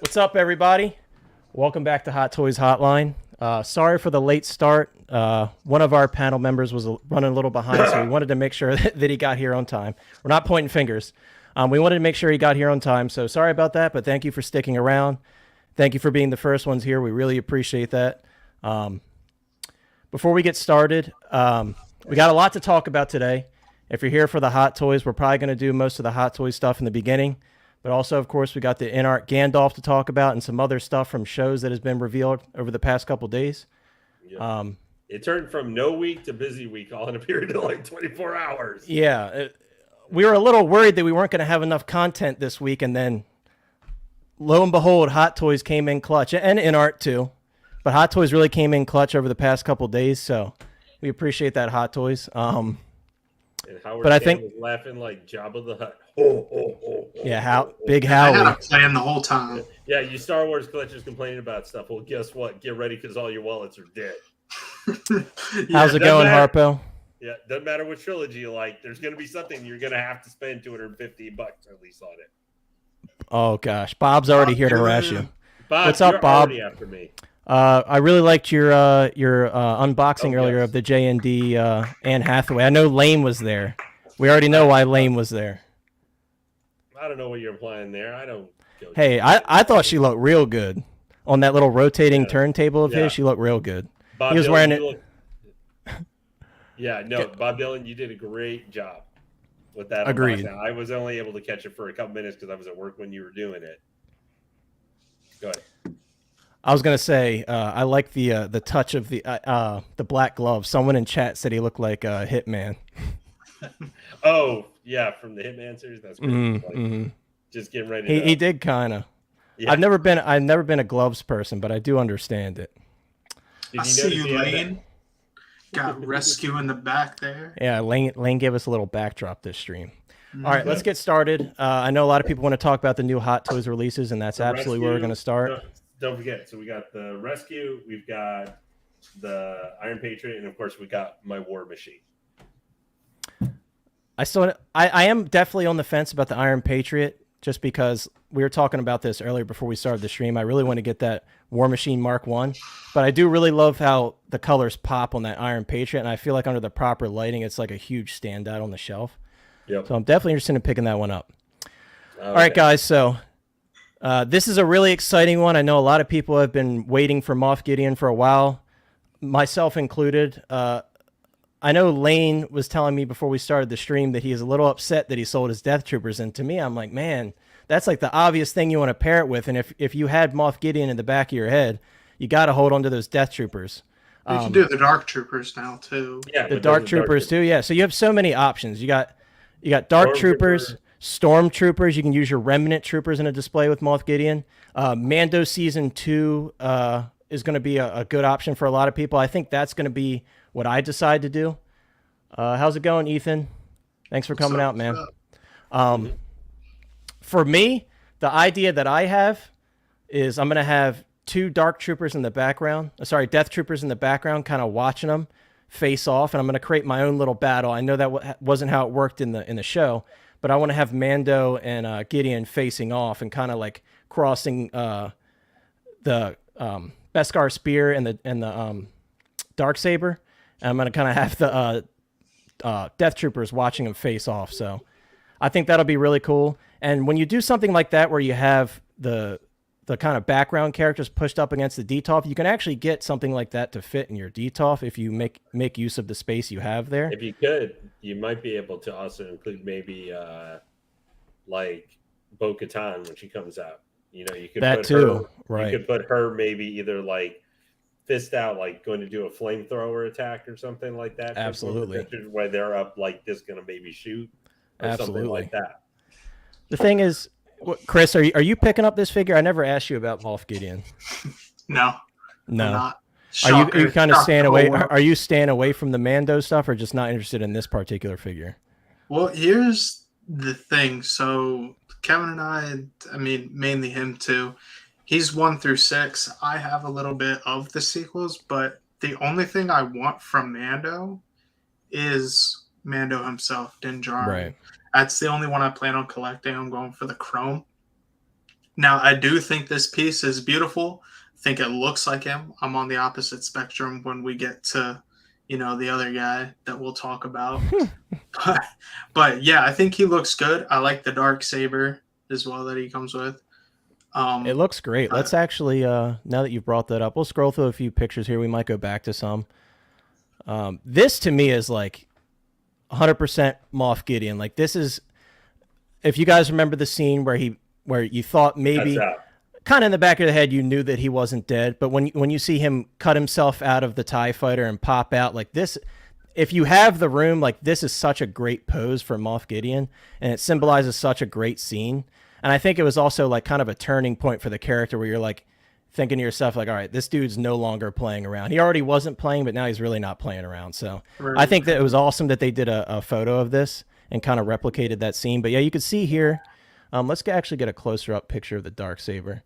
What's up, everybody? Welcome back to Hot Toys Hotline. Sorry for the late start. One of our panel members was running a little behind, so we wanted to make sure that he got here on time. We're not pointing fingers. We wanted to make sure he got here on time, so sorry about that, but thank you for sticking around. Thank you for being the first ones here. We really appreciate that. Before we get started, we got a lot to talk about today. If you're here for the Hot Toys, we're probably going to do most of the Hot Toys stuff in the beginning. But also, of course, we got the Inart Gandalf to talk about and some other stuff from shows that has been revealed over the past couple days. Yep. It turned from no week to busy week all in a period of like 24 hours. Yeah. We were a little worried that we weren't going to have enough content this week. And then, lo and behold, Hot Toys came in clutch. And Inart, too. But Hot Toys really came in clutch over the past couple days. So we appreciate that, Hot Toys. And Howard was laughing like Jabba the Hutt. Yeah, Big Howie. I had a plan the whole time. Yeah, you Star Wars collectors complaining about stuff. Well, guess what? Get ready because all your wallets are dead. How's it going, Harpo? Yeah, doesn't matter what trilogy you like. There's going to be something you're going to have to spend $250 at least on it. Oh gosh, Bob's already here to harass you. Bob, what's up, Bob? After me. I really liked your unboxing earlier of the J&D Anne Hathaway. I know Lane was there. We already know why Lane was there. I don't know what you're implying there. I don't. Hey, I thought she looked real good on that little rotating turntable of his. She looked real good. Bob he was Dylan, wearing it. Bob Dylan, you did a great job with that. Agreed. Unboxing. I was only able to catch it for a couple minutes because I was at work when you were doing it. Go ahead. I was gonna say I like the touch of the black glove. Someone in chat said he looked like a Hitman. Oh yeah, from the Hitman series. That's pretty just getting ready. He did kind of. Yeah. I've never been a gloves person, but I do understand it. I see you, Lane. Got rescue in the back there. Yeah, Lane gave us a little backdrop this stream. All right, let's get started. I know a lot of people want to talk about the new Hot Toys releases, and that's absolutely where we're going to start. Don't forget. So we got the Rescue, we've got the Iron Patriot, and of course we got my War Machine. I am definitely on the fence about the Iron Patriot, just because we were talking about this earlier before we started the stream. I really want to get that War Machine Mark 1, but I do really love how the colors pop on that Iron Patriot, and I feel like under the proper lighting, it's like a huge standout on the shelf. Yep. So I'm definitely interested in picking that one up. All right, guys, so this is a really exciting one. I know a lot of people have been waiting for Moth Gideon for a while, myself included. I know Lane was telling me before we started the stream that he is a little upset that he sold his Death Troopers, and to me, I'm like, man, that's like the obvious thing you want to pair it with, and if you had Moth Gideon in the back of your head, you got to hold on to those Death Troopers. You can do the Dark Troopers now, too. Yeah, the Dark Troopers, too, yeah. So you have so many options. You got Dark Troopers, Storm Troopers. You can use your Remnant Troopers in a display with Moth Gideon. Mando Season 2 is going to be a good option for a lot of people. I think that's going to be what I decide to do. How's it going, Ethan? Thanks for coming out, man. For me, the idea that I have is I'm going to have two Dark Troopers in the background. Death Troopers in the background, kind of watching them face off, and I'm going to create my own little battle. I know that wasn't how it worked in the show, but I want to have Mando and Gideon facing off and kind of like crossing the Beskar spear and the dark saber. And I'm going to kind of have the Death Troopers watching them face off. So I think that'll be really cool. And when you do something like that where you have the kind of background characters pushed up against the DTOF, you can actually get something like that to fit in your DTOF if you make use of the space you have there. If you could, you might be able to also include maybe like Poketon when she comes out. You know, you could that put too, her, right? You could put her maybe either like fist out, like going to do a flamethrower attack or something like that. Absolutely. Where they're up like this, going to maybe shoot or something like that. The thing is, Chris, are you picking up this figure? I never asked you about Moff Gideon. No. Not. Are you kind of staying away? Are you staying away from the Mando stuff, or just not interested in this particular figure? Well, here's the thing. So Kevin and I mean, mainly him too. He's 1 through 6. I have a little bit of the sequels, but the only thing I want from Mando is Mando himself, Din Djarin. Right. That's the only one I plan on collecting. I'm going for the Chrome. Now, I do think this piece is beautiful. I think it looks like him. I'm on the opposite spectrum when we get to, the other guy that we'll talk about. but yeah, I think he looks good. I like the dark saber as well that he comes with. It looks great. Let's actually, now that you've brought that up, we'll scroll through a few pictures here. We might go back to some. This to me is like 100% Moff Gideon. Like this is, if you guys remember the scene where you thought maybe kind of in the back of the head, you knew that he wasn't dead. But when you see him cut himself out of the TIE fighter and pop out like this, if you have the room, like this is such a great pose for Moff Gideon, and it symbolizes such a great scene. And I think it was also like kind of a turning point for the character where you're like thinking to yourself, like, all right, this dude's no longer playing around. He already wasn't playing, but now he's really not playing around. So I think that it was awesome that they did a photo of this and kind of replicated that scene. But yeah, you can see here, let's actually get a closer up picture of the Darksaber.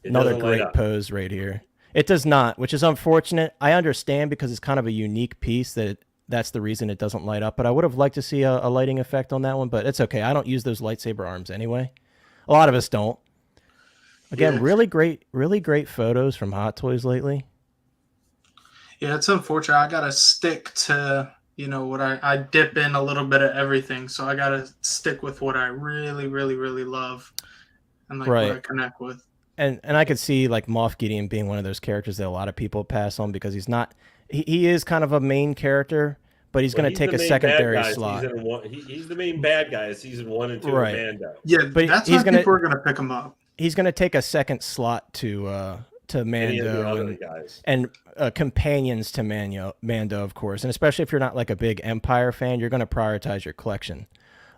Another great pose right here. It does not, which is unfortunate. I understand because it's kind of a unique piece that's the reason it doesn't light up. But I would have liked to see a lighting effect on that one, but it's okay. I don't use those lightsaber arms anyway. A lot of us don't. Again, yeah. really great photos from Hot Toys lately. Yeah, it's unfortunate. I gotta stick to what I dip in a little bit of everything, so I gotta stick with what I really, really, really love and like what I connect with. And I could see like Moff Gideon being one of those characters that a lot of people pass on because he's not. He is kind of a main character, but he's going to take a secondary slot. He's the main bad guy of season 1 and 2 of Mando. Yeah, but that's why people are going to pick him up. He's going to take a second slot to Mando and companions to Mando, of course. And especially if you're not like a big Empire fan, you're going to prioritize your collection.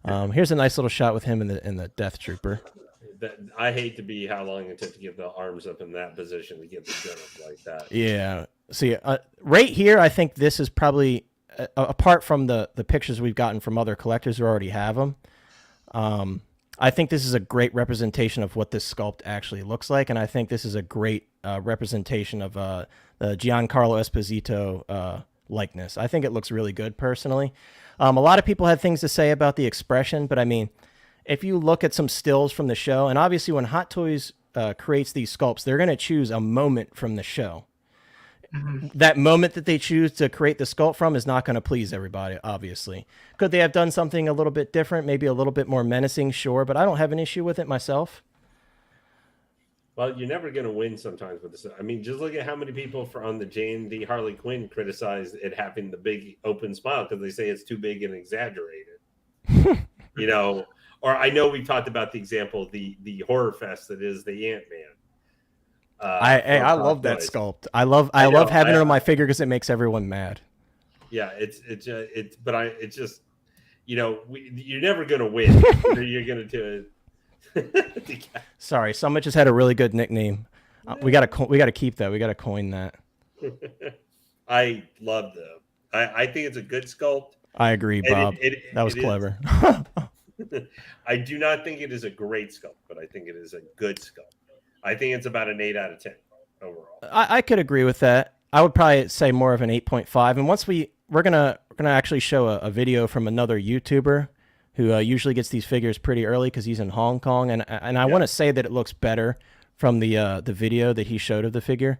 Here's a nice little shot with him in the Death Trooper. I hate to be how long it took to get the arms up in that position to get the gun up like that. Yeah. See, right here, I think this is probably, apart from the pictures we've gotten from other collectors who already have them, I think this is a great representation of what this sculpt actually looks like, and I think this is a great representation of the Giancarlo Esposito likeness. I think it looks really good, personally. A lot of people had things to say about the expression, but I mean, if you look at some stills from the show, and obviously when Hot Toys creates these sculpts, they're going to choose a moment from the show. Mm-hmm. That moment that they choose to create the sculpt from is not going to please everybody, obviously. Could they have done something a little bit different, maybe a little bit more menacing? Sure, but I don't have an issue with it myself. Well, you're never going to win sometimes with this. I mean, just look at how many people on the J&D Harley Quinn criticized it having the big open smile because they say it's too big and exaggerated. Or I know we talked about the example, the horror fest that is the Ant-Man. I love that sculpt. I love having it on my figure because it makes everyone mad. Yeah, it's just you're never gonna win. You're gonna do it. Sorry, someone just had a really good nickname. We gotta keep that. We gotta coin that. I love them. I think it's a good sculpt. I agree, Bob. That was clever. I do not think it is a great sculpt, but I think it is a good sculpt. I think it's about an 8 out of 10 overall. I could agree with that. I would probably say more of an 8.5. And once we're gonna actually show a video from another YouTuber who usually gets these figures pretty early because he's in Hong Kong, and I want to say that it looks better from the video that he showed of the figure.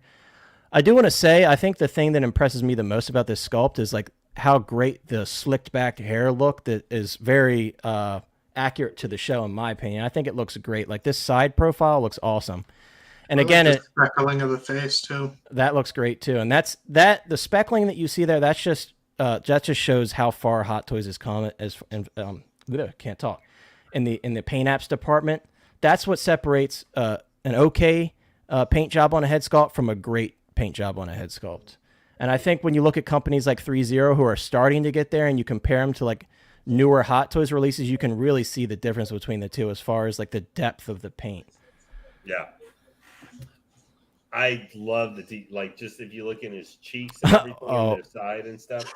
I do want to say I think the thing that impresses me the most about this sculpt is like how great the slicked back hair look that is very accurate to the show, in my opinion. I think it looks great. Like this side profile looks awesome. And again, the speckling of the face too. That looks great too. And the speckling that you see there, that just shows how far Hot Toys has come can't talk. In the paint apps department. That's what separates an okay paint job on a head sculpt from a great paint job on a head sculpt. And I think when you look at companies like 3-0 who are starting to get there and you compare them to like newer Hot Toys releases, you can really see the difference between the two as far as like the depth of the paint. Yeah. I love just if you look in his cheeks and everything on his side and stuff.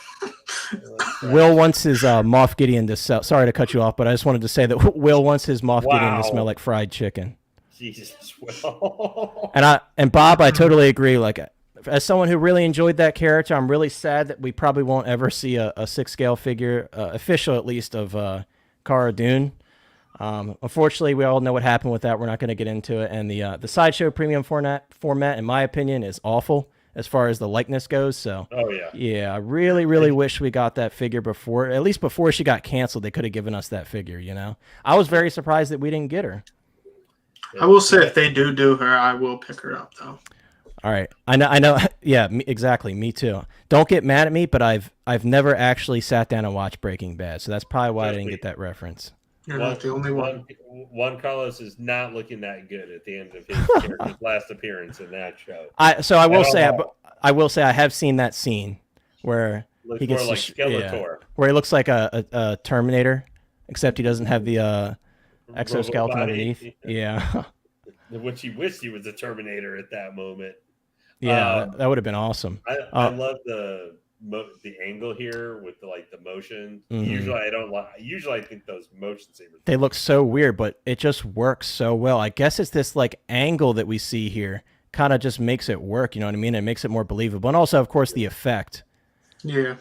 Will wants his Moff Gideon to sell. Sorry to cut you off, but I just wanted to say that Will wants his Moff Gideon to smell like fried chicken. Jesus, Will. And Bob, I totally agree. Like, as someone who really enjoyed that character, I'm really sad that we probably won't ever see a 6-scale figure, official at least, of Cara Dune. Unfortunately, we all know what happened with that. We're not going to get into it. And the Sideshow premium format, in my opinion, is awful as far as the likeness goes. So, Oh yeah. yeah, I really, really wish we got that figure before, at least before she got canceled. They could have given us that figure. You know, I was very surprised that we didn't get her. I will say if they do her, I will pick her up though. All right, I know. Yeah, exactly. Me too. Don't get mad at me, but I've never actually sat down and watched Breaking Bad, so that's probably why I didn't get that reference. You're not the only one. Juan Carlos is not looking that good at the end of his last appearance in that show. I will say I have seen that scene where Looks he gets more like Skeletor. where he looks like a Terminator, except he doesn't have the exoskeleton underneath. Yeah. Which he wished he was a Terminator at that moment. Yeah, that would have been awesome. I love the angle here with the motion. Mm-hmm. Usually I think those motion sabers, they look so weird, but it just works so well. I guess it's this angle that we see here kind of just makes it work. You know what I mean? It makes it more believable, and also, of course, the effect. Yeah.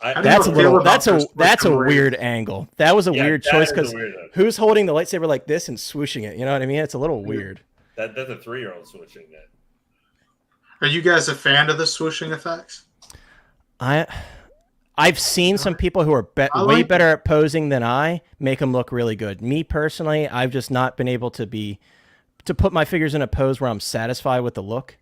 That's a weird angle. That was a weird choice because who's holding the lightsaber like this and swooshing it? You know what I mean? It's a little weird. That's a 3-year-old swooshing it. Are you guys a fan of the swooshing effects? I've seen some people who are way better at posing than I make them look really good. Me personally, I've just not been able to put my figures in a pose where I'm satisfied with the look.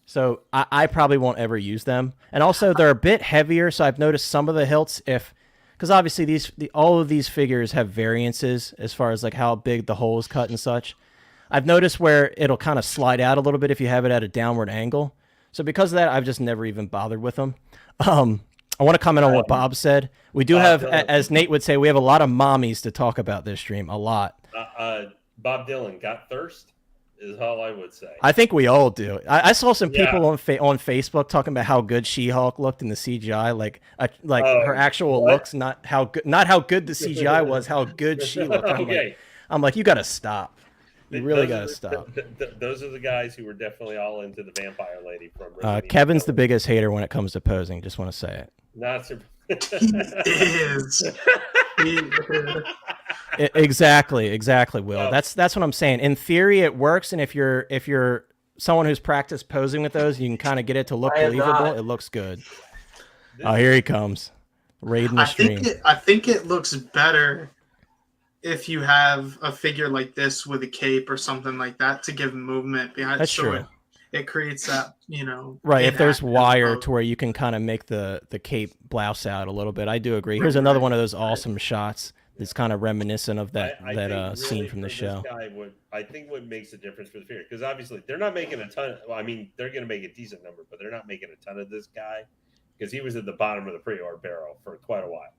So I probably won't ever use them. And also they're a bit heavier, so I've noticed some of the hilts because obviously all of these figures have variances as far as how big the hole is cut and such. I've noticed where it'll kind of slide out a little bit if you have it at a downward angle. So because of that, I've just never even bothered with them. I want to comment on what Bob said. We do have, as Nate would say, we have a lot of mommies to talk about this stream. A lot. Bob Dylan got thirst is all I would say. I think we all do. I saw some people on Facebook talking about how good She-Hulk looked in the CGI, her actual looks, not how good the CGI was, how good she looked. I'm like, you got to stop. You really got to stop. Those are the guys who were definitely all into the vampire lady from Kevin's the biggest hater when it comes to posing. Just want to say it. Not super. Exactly, Will. No. That's what I'm saying. In theory, it works, and if you're someone who's practiced posing with those, you can kind of get it to look believable. It looks good. Oh, here he comes, raiding the stream. I think it looks better if you have a figure like this with a cape or something like that to give movement behind. That's true. It creates that, right. If there's wire to where you can kind of make the cape blouse out a little bit. I do agree. Here's another one of those awesome shots that's kind of reminiscent of that scene from the show. I think what makes a difference for the figure, because obviously they're not making a ton. They're going to make a decent number, but they're not making a ton of this guy because he was at the bottom of the pre-order barrel for quite a while.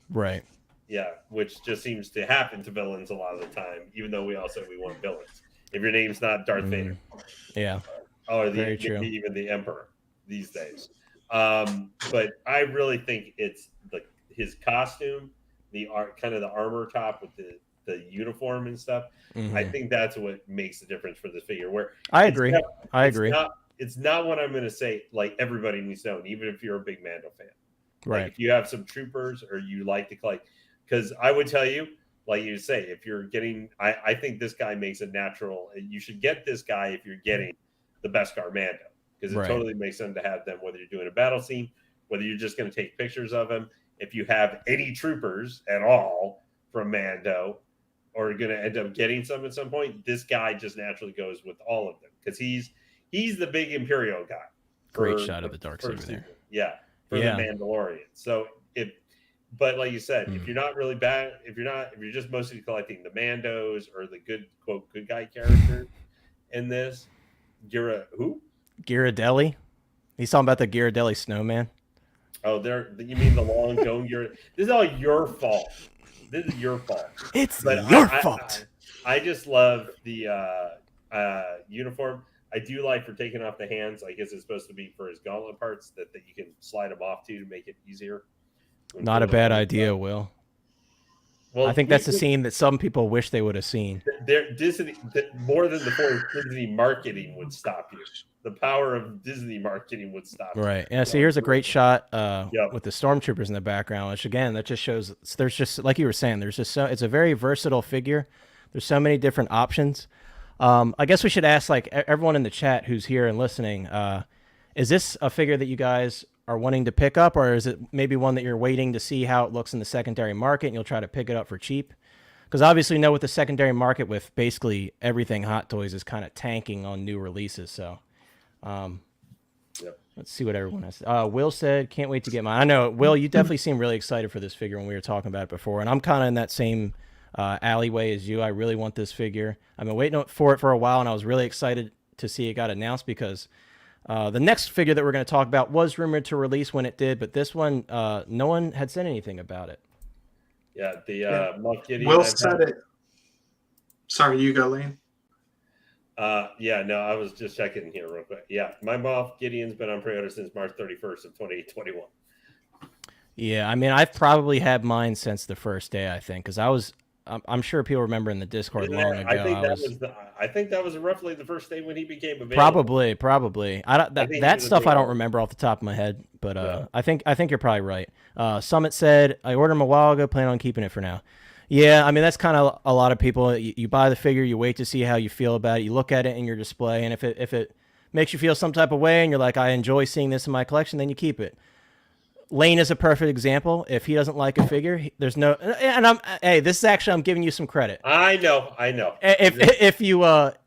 Right. Yeah, which just seems to happen to villains a lot of the time, even though we want villains. If your name's not Darth Vader. Yeah. Or even the Emperor these days. But I really think it's his costume, the kind of the armor top with the uniform and stuff. Mm-hmm. I think that's what makes the difference for this figure. Where I agree. It's not what I'm going to say. Everybody needs to know, even if you're a big Mando fan. Right. If you have some troopers or you like to collect, because I would tell you, like you say, if you're getting, I think this guy makes it natural. You should get this guy if you're getting the Beskar Mando, because it totally makes sense to have them, whether you're doing a battle scene, whether you're just going to take pictures of him. If you have any troopers at all from Mando, or going to end up getting some at some point, this guy just naturally goes with all of them because he's the big Imperial guy. Great shot of the dark saber there. Yeah, for the Mandalorian. So but like you said, if you're not really bad, if you're just mostly collecting the Mandos or the good guy character in this, you're a who? Ghirardelli. He's talking about the Ghirardelli snowman. Oh, you mean the long going This is all your fault. This is your fault. It's your fault. I just love the uniform. I do like for taking off the hands. I guess it's supposed to be for his gauntlet parts that you can slide them off to make it easier. Not a bad idea, Will. Well, I think that's the scene that some people wish they would have seen. Disney, more than the force, Disney marketing would stop you. The power of Disney marketing would stop you. Right. Yeah. So here's a great shot Yep. with the stormtroopers in the background, which again, that just shows there's just, like you were saying, there's just it's a very versatile figure. There's so many different options. I guess we should ask like everyone in the chat who's here and listening, is this a figure that you guys are wanting to pick up, or is it maybe one that you're waiting to see how it looks in the secondary market and you'll try to pick it up for cheap? Because obviously, you know, with the secondary market, with basically everything Hot Toys is kind of tanking on new releases. So let's see what everyone has. Will said, can't wait to get mine. I know, Will, you definitely seem really excited for this figure when we were talking about it before. And I'm kind of in that same alleyway as you. I really want this figure. I've been waiting for it for a while, and I was really excited to see it got announced because the next figure that we're going to talk about was rumored to release when it did, but this one, no one had said anything about it. Yeah, the Moth Gideon. Will said it. Sorry, you go, Lane. Yeah, no, I was just checking here real quick. Yeah, my Moth Gideon's been on pre-order since March 31st of 2021. Yeah, I mean, I've probably had mine since the first day, I think, because I'm sure people remember in the Discord long ago. I think that was roughly the first day when he became available. Probably. That stuff I don't remember off the top of my head, but yeah. I think you're probably right. Summit said, I ordered him a while ago, plan on keeping it for now. Yeah, I mean, that's kind of a lot of people. You buy the figure, you wait to see how you feel about it, you look at it in your display, and if it makes you feel some type of way and you're like, I enjoy seeing this in my collection, then you keep it. Lane is a perfect example. If he doesn't like a figure, there's no. And I'm giving you some credit. I know.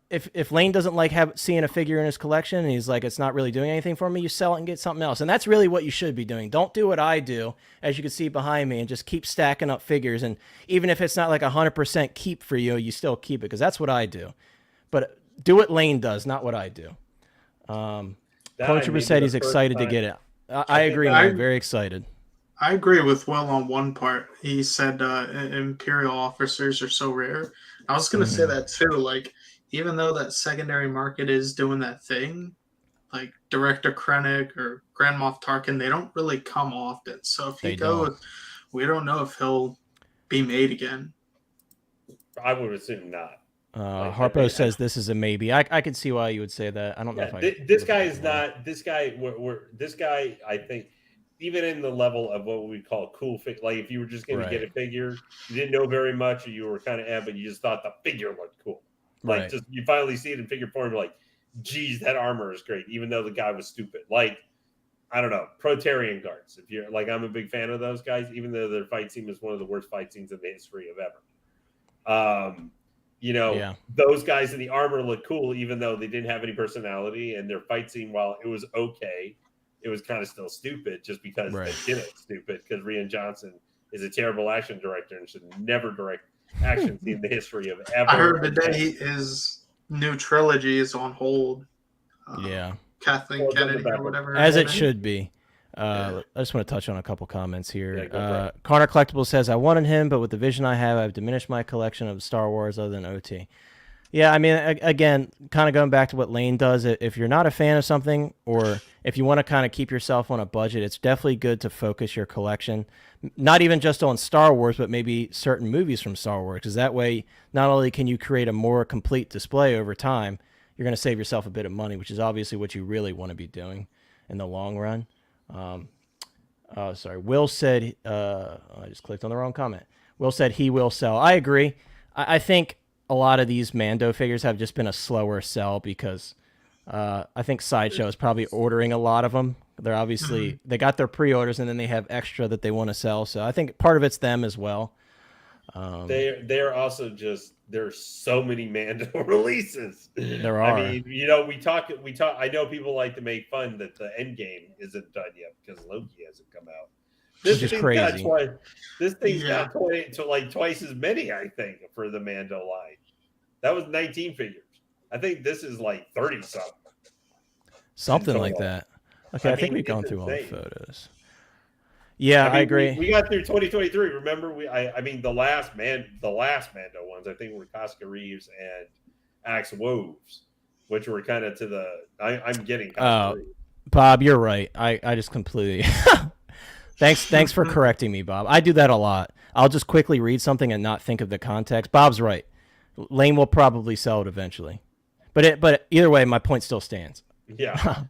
If Lane doesn't like seeing a figure in his collection and he's like, it's not really doing anything for me, you sell it and get something else. And that's really what you should be doing. Don't do what I do, as you can see behind me, and just keep stacking up figures. And even if it's not like 100% keep for you, you still keep it, because that's what I do. But do what Lane does, not what I do. Trooper said he's excited to get it. I agree, man. I'm very excited. I agree with Will on one part. He said Imperial officers are so rare. I was going to say that too. Like, even though that secondary market is doing that thing, like Director Krennic or Grand Moff Tarkin, they don't really come often. So if he goes, we don't know if he'll be made again. I would assume not. Harpo says this is a maybe. I could see why you would say that. I don't know if this guy is not. This guy, this guy, I think, even in the level of what we call cool figure, like if you were just going to get a figure, you didn't know very much, or you were kind of but you just thought the figure looked cool. Like just you finally see it in figure form, you're like, geez, that armor is great, even though the guy was stupid. Like, I don't know, Protarian guards. If you're like, I'm a big fan of those guys, even though their fight scene is one of the worst fight scenes in the history of ever. Those guys in the armor look cool, even though they didn't have any personality, and their fight scene, while it was okay, it was kind of still stupid just because they did it stupid, because Rian Johnson is a terrible action director and should never direct action scene in the history of ever. I heard today his new trilogy is on hold. Kathleen Kennedy or whatever. As it should be. I just want to touch on a couple comments here. Connor Collectibles says, I wanted him, but with the vision I have, I've diminished my collection of Star Wars other than OT. Yeah, I mean, again, kind of going back to what Lane does, if you're not a fan of something, or if you want to kind of keep yourself on a budget, it's definitely good to focus your collection, not even just on Star Wars, but maybe certain movies from Star Wars, because that way, not only can you create a more complete display over time, you're going to save yourself a bit of money, which is obviously what you really want to be doing in the long run. Will said, I just clicked on the wrong comment. Will said he will sell. I agree. I think a lot of these Mando figures have just been a slower sell because I think Sideshow is probably ordering a lot of them. They're obviously, they got their pre-orders and then they have extra that they want to sell. So I think part of it's them as well. They're also just, there's so many Mando releases. There are. I mean, we talk. I know people like to make fun that the end game isn't done yet because Loki hasn't come out. This is crazy. This thing's got twice as many, I think, for the Mando line. That was 19 figures. I think this is like 30 something. Something like that. Okay, I think we've gone through all the photos. Yeah, I agree. We got through 2023. Remember, the last Mando ones, I think, were Casca Reeves and Axe Woves, which were kind of to the. I'm getting. Bob, you're right. I just completely. Thanks for correcting me, Bob. I do that a lot. I'll just quickly read something and not think of the context. Bob's right. Lane will probably sell it eventually. But either way, my point still stands. Yeah.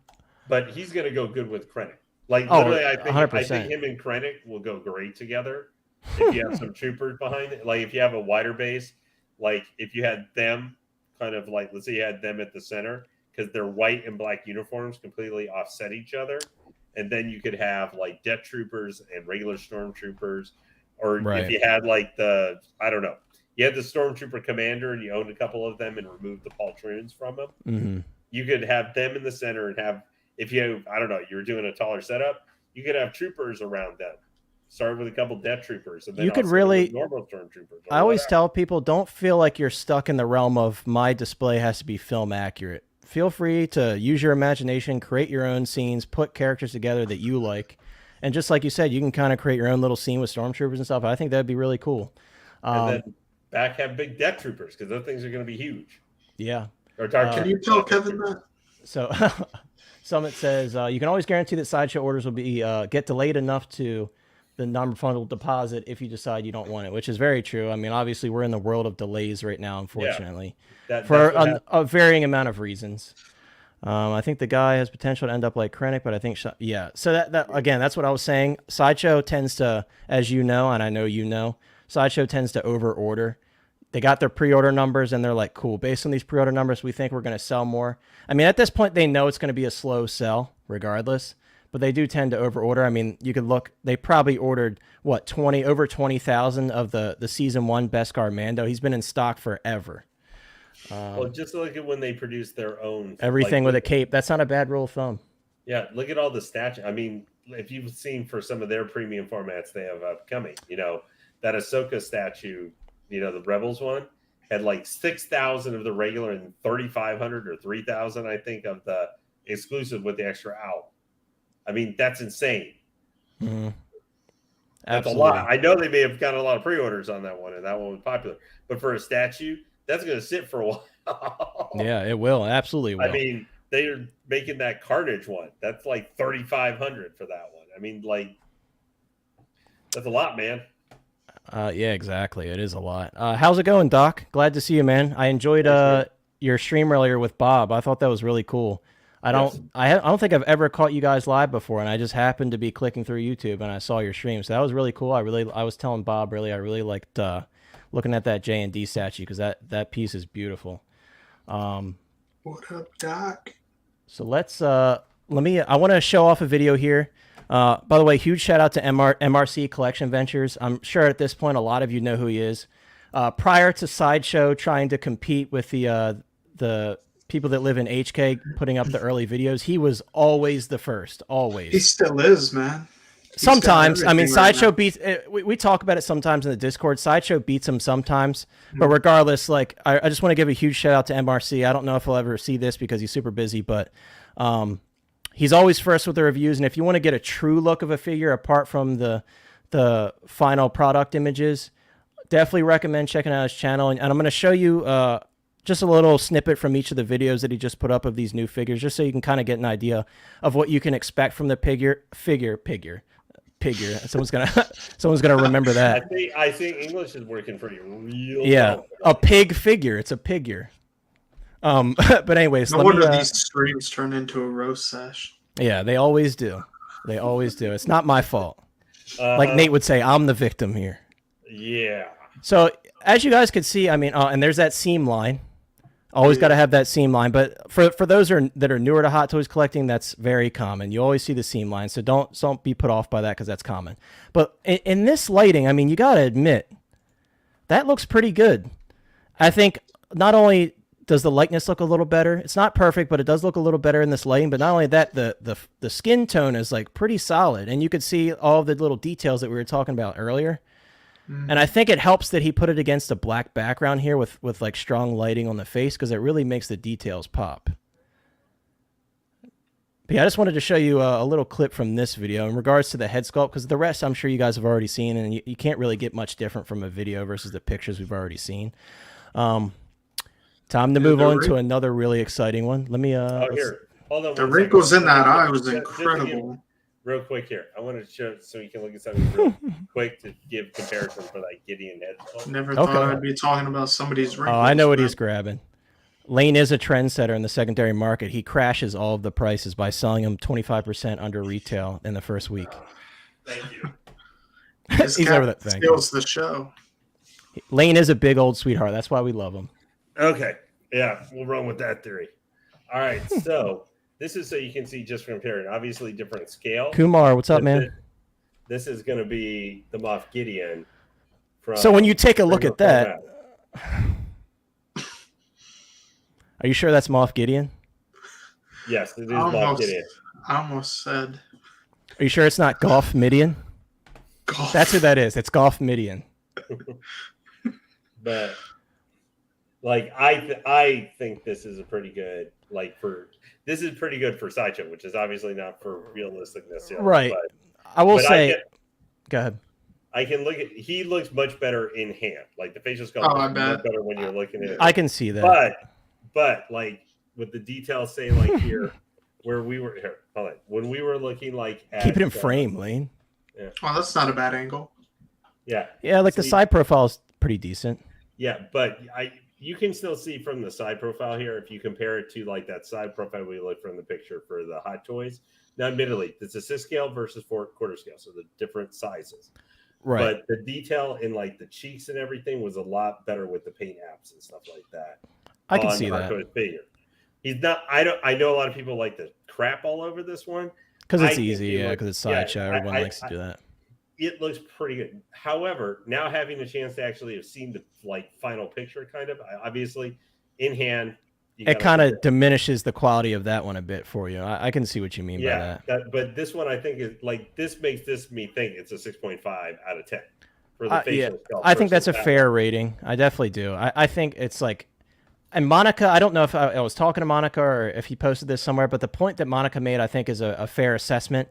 But he's going to go good with Krennic. Like, Oh, literally, I 100%. think him and Krennic will go great together if you have some troopers behind it. Like, if you have a wider base, like, if you had them kind of like, let's say you had them at the center, because their white and black uniforms completely offset each other. And then you could have, like, Death Troopers and regular Stormtroopers. Or if you had, like, I don't know. You had the Stormtrooper commander and you owned a couple of them and removed the poltroons from them. Mm-hmm. You could have them in the center and have, if you, I don't know, you were doing a taller setup, you could have troopers around them. Start with a couple Death Troopers. And then you could really, normal Stormtroopers. I always tell people, don't feel like you're stuck in the realm of my display has to be film accurate. Feel free to use your imagination, create your own scenes, put characters together that you like. And just like you said, you can kind of create your own little scene with Stormtroopers and stuff. I think that'd be really cool. And then back have big Death Troopers, because those things are going to be huge. Yeah. Or can you tell Kevin that? So Summit says, you can always guarantee that sideshow orders will be get delayed enough to the non-refundable deposit if you decide you don't want it, which is very true. I mean, obviously, we're in the world of delays right now, unfortunately, for a varying amount of reasons. I think the guy has potential to end up like Krennic, but I think, yeah. So that again, that's what I was saying. Sideshow tends to, as you know, and I know you know, Sideshow tends to over-order. They got their pre-order numbers, and they're like, cool, based on these pre-order numbers, we think we're going to sell more. I mean, at this point, they know it's going to be a slow sell regardless, but they do tend to over-order. I mean, you could look, they probably ordered, what, over 20,000 of the Season 1 Beskar Mando. He's been in stock forever. Well, just look at when they produce their own. Everything with a cape. That's not a bad rule of thumb. Yeah, look at all the statues. I mean, if you've seen for some of their premium formats they have upcoming, that Ahsoka statue, the Rebels one, had like 6,000 of the regular and 3,500 or 3,000, I think, of the exclusive with the extra owl. I mean, that's insane. Mm-hmm. That's a lot. I know they may have gotten a lot of pre-orders on that one, and that one was popular. But for a statue, that's going to sit for a while. Yeah, it will. Absolutely will. I mean, they're making that Carnage one. That's like 3,500 for that one. I mean, like, that's a lot, man. Yeah, exactly. It is a lot. How's it going, Doc? Glad to see you, man. I enjoyed your stream earlier with Bob. I thought that was really cool. I don't think I've ever caught you guys live before, and I just happened to be clicking through YouTube and I saw your stream. So that was really cool. I was telling Bob I really liked looking at that J&D statue, because that piece is beautiful. What up, Doc? So I want to show off a video here. By the way, huge shout out to MRC Collection Ventures. I'm sure at this point a lot of you know who he is. Prior to Sideshow trying to compete with the people that live in HK putting up the early videos, he was always the first. Always. He still is, man. Sometimes, I mean, Sideshow beats. We talk about it sometimes in the Discord. Sideshow beats him sometimes, but regardless, like I just want to give a huge shout out to MRC. I don't know if he'll ever see this because he's super busy, but he's always first with the reviews. And if you want to get a true look of a figure apart from the final product images, definitely recommend checking out his channel. And I'm going to show you just a little snippet from each of the videos that he just put up of these new figures, just so you can kind of get an idea of what you can expect from the figure. Someone's gonna remember that. I think English is working for you real well. A pig figure. It's a pigure. But anyways, no wonder these streams turn into a roast sesh. Yeah, they always do. They always do. It's not my fault. Like Nate would say, I'm the victim here. Yeah. So as you guys could see, I mean, and there's that seam line. Always got to have that seam line. But for those that are newer to Hot Toys collecting, that's very common. You always see the seam line, so don't be put off by that, because that's common. But in this lighting, I mean, you got to admit, that looks pretty good. I think not only does the likeness look a little better, it's not perfect, but it does look a little better in this lighting. But not only that, the skin tone is like pretty solid, and you could see all the little details that we were talking about earlier. And I think it helps that he put it against a black background here with like strong lighting on the face, because it really makes the details pop. But yeah, I just wanted to show you a little clip from this video in regards to the head sculpt, because the rest I'm sure you guys have already seen, and you can't really get much different from a video versus the pictures we've already seen. Time to move on to another really exciting one. Let me here. Hold on. The wrinkles in that eye was incredible. real quick here. I want to show so you can look at something real quick to give comparison for that Gideon head sculpt. Never thought I'd be talking about somebody's wrinkles. Oh, I know what he's grabbing. Lane is a trendsetter in the secondary market. He crashes all of the prices by selling them 25% under retail in the first week. Thank you. He's over that thing. Steals the show. Lane is a big old sweetheart. That's why we love him. Okay. Yeah, we'll run with that theory. All right. So this is so you can see just comparing. Obviously, different scale. Kumar, what's up, man? This is going to be the Moff Gideon. So when you take a look at that, are you sure that's Moff Gideon? Yes, it is Moff Gideon. I almost said. Are you sure it's not Golf Midian? Golf. That's who that is. It's Golf Midian. But like I think this is a pretty good this is pretty good for Sideshow, which is obviously not for realistic necessarily. Right. But, I will say. Go ahead. I can look at. He looks much better in hand. Like the facial sculpt looks much better when you're looking at it. I can see that. But like with the details, say like here, where we were here. Hold on. When we were looking like at, keep it in frame, Lane. Yeah. Well, that's not a bad angle. Yeah. Yeah, like the side profile is pretty decent. Yeah, but you can still see from the side profile here if you compare it to like that side profile we looked from the picture for the Hot Toys. Now, admittedly, it's a 6 scale versus 4/4 scale, so the different sizes. Right. But the detail in like the cheeks and everything was a lot better with the paint apps and stuff like that. I can see that. Figure. He's not. I know a lot of people like to crap all over this one because it's easy. Yeah, because it's Sideshow. Everyone likes to do that. It looks pretty good. However, now having a chance to actually have seen the final picture, kind of obviously in hand, it kind of diminishes the quality of that one a bit for you. I can see what you mean by that. But this one I think is like this makes me think it's a 6.5 out of 10 for the facial sculpt. I think that's a fair rating. I definitely do. I think it's like, and Monica, I don't know if I was talking to Monica or if he posted this somewhere, but the point that Monica made, I think, is a fair assessment.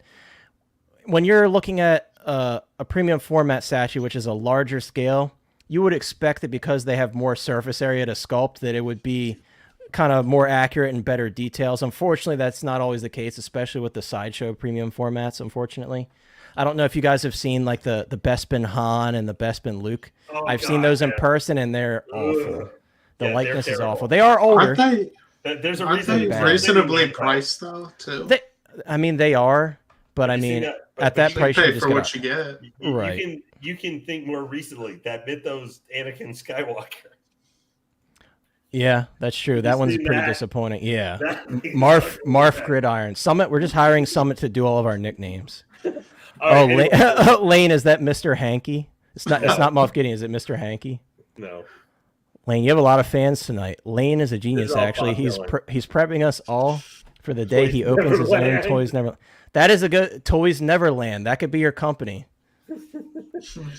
When you're looking at a premium format statue, which is a larger scale, you would expect that because they have more surface area to sculpt, that it would be kind of more accurate and better details. Unfortunately, that's not always the case, especially with the Sideshow premium formats, unfortunately. I don't know if you guys have seen like the Bespin Han and the Bespin Luke. I've seen those in person, and they're awful. The likeness is awful. They are older. There's a reason. They reasonably priced, though, too? They are. But I mean, at that price, you pay for what you get. Right. You can think more recently that Mythos Anakin Skywalker. Yeah, that's true. That one's pretty disappointing. Yeah. Marf Gridiron. Summit, we're just hiring Summit to do all of our nicknames. Lane, is that Mr. Hanky? It's not Moff Gideon, is it Mr. Hanky? No. Lane, you have a lot of fans tonight. Lane is a genius, actually. He's prepping us all for the day he opens his own Toys Neverland. That is a good Toys Neverland. That could be your company.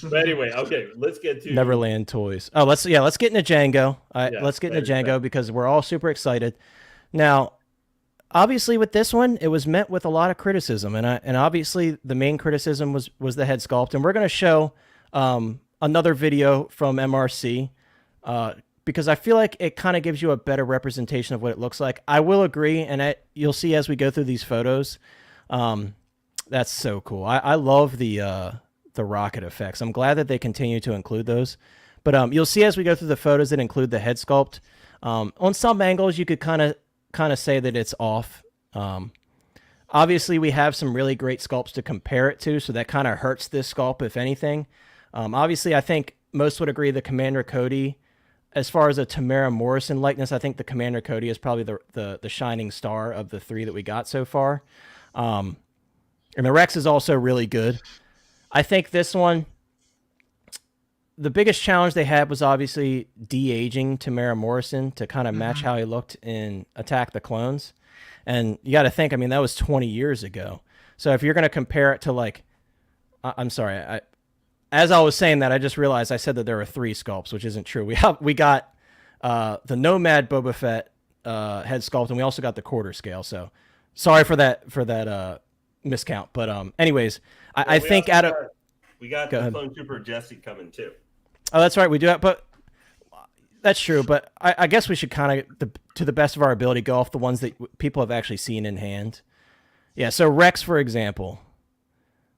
But anyway, okay, let's get to Neverland Toys. Oh, let's get into Jango. Let's get into Jango because we're all super excited. Now, obviously, with this one, it was met with a lot of criticism, and obviously the main criticism was the head sculpt. And we're going to show another video from MRC because I feel like it kind of gives you a better representation of what it looks like. I will agree, and you'll see as we go through these photos. That's so cool. I love the rocket effects. I'm glad that they continue to include those. But you'll see as we go through the photos that include the head sculpt. On some angles, you could kind of say that it's off. Obviously, we have some really great sculpts to compare it to, so that kind of hurts this sculpt, if anything. Obviously, I think most would agree the Commander Cody, as far as a Tamara Morrison likeness, I think the Commander Cody is probably the shining star of the three that we got so far. And the Rex is also really good. I think this one, the biggest challenge they had was obviously de-aging Tamara Morrison to kind of match how he looked in Attack the Clones. And you got to think, I mean, that was 20 years ago. So if you're going to compare it to like, I'm sorry, as I was saying that, I just realized I said that there were 3 sculpts, which isn't true. We got the Nomad Boba Fett head sculpt, and we also got the quarter scale. So sorry for that miscount. But anyways, I think we got the Clone Trooper Jesse coming too. Oh, that's right, we do that. But that's true. But I guess we should kind of, to the best of our ability, go off the ones that people have actually seen in hand. Yeah. So Rex, for example,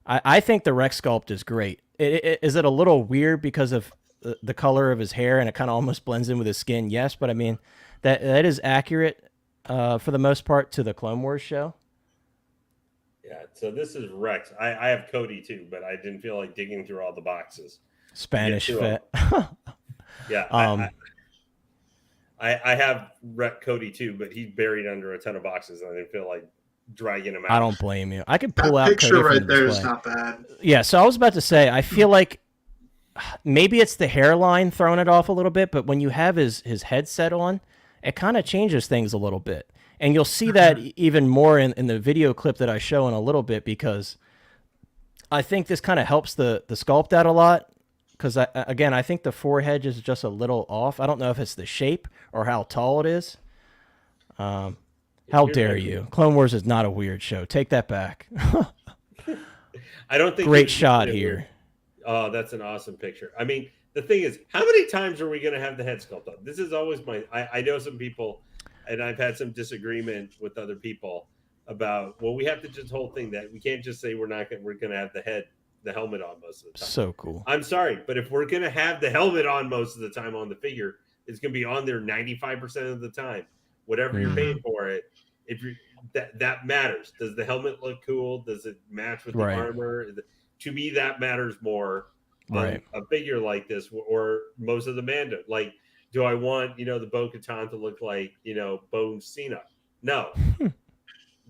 I think the Rex sculpt is great. Is it a little weird because of the color of his hair and it kind of almost blends in with his skin? Yes, but I mean, that is accurate for the most part to the Clone Wars show. Yeah, so this is Rex. I have Cody too, but I didn't feel like digging through all the boxes. Spanish Fett. Yeah, I have Cody too, but he's buried under a ton of boxes, and I didn't feel like dragging him out. I don't blame you. I could pull That out picture Cody from right the there display. is not bad. Yeah, so I was about to say, I feel like maybe it's the hairline throwing it off a little bit, but when you have his headset on, it kind of changes things a little bit. And you'll see that even more in the video clip that I show in a little bit, because I think this kind of helps the sculpt out a lot. Because, again, I think the forehead is just a little off. I don't know if it's the shape or how tall it is. How dare you? Clone Wars is not a weird show. Take that back. I don't think Great shot here. Oh, that's an awesome picture. I mean, the thing is, how many times are we going to have the head sculpt up? This is always I know some people, and I've had some disagreement with other people about, well, we have to just whole thing that we can't just say we're going to have the helmet on most of the time. So cool. I'm sorry, but if we're going to have the helmet on most of the time on the figure, it's going to be on there 95% of the time. Whatever you're paying for it, if you that matters. Does the helmet look cool? Does it match with the armor? To me, that matters more on a figure like this, or most of the Mando. Like, do I want the Bo-Katan to look like Bone Cena? No.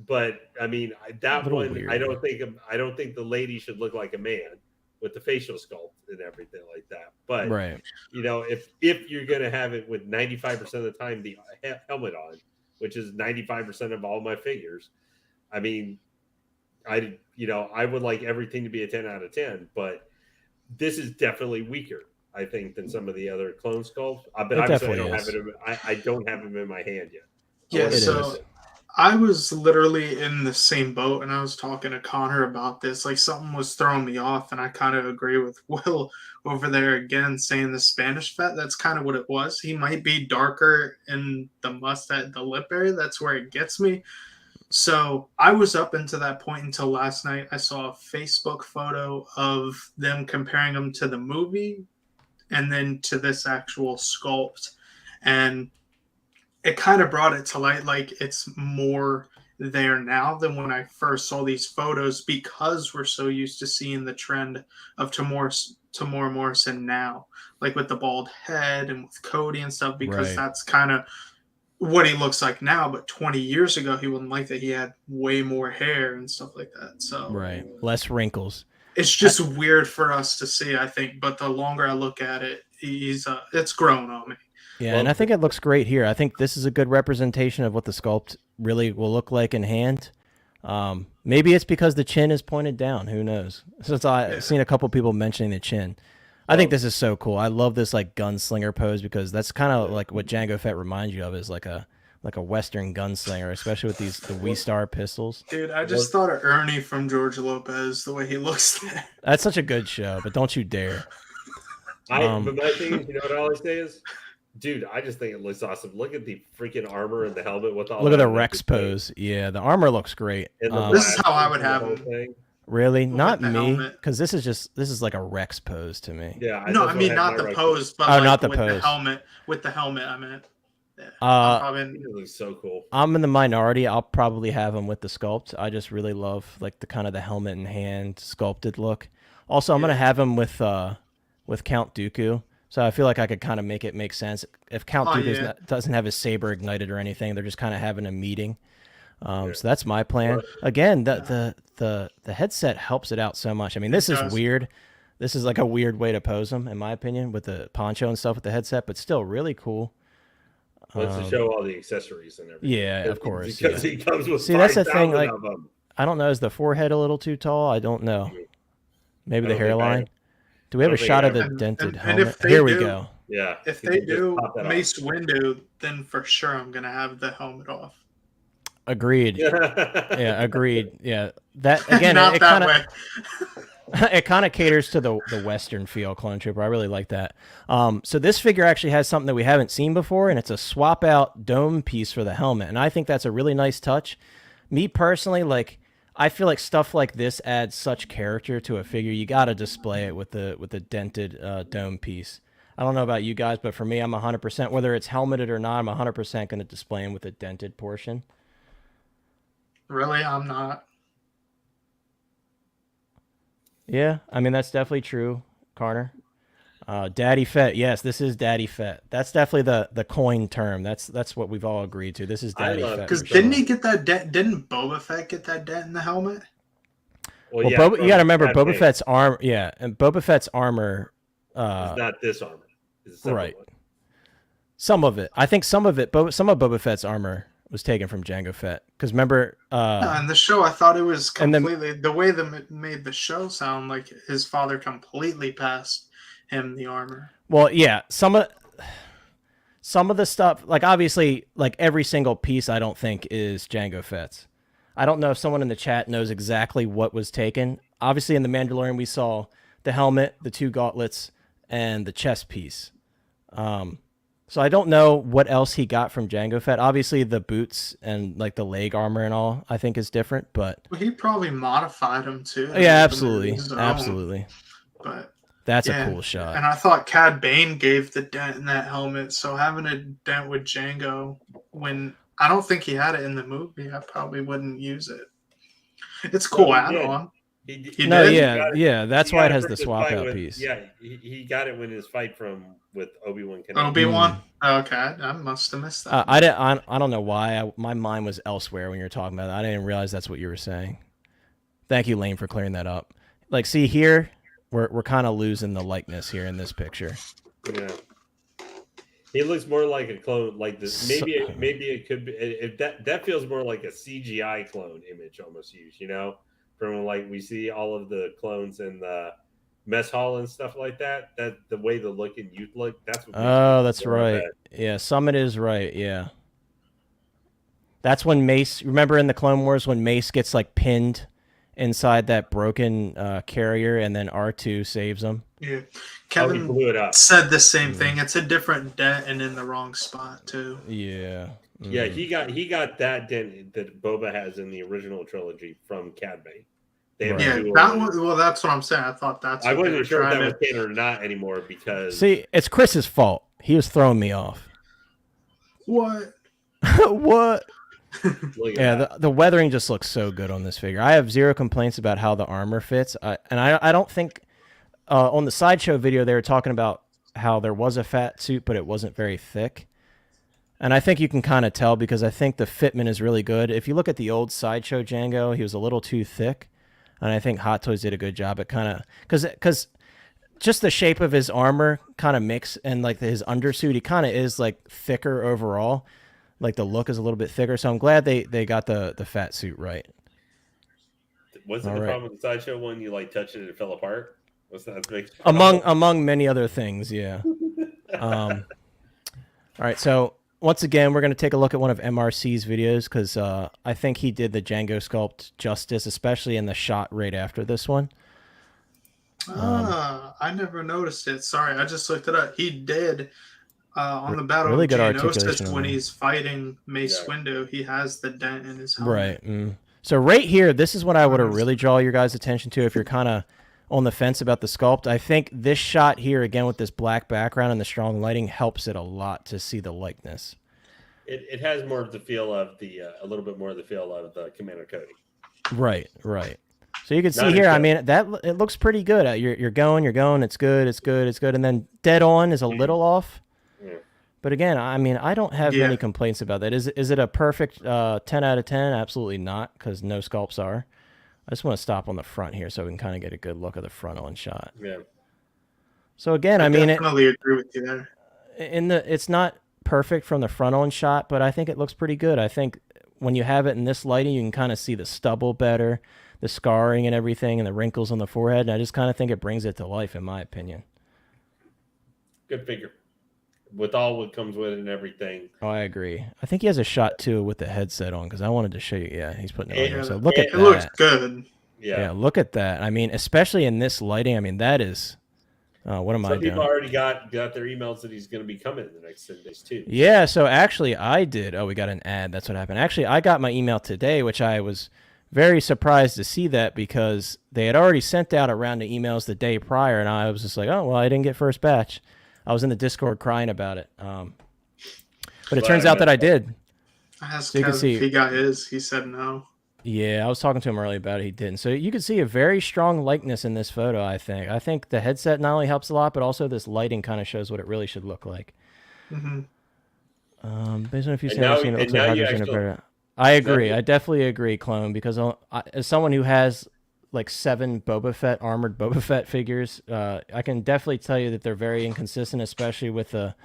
But I mean, that one, weird. I don't think the lady should look like a man with the facial sculpt and everything like that. But if you're gonna have it with 95% of the time the helmet on, which is 95% of all my figures, I mean, I would like everything to be a 10 out of 10. But this is definitely weaker, I think, than some of the other clone sculpts. But obviously, I don't have him in my hand yet. Yeah, so I was literally in the same boat, and I was talking to Connor about this. Like, something was throwing me off, and I kind of agree with Will over there again, saying the Spanish Fett. That's kind of what it was. He might be darker in the mustache, the lip area. That's where it gets me. So I was up into that point until last night. I saw a Facebook photo of them comparing him to the movie and then to this actual sculpt. And it kind of brought it to light, like it's more there now than when I first saw these photos, because we're so used to seeing the trend of Tamora Morrison now, like with the bald head and with Cody and stuff, because that's kind of what he looks like now. But 20 years ago, he wouldn't like that. He had way more hair and stuff like that. So less wrinkles. It's just weird for us to see, I think. But the longer I look at it, it's grown on me. Yeah, and I think it looks great here. I think this is a good representation of what the sculpt really will look like in hand. Maybe it's because the chin is pointed down. Who knows? Since I've seen a couple people mentioning the chin. I think this is so cool. I love this like gunslinger pose, because that's kind of like what Jango Fett reminds you of, is like a Western gunslinger, especially with the Wii-Star pistols. Dude, I just thought of Ernie from George Lopez, the way he looks there. That's such a good show, but don't you dare. But my thing is, what I always say is, dude, I just think it looks awesome. Look at the freaking armor and the helmet with all. Look at the Rex pose. Yeah, the armor looks great. This is how I would have him. Really? Not me, because this is like a Rex pose to me. Yeah. No, I mean not the pose, but not the pose. With the helmet, I meant. It looks so cool. I'm in the minority. I'll probably have him with the sculpt. I just really love like the kind of the helmet and hand sculpted look. Also, I'm gonna have him with Count Dooku. So I feel like I could kind of make it make sense. If Count Dooku doesn't have his saber ignited or anything, they're just kind of having a meeting. So that's my plan. Again, the headset helps it out so much. I mean, this is weird. This is like a weird way to pose him, in my opinion, with the poncho and stuff with the headset, but still really cool. Let's to show all the accessories and everything. Yeah, of course. Because he comes with that's the thing. Like, of them. I don't know. Is the forehead a little too tall? I don't know. Maybe the hairline. Do we have a shot of the dented helmet? Here we go. Yeah. If they do Mace Windu, then for sure I'm gonna have the helmet off. Agreed. Yeah, agreed. Yeah, that again. Not that way. It kind of caters to the Western feel, Clone Trooper. I really like that. So this figure actually has something that we haven't seen before, and it's a swap out dome piece for the helmet, and I think that's a really nice touch. Me personally, like, I feel like stuff like this adds such character to a figure. You got to display it with the dented dome piece. I don't know about you guys, but for me, I'm 100%. Whether it's helmeted or not, I'm 100% going to display him with a dented portion. Really, I'm not. Yeah, I mean that's definitely true, Carter. Daddy Fett, yes, this is Daddy Fett. That's definitely the coin term. That's what we've all agreed to. This is Daddy Fett. Because didn't he get that dent? Didn't Boba Fett get that dent in the helmet? Well, yeah, you got to remember Boba Fett's armor. Yeah, and Boba Fett's armor. It's not this armor. It's right. One. Some of it, I think, some of Boba Fett's armor was taken from Jango Fett. Because remember, in the show, I thought it was completely the way that made the show sound like his father completely passed him the armor. Well, yeah, some of the stuff, like obviously, like every single piece, I don't think is Jango Fett's. I don't know if someone in the chat knows exactly what was taken. Obviously, in the Mandalorian, we saw the helmet, the 2 gauntlets, and the chest piece. So I don't know what else he got from Jango Fett. Obviously, the boots and like the leg armor and all, I think is different. But he probably modified them too. Yeah, absolutely, absolutely. But that's a cool shot. And I thought Cad Bane gave the dent in that helmet. So having a dent with Jango, when I don't think he had it in the movie, I probably wouldn't use it. It's cool add-on. He did? Yeah. That's why it has the swap out piece. Yeah, he got it when his fight with Obi-Wan Kenobi. Obi-Wan? Okay, I must have missed that. I don't know why. My mind was elsewhere when you were talking about it. I didn't realize that's what you were saying. Thank you, Lane, for clearing that up. Like, see here, we're kind of losing the likeness here in this picture. Yeah. He looks more like a clone, like this. Maybe it could be. If that feels more like a CGI clone image almost used, from like we see all of the clones in the mess hall and stuff like that. That the way the look and youth look. That's what. Oh, that's right. Yeah, Summit is right. Yeah. That's when Mace. Remember in the Clone Wars when Mace gets like pinned inside that broken carrier, and then R2 saves him. Yeah, Kevin blew it up. Said the same thing. It's a different dent and in the wrong spot too. Yeah. Yeah, he got that dent that Boba has in the original trilogy from Cad Bane. Well, that's what I'm saying. I thought that's. I wasn't sure if that was canon or not anymore because. See, it's Chris's fault. He was throwing me off. What? What? Yeah, the weathering just looks so good on this figure. I have zero complaints about how the armor fits. I don't think on the sideshow video they were talking about how there was a fat suit, but it wasn't very thick. And I think you can kind of tell because I think the fitment is really good. If you look at the old sideshow Jango, he was a little too thick. And I think Hot Toys did a good job at kind of because just the shape of his armor kind of mix and like his undersuit, he kind of is like thicker overall. Like the look is a little bit thicker. So I'm glad they got the fat suit right. Wasn't the problem with the sideshow one? You like touched it and it fell apart? Was that big among many other things? Yeah. All right. So once again, we're going to take a look at one of MRC's videos because I think he did the Jango sculpt justice, especially in the shot right after this one. I never noticed it. Sorry, I just looked it up. He did on the Battle really of Geonosis when he's fighting Mace Windu. He has the dent in his helmet. Right. So right here, this is what I would have really draw your guys' attention to if you're kind of on the fence about the sculpt. I think this shot here, again, with this black background and the strong lighting, helps it a lot to see the likeness. It has more of the feel of a little bit more of the feel of the Commander Cody. Right. So you can see here, I mean, it looks pretty good. You're going, it's good. And then dead on is a little off. Yeah. But again, I mean, I don't have many complaints about that. Is it a perfect 10 out of 10? Absolutely not, because no sculpts are. I just want to stop on the front here so we can kind of get a good look of the frontal and shot. Yeah. So again, I mean, definitely agree with you there. It's not perfect from the frontal and shot, but I think it looks pretty good. I think when you have it in this lighting, you can kind of see the stubble better, the scarring and everything, and the wrinkles on the forehead. And I just kind of think it brings it to life, in my opinion. Good figure. With all what comes with it and everything. Oh, I agree. I think he has a shot too with the headset on because I wanted to show you. Yeah, he's putting it on here. So look at that. It looks good. Yeah, look at that. I mean, especially in this lighting. I mean, that is. What am I doing? Some people already got their emails that he's going to be coming in the next 10 days too. Yeah. So actually, I did. Oh, we got an ad. That's what happened. Actually, I got my email today, which I was very surprised to see that because they had already sent out a round of emails the day prior, and I was just like, oh, well, I didn't get first batch. I was in the Discord crying about it. But it turns out that I did. I asked So you can Kev see- if he got his. He said no. Yeah, I was talking to him earlier about it. He didn't. So you can see a very strong likeness in this photo, I think. I think the headset not only helps a lot, but also this lighting kind of shows what it really should look like. Mm-hmm. Based on a few And samples now- seen, it looks and like now you Hydrogen actually- better. I agree. I definitely agree, Clone, because as someone who has like 7 armored Boba Fett figures, I can definitely tell you that they're very inconsistent, especially with the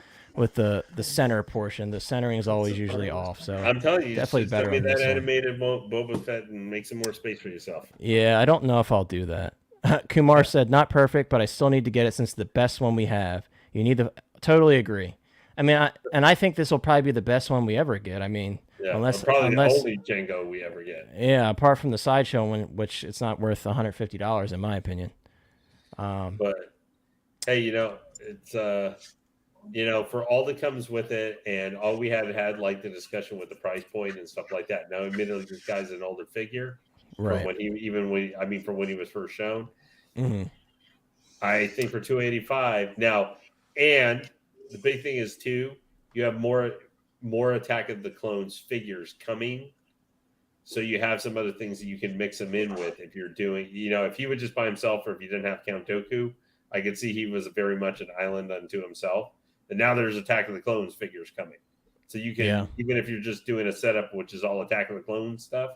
center portion. The centering is always usually off. So I'm telling you, definitely just better send me on that this one. animated Boba Fett and make some more space for yourself. Yeah, I don't know if I'll do that. Kumar said, not perfect, but I still need to get it since it's the best one we have. You need to totally agree. I mean, I think this will probably be the best one we ever get. I mean, Yeah, unless probably the only Jango we ever get. yeah, apart from the sideshow one, which it's not worth $150 in my opinion. But hey, it's for all that comes with it, and all we had like the discussion with the price point and stuff like that. Now, admittedly, this guy's an older figure, Right. from when he was first shown. Mm-hmm. I think for $285 now, and the big thing is too, you have more Attack of the Clones figures coming, so you have some other things that you can mix him in with if you're doing, if he was just by himself or if you didn't have Count Dooku, I could see he was very much an island unto himself. And now there's Attack of the Clones figures coming, so you can even if you're just doing a setup which is all Attack of the Clones stuff,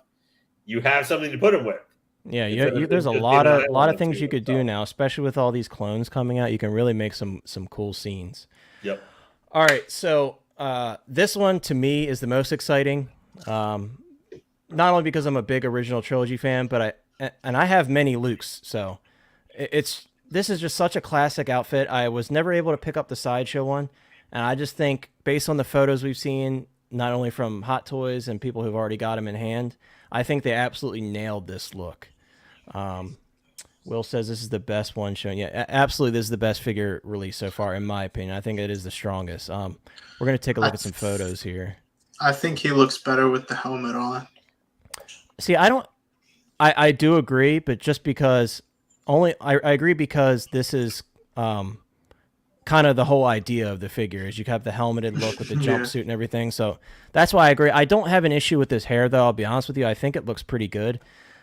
you have something to put him with. Yeah, Instead there's a just lot being an of island things unto you could do himself. now, especially with all these clones coming out. You can really make some cool scenes. Yep. All right, so this one to me is the most exciting. Not only because I'm a big original trilogy fan, but I have many Lukes, so this is just such a classic outfit. I was never able to pick up the sideshow one, and I just think based on the photos we've seen, not only from Hot Toys and people who've already got them in hand, I think they absolutely nailed this look. Will says this is the best one shown. Yeah, absolutely, this is the best figure release so far, in my opinion. I think it is the strongest. We're going to take a look at some photos here. I think he looks better with the helmet on. See, I do agree, but just because I agree because this is kind of the whole idea of the figure is you have the helmeted look with the jumpsuit and everything. So that's why I agree. I don't have an issue with this hair, though. I'll be honest with you. I think it looks pretty good.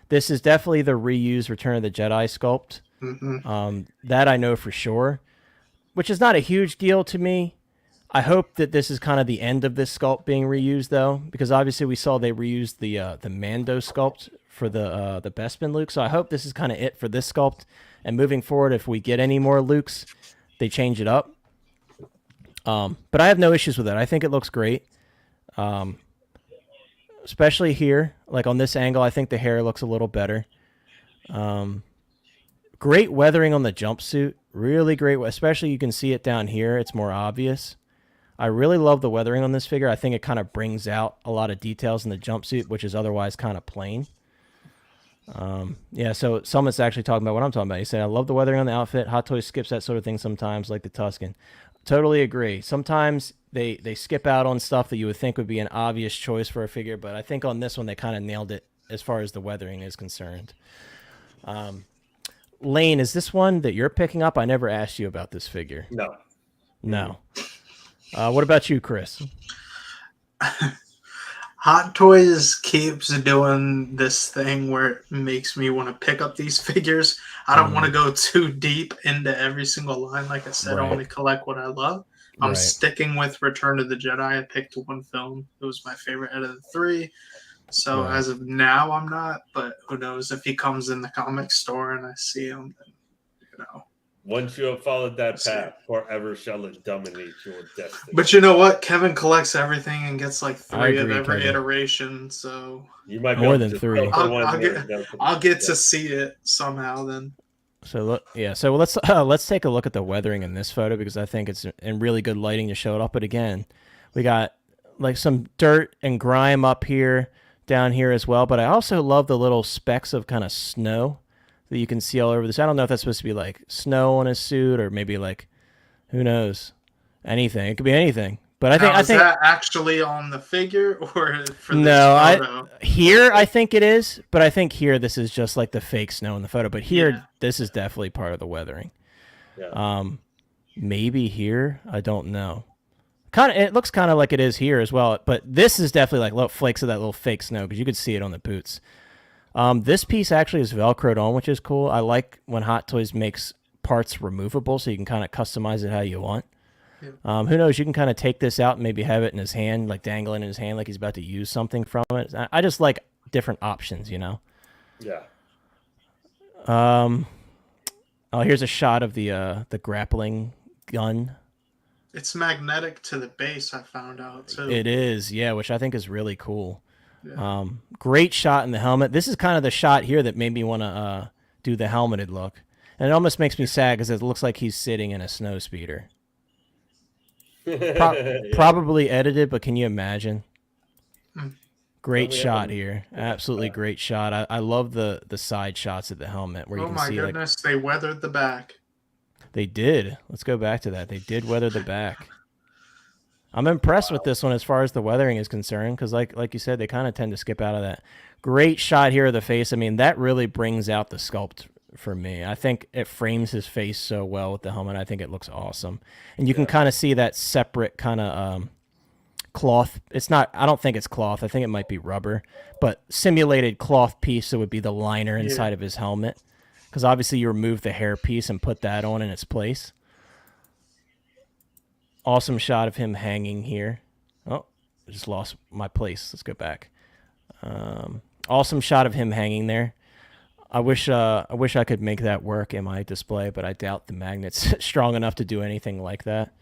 This is definitely the reused Return of the Jedi sculpt. Mm-hmm. That I know for sure, which is not a huge deal to me. I hope that this is kind of the end of this sculpt being reused, though, because obviously we saw they reused the Mando sculpt for the Bespin Luke. So I hope this is kind of it for this sculpt. And moving forward, if we get any more Lukes, they change it up. But I have no issues with it. I think it looks great. Especially here, like on this angle, I think the hair looks a little better. Great weathering on the jumpsuit. Really great. Especially you can see it down here. It's more obvious. I really love the weathering on this figure. I think it kind of brings out a lot of details in the jumpsuit, which is otherwise kind of plain. Yeah, so someone's actually talking about what I'm talking about. He said, I love the weathering on the outfit. Hot Toys skips that sort of thing sometimes, like the Tuscan. Totally agree. Sometimes they skip out on stuff that you would think would be an obvious choice for a figure, but I think on this one they kind of nailed it as far as the weathering is concerned. Lane, is this one that you're picking up? I never asked you about this figure. No. What about you, Chris? Hot Toys keeps doing this thing where it makes me want to pick up these figures. I don't want to go too deep into every single line. Like I said, I only collect what I love. I'm sticking with Return of the Jedi. I picked one film. It was my favorite out of the 3. So as of now, I'm not. But who knows? If he comes in the comic store and I see him, then, Once you have followed that path, forever shall it dominate your destiny. But you know what? Kevin collects everything and gets like 3 of every Kevin. iteration. So you might be more able than to 3. I'll get to see it somehow then. So look, so let's take a look at the weathering in this photo because I think it's in really good lighting to show it up. But again, we got like some dirt and grime up here, down here as well. But I also love the little specks of kind of snow that you can see all over this. I don't know if that's supposed to be like snow on his suit or maybe like, who knows, anything. It could be anything. But is that actually on the figure or for this photo? Here I think it is, but I think here this is just like the fake snow in the photo. But here, this is definitely part of the weathering. Yeah. Maybe here, I don't know. It looks kind of like it is here as well. But this is definitely like little flakes of that little fake snow because you could see it on the boots. This piece actually is Velcroed on, which is cool. I like when Hot Toys makes parts removable, so you can kind of customize it how you want. Who knows? You can kind of take this out and maybe have it in his hand, like dangling in his hand, like he's about to use something from it. I just like different options, you know? Yeah. Oh, here's a shot of the grappling gun. It's magnetic to the base, I found out, too. It is, yeah, which I think is really cool. Yeah. Great shot in the helmet. This is kind of the shot here that made me want to do the helmeted look. And it almost makes me sad because it looks like he's sitting in a snow speeder. Probably edited, but can you imagine? Great shot here. Absolutely great shot. I love the side shots of the helmet where you can see. Oh my goodness, they weathered the back. They did. Let's go back to that. They did weather the back. I'm impressed with this one as far as the weathering is concerned because like you said, they kind of tend to skip out of that. Great shot here of the face. I mean, that really brings out the sculpt for me. I think it frames his face so well with the helmet. I think it looks awesome. And you can kind of see that separate kind of cloth. It's not, I don't think it's cloth. I think it might be rubber, but simulated cloth piece that would be the liner inside of his helmet. Because obviously you remove the hair piece and put that on in its place. Awesome shot of him hanging here. Oh, I just lost my place. Let's go back. Awesome shot of him hanging there. I wish I could make that work in my display, but I doubt the magnet's strong enough to do anything like that.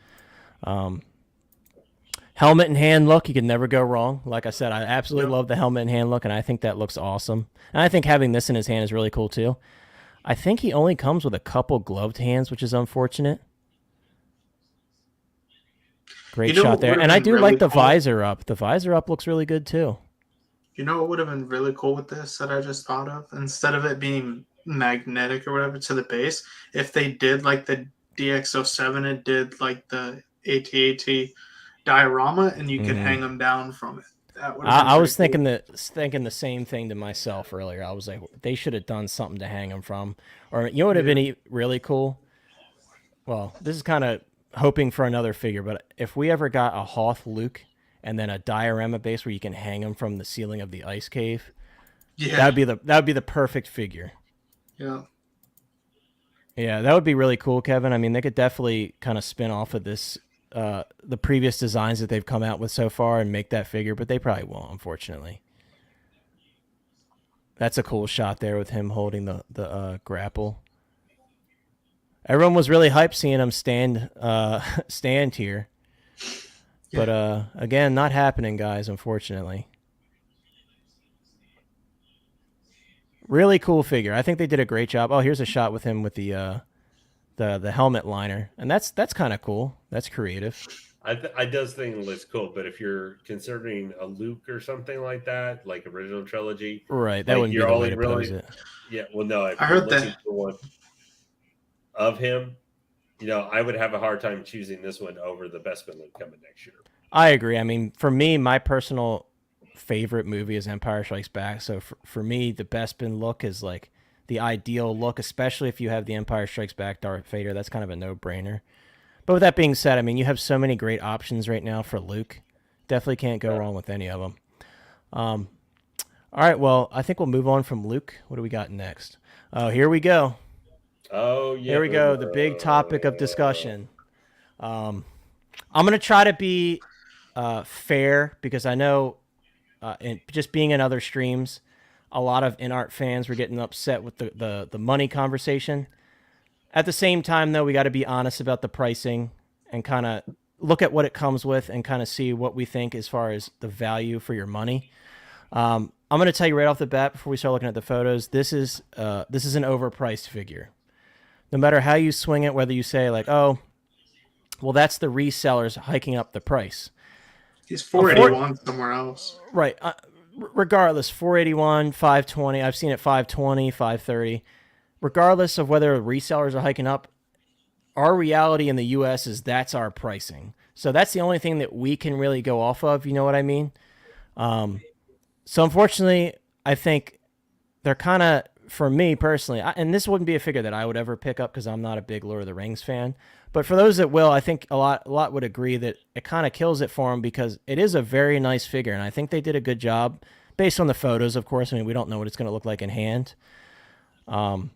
Helmet and hand look, you can never go wrong. Like I said, I absolutely love the helmet and hand look, and I think that looks awesome. And I think having this in his hand is really cool too. I think he only comes with a couple gloved hands, which is unfortunate. Great shot there. And I do like the visor up. The visor up looks really good too. You know what would have been really cool with this that I just thought of? Instead of it being magnetic or whatever to the base, if they did like the DX07, it did like the AT-AT diorama and you could hang them down from it. I was thinking the same thing to myself earlier. I was like, they should have done something to hang them from. Or you know what would have been really cool? Well, this is kind of hoping for another figure, but if we ever got a Hoth Luke and then a diorama base where you can hang them from the ceiling of the ice cave, that would be the perfect figure. Yeah. Yeah, that would be really cool, Kevin. I mean, they could definitely kind of spin off of this, the previous designs that they've come out with so far and make that figure, but they probably won't, unfortunately. That's a cool shot there with him holding the grapple. Everyone was really hyped seeing him stand here. But again, not happening, guys, unfortunately. Really cool figure. I think they did a great job. Oh, here's a shot with him with the helmet liner. And that's kind of cool. That's creative. I does think it looks cool, but if you're considering a Luke or something like that, like original trilogy, right? That wouldn't be the way to pose it. Yeah, well, no, I heard that one of him. You know, I would have a hard time choosing this one over the Bespin Luke coming next year. I agree. I mean, for me, my personal favorite movie is Empire Strikes Back. So for me, the Bespin look is like the ideal look, especially if you have the Empire Strikes Back Darth Vader. That's kind of a no-brainer. But with that being said, I mean, you have so many great options right now for Luke. Definitely can't go wrong with any of them. All right, well, I think we'll move on from Luke. What do we got next? Oh, here we go. Oh, yeah. Here we go. The big topic of discussion. I'm going to try to be fair because I know just being in other streams, a lot of Inart fans were getting upset with the money conversation. At the same time, though, we got to be honest about the pricing and kind of look at what it comes with and kind of see what we think as far as the value for your money. I'm going to tell you right off the bat before we start looking at the photos, this is an overpriced figure. No matter how you swing it, whether you say like, oh, well, that's the resellers hiking up the price. He's 481 somewhere else. Right. Regardless, 481, 520. I've seen it 520, 530. Regardless of whether resellers are hiking up, our reality in the U.S. is that's our pricing. So that's the only thing that we can really go off of. You know what I mean? So unfortunately, I think they're kind of, for me personally, and this wouldn't be a figure that I would ever pick up because I'm not a big Lord of the Rings fan. But for those that will, I think a lot would agree that it kind of kills it for them because it is a very nice figure, and I think they did a good job based on the photos. Of course, I mean we don't know what it's going to look like in hand. But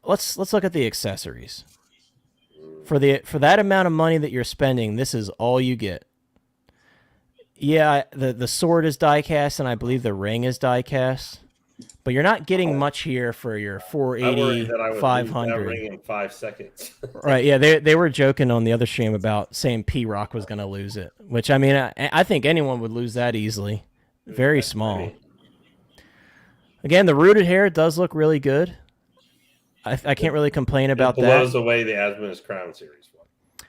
let's look at the accessories. For that amount of money that you're spending, this is all you get. Yeah, the sword is die cast, and I believe the ring is die cast. But you're not getting much here for your 480, 500. That ring in 5 seconds. Right, yeah, they were joking on the other stream about saying P-Rock was going to lose it, which, I mean, I think anyone would lose that easily. Very small. Again, the rooted hair does look really good. I can't really complain about that. It blows away the Asmodeus Crown series one.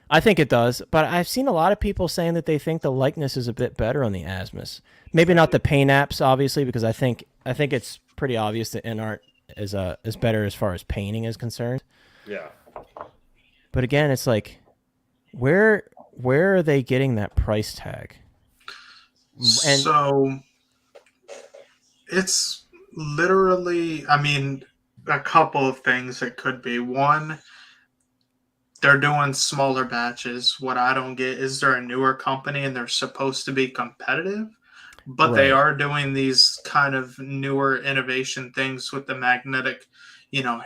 I think it does, but I've seen a lot of people saying that they think the likeness is a bit better on the Asmus. Maybe not the paint apps, obviously, because I think it's pretty obvious that Inart is better as far as painting is concerned. Yeah. But again, it's like, where are they getting that price tag? And so it's literally, I mean, a couple of things it could be. One, they're doing smaller batches. What I don't get is they're a newer company and they're supposed to be competitive, but they are doing these kind of newer innovation things with the magnetic,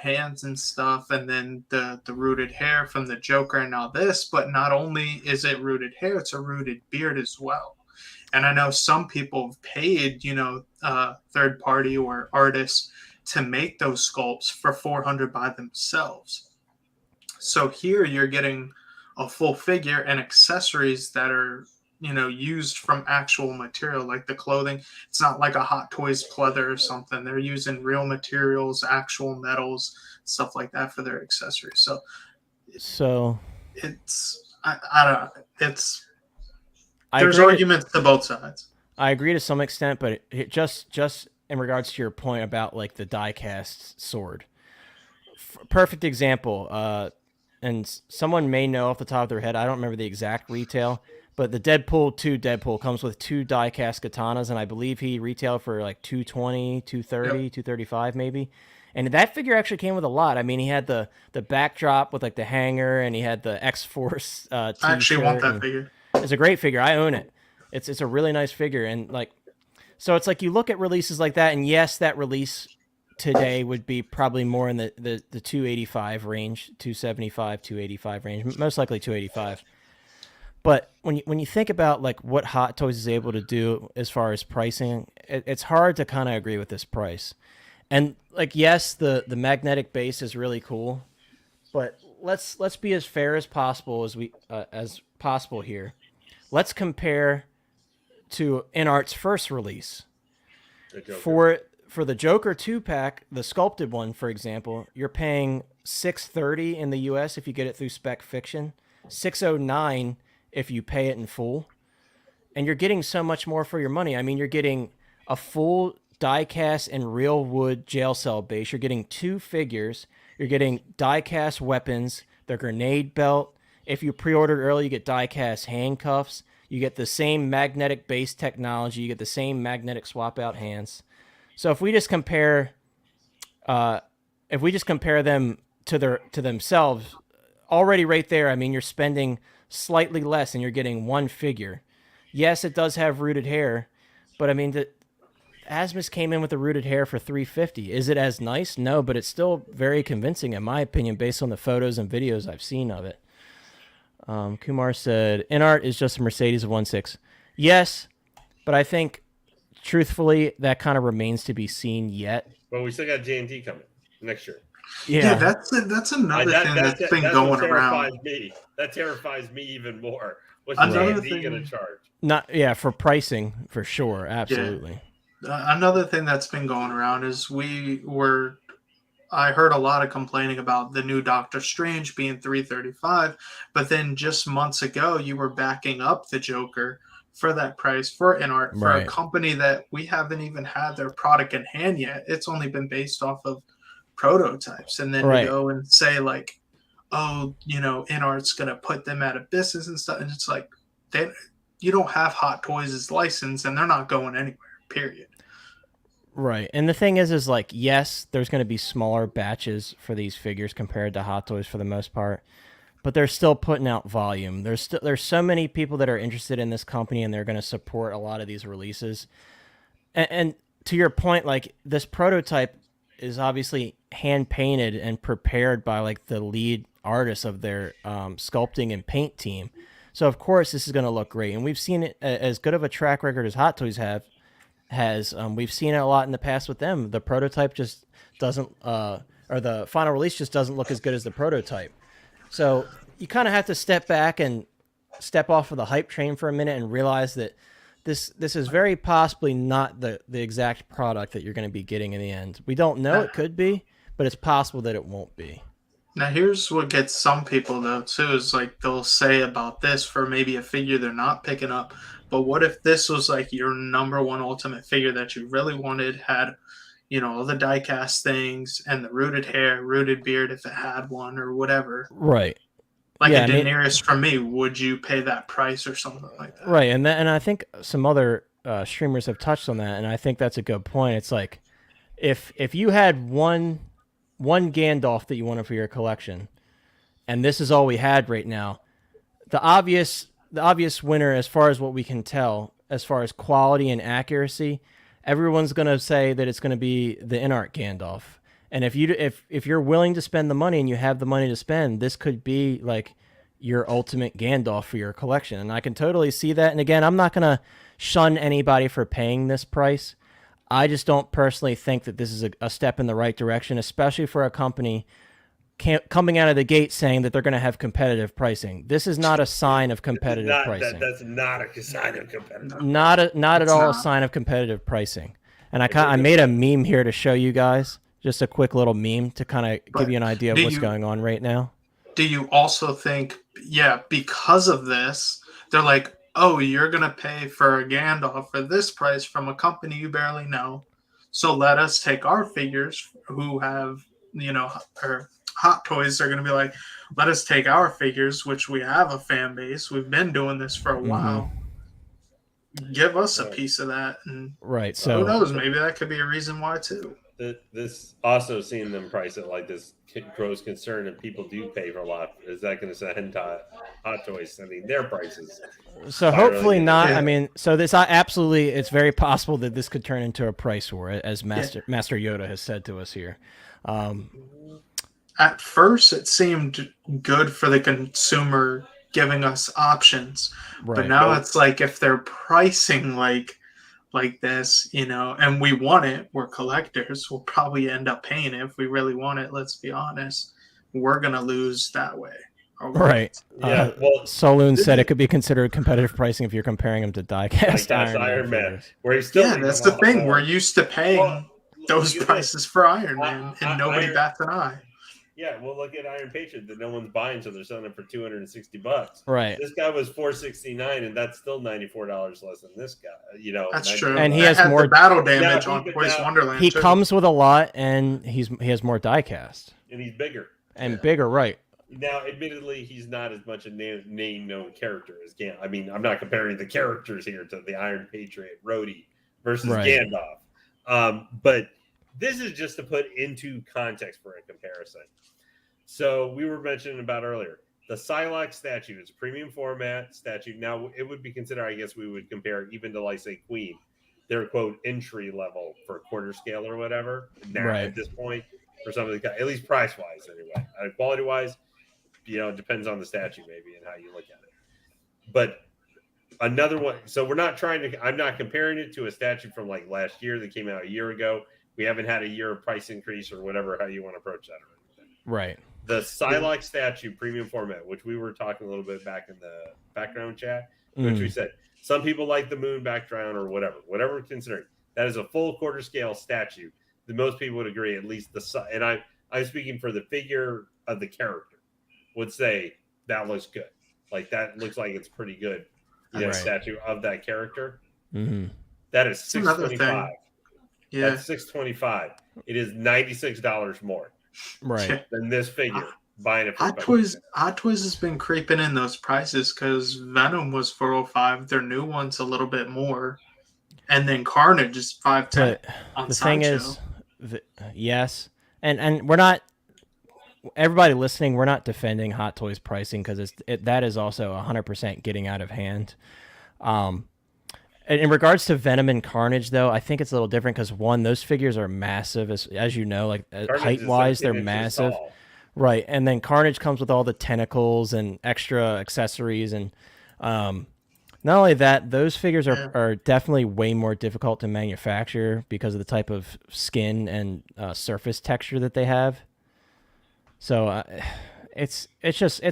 hands and stuff, and then the rooted hair from the Joker and now this. But not only is it rooted hair, it's a rooted beard as well. And I know some people have paid, third party or artists to make those sculpts for $400 by themselves. So here you're getting a full figure and accessories that are, used from actual material, like the clothing. It's not like a Hot Toys pleather or something. They're using real materials, actual metals, stuff like that for their accessories. So it's, I don't know. There's arguments to both sides. I agree to some extent, but just in regards to your point about like the die-cast sword, perfect example. And someone may know off the top of their head. I don't remember the exact retail, but the Deadpool 2 Deadpool comes with 2 die-cast katanas, and I believe he retailed for like $220, $230, $235 maybe. And that figure actually came with a lot. I mean, he had the backdrop with like the hanger, and he had the X-Force t-shirt. I actually want that figure. It's a great figure. I own it. It's a really nice figure, and like, so it's like you look at releases like that, and yes, that release today would be probably more in the 285 range, 275, 285 range, most likely 285. But when you think about like what Hot Toys is able to do as far as pricing, it's hard to kind of agree with this price. And like, yes, the magnetic base is really cool, but let's be as fair as possible as possible here. Let's compare to Inart's first release. For the Joker 2-pack, the sculpted one, for example, you're paying $630 in the US if you get it through Spec Fiction, $609 if you pay it in full, and you're getting so much more for your money. I mean, you're getting a full die-cast and real wood jail cell base. You're getting 2 figures. You're getting die-cast weapons, the grenade belt. If you pre-ordered early, you get die-cast handcuffs. You get the same magnetic base technology. You get the same magnetic swap-out hands. So if we just compare them to themselves, already right there, I mean, you're spending slightly less and you're getting 1 figure. Yes, it does have rooted hair, but I mean, Asmus came in with the rooted hair for $350. Is it as nice? No, but it's still very convincing in my opinion, based on the photos and videos I've seen of it. Kumar said, Inart is just a Mercedes of 1.6. Yes, but I think, truthfully, that kind of remains to be seen yet. Well, we still got J&T coming next year. Yeah, that's another thing that's been going around. That terrifies me even more. What's J&T going to charge? For pricing, for sure, absolutely. Yeah. Another thing that's been going around is I heard a lot of complaining about the new Doctor Strange being $335, but then just months ago you were backing up the Joker for that price for Inart for a company that we haven't even had their product in hand yet. It's only been based off of prototypes, and then you go and say like, oh, Inart's gonna put them out of business and stuff. And it's like you don't have Hot Toys' license, and they're not going anywhere. Period. Right. And the thing is like, yes, there's going to be smaller batches for these figures compared to Hot Toys for the most part, but they're still putting out volume. There's so many people that are interested in this company, and they're going to support a lot of these releases. And to your point, like, this prototype is obviously hand painted and prepared by like the lead artists of their sculpting and paint team. So of course this is going to look great. And we've seen it as good of a track record as Hot Toys has. We've seen it a lot in the past with them. The prototype just doesn't, or the final release just doesn't look as good as the prototype. So you kind of have to step back and step off of the hype train for a minute and realize that this is very possibly not the exact product that you're going to be getting in the end. We don't know. It could be, but it's possible that it won't be. Now, here's what gets some people, though, too, is like they'll say about this for maybe a figure they're not picking up. But what if this was like your number one ultimate figure that you really wanted, had, all the die-cast things and the rooted hair, rooted beard if it had one or whatever. Right. Like a Daenerys from me, would you pay that price or something like that? Right, and I think some other streamers have touched on that, and I think that's a good point. It's like, if you had one Gandalf that you wanted for your collection, and this is all we had right now, the obvious winner, as far as what we can tell, as far as quality and accuracy, everyone's going to say that it's going to be the Inart Gandalf. And if you're willing to spend the money and you have the money to spend, this could be like your ultimate Gandalf for your collection. And I can totally see that. And again, I'm not going to shun anybody for paying this price. I just don't personally think that this is a step in the right direction, especially for a company coming out of the gate saying that they're going to have competitive pricing. This is not a sign of competitive pricing. That's not a sign of competitive. Not at all a sign of competitive pricing. And I made a meme here to show you guys. Just a quick little meme to kind of give you an idea of what's going on right now. Do you also think, because of this, they're like, oh, you're going to pay for a Gandalf for this price from a company you barely know. So let us take our figures who have, or Hot Toys are going to be like, let us take our figures, which we have a fan base. We've been doing this for a while. Give us a piece of that. And right. So who knows? Maybe that could be a reason why too. This also seeing them price it like this grows concern, and people do pay for a lot. Is that going to send Hot Toys sending their prices? So hopefully not. Yeah. I mean, so this absolutely, it's very possible that this could turn into a price war, as Master Yoda has said to us here. At first, it seemed good for the consumer, giving us options, but now it's like if they're pricing like this, and we want it, we're collectors, we'll probably end up paying it if we really want it. Let's be honest, we're gonna lose that way. Right. Yeah. Well, Saloon said it could be considered competitive pricing if you're comparing them to die-cast Iron Man, where he's still. Yeah, that's the thing. We're used to paying those prices for Iron Man, and nobody bats an eye. Yeah, well, look at Iron Patriot that no one's buying, so they're selling it for $260. Right. This guy was $469, and that's still $94 less than this guy. That's true. And he has more battle damage on Toys Wonderland. He comes with a lot, and he has more die-cast. And he's bigger. And bigger, right? Now, admittedly, he's not as much a name-known character as Gandalf. I mean, I'm not comparing the characters here to the Iron Patriot, Rhodey versus Gandalf. But this is just to put into context for a comparison. So we were mentioning about earlier, the Psylocke Statute is a premium format Statute. Now, it would be considered, I guess we would compare even to, like, say, Queen. They're, quote, entry level for quarter scale or whatever. Now, at this point, for some of the, at least price-wise anyway. Quality-wise, it depends on the statue maybe and how you look at it. But another one, so I'm not comparing it to a statue from like last year that came out a year ago. We haven't had a year of price increase or whatever, how you want to approach that. Right. The Psylocke statue premium format, which we were talking a little bit back in the background chat, which we said some people like the moon background or whatever we're considering. That is a full quarter scale statue. That most people would agree, at least and I'm speaking for the figure of the character, would say that looks good. Like that looks like it's pretty good. Statue of that character. Mm-hmm. That is $625. Yeah, that's $625. It is $96 more. Right. Than this figure. buying it for Hot Toys has been creeping in those prices because Venom was 405. Their new one's a little bit more, and then Carnage is 510 on the Sideshow. thing is, yes, and we're not. Everybody listening, we're not defending Hot Toys pricing because that is also 100% getting out of hand. In regards to Venom and Carnage, though, I think it's a little different because one, those figures are massive, as you know, like height wise, they're massive, right? And then Carnage comes with all the tentacles and extra accessories, and not only that, those figures are definitely way more difficult to manufacture because of the type of skin and surface texture that they have. So it's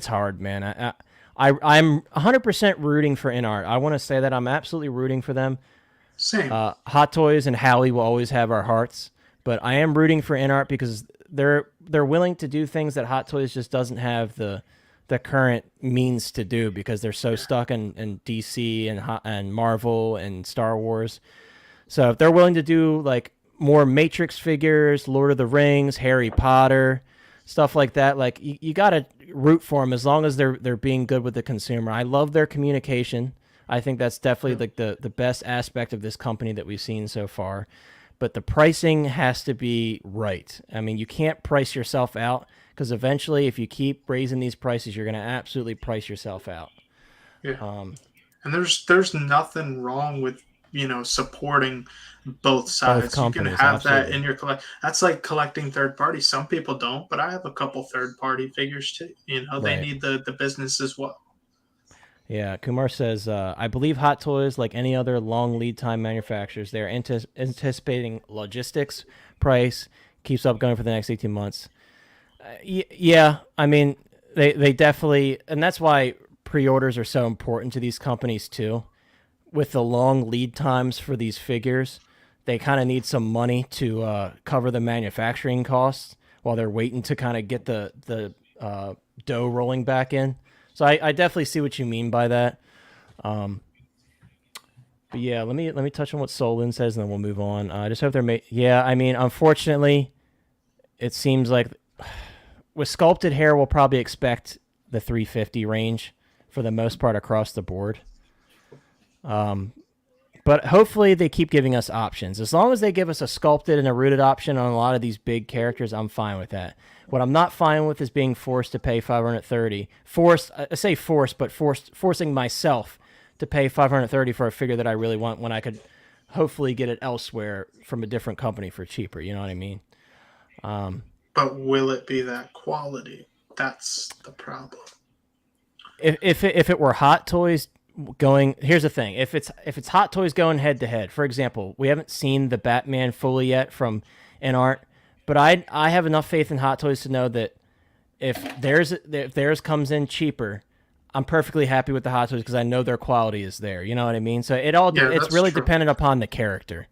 hard, man. I'm 100% rooting for Inart. I want to say that I'm absolutely rooting for them. Same. Hot Toys and Howie will always have our hearts, but I am rooting for Inart because they're willing to do things that Hot Toys just doesn't have the current means to do because they're so stuck in DC and Marvel and Star Wars. So if they're willing to do like more Matrix figures, Lord of the Rings, Harry Potter, stuff like that, like you got to root for them as long as they're being good with the consumer. I love their communication. I think that's definitely like the best aspect of this company that we've seen so far. But the pricing has to be right. I mean, you can't price yourself out because eventually if you keep raising these prices, you're going to absolutely price yourself out. Yeah. And there's nothing wrong with, supporting both sides. You can have absolutely. that in your collect. That's like collecting third party. Some people don't, but I have a couple third party figures too. They need the business as well. Yeah, Kumar says, I believe Hot Toys, like any other long lead time manufacturers, they're anticipating logistics, price, keeps up going for the next 18 months. Yeah, I mean, they definitely, and that's why pre-orders are so important to these companies too. With the long lead times for these figures, they kind of need some money to cover the manufacturing costs while they're waiting to kind of get the dough rolling back in. So I definitely see what you mean by that. But yeah, let me touch on what Solon says, and then we'll move on. I just hope they're yeah, I mean, unfortunately, it seems like with sculpted hair, we'll probably expect the 350 range for the most part across the board. But hopefully they keep giving us options. As long as they give us a sculpted and a rooted option on a lot of these big characters, I'm fine with that. What I'm not fine with is being forced to pay $530. Forcing myself to pay $530 for a figure that I really want when I could hopefully get it elsewhere from a different company for cheaper. You know what I mean? But will it be that quality? That's the problem. If it were Hot Toys going, here's the thing: if it's Hot Toys going head to head, for example, we haven't seen the Batman fully yet from Inart, but I have enough faith in Hot Toys to know that if theirs comes in cheaper, I'm perfectly happy with the Hot Toys because I know their quality is there. You know what I mean? So it's really dependent upon the character.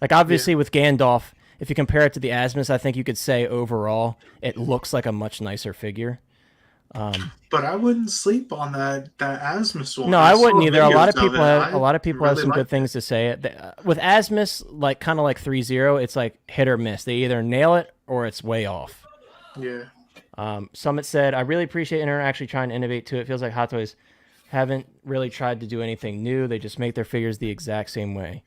Like obviously with Gandalf, if you compare it to the Asmus, I think you could say overall it looks like a much nicer figure. But I wouldn't sleep on that Asmus one. No, I wouldn't either. A lot of people have some really good things to say. With Asmus, like kind of like 3-0, it's like hit or miss. They either nail it or it's way off. Yeah. Summit said, I really appreciate Inart actually trying to innovate too. It feels like Hot Toys haven't really tried to do anything new. They just make their figures the exact same way.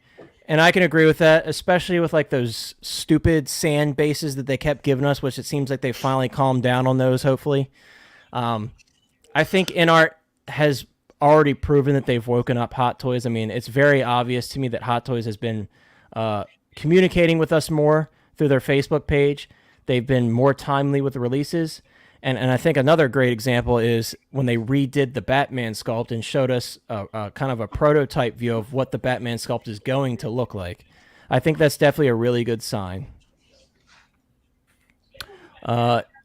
And I can agree with that, especially with like those stupid sand bases that they kept giving us, which it seems like they finally calmed down on those, hopefully. I think Inart has already proven that they've woken up Hot Toys. I mean, it's very obvious to me that Hot Toys has been communicating with us more through their Facebook page. They've been more timely with the releases. And I think another great example is when they redid the Batman sculpt and showed us a kind of a prototype view of what the Batman sculpt is going to look like. I think that's definitely a really good sign.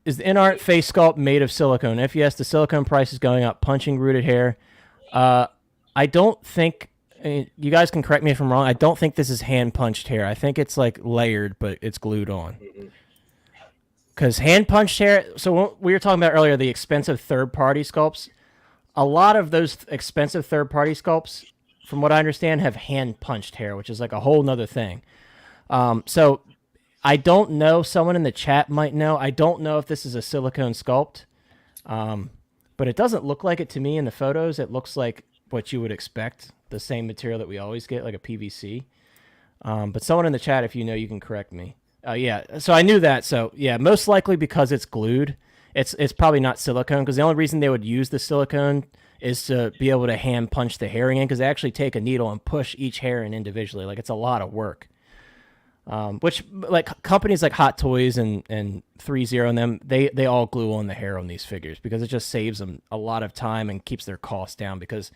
Is the Inart face sculpt made of silicone? If yes, the silicone price is going up. Punching rooted hair. I don't think, you guys can correct me if I'm wrong, I don't think this is hand punched hair. I think it's like layered, but it's glued on. Because hand punched hair, so what we were talking about earlier, the expensive third-party sculpts, a lot of those expensive third-party sculpts, from what I understand, have hand punched hair, which is like a whole nother thing. So I don't know, someone in the chat might know, I don't know if this is a silicone sculpt. But it doesn't look like it to me in the photos. It looks like what you would expect, the same material that we always get, like a PVC. But someone in the chat, if you know, you can correct me. Yeah, so I knew that. So yeah, most likely because it's glued, it's probably not silicone, because the only reason they would use the silicone is to be able to hand punch the herring in, because they actually take a needle and push each hair in individually. Like, it's a lot of work. Which, like, companies like Hot Toys and 3-0 and them, they all glue on the hair on these figures because it just saves them a lot of time and keeps their costs down, because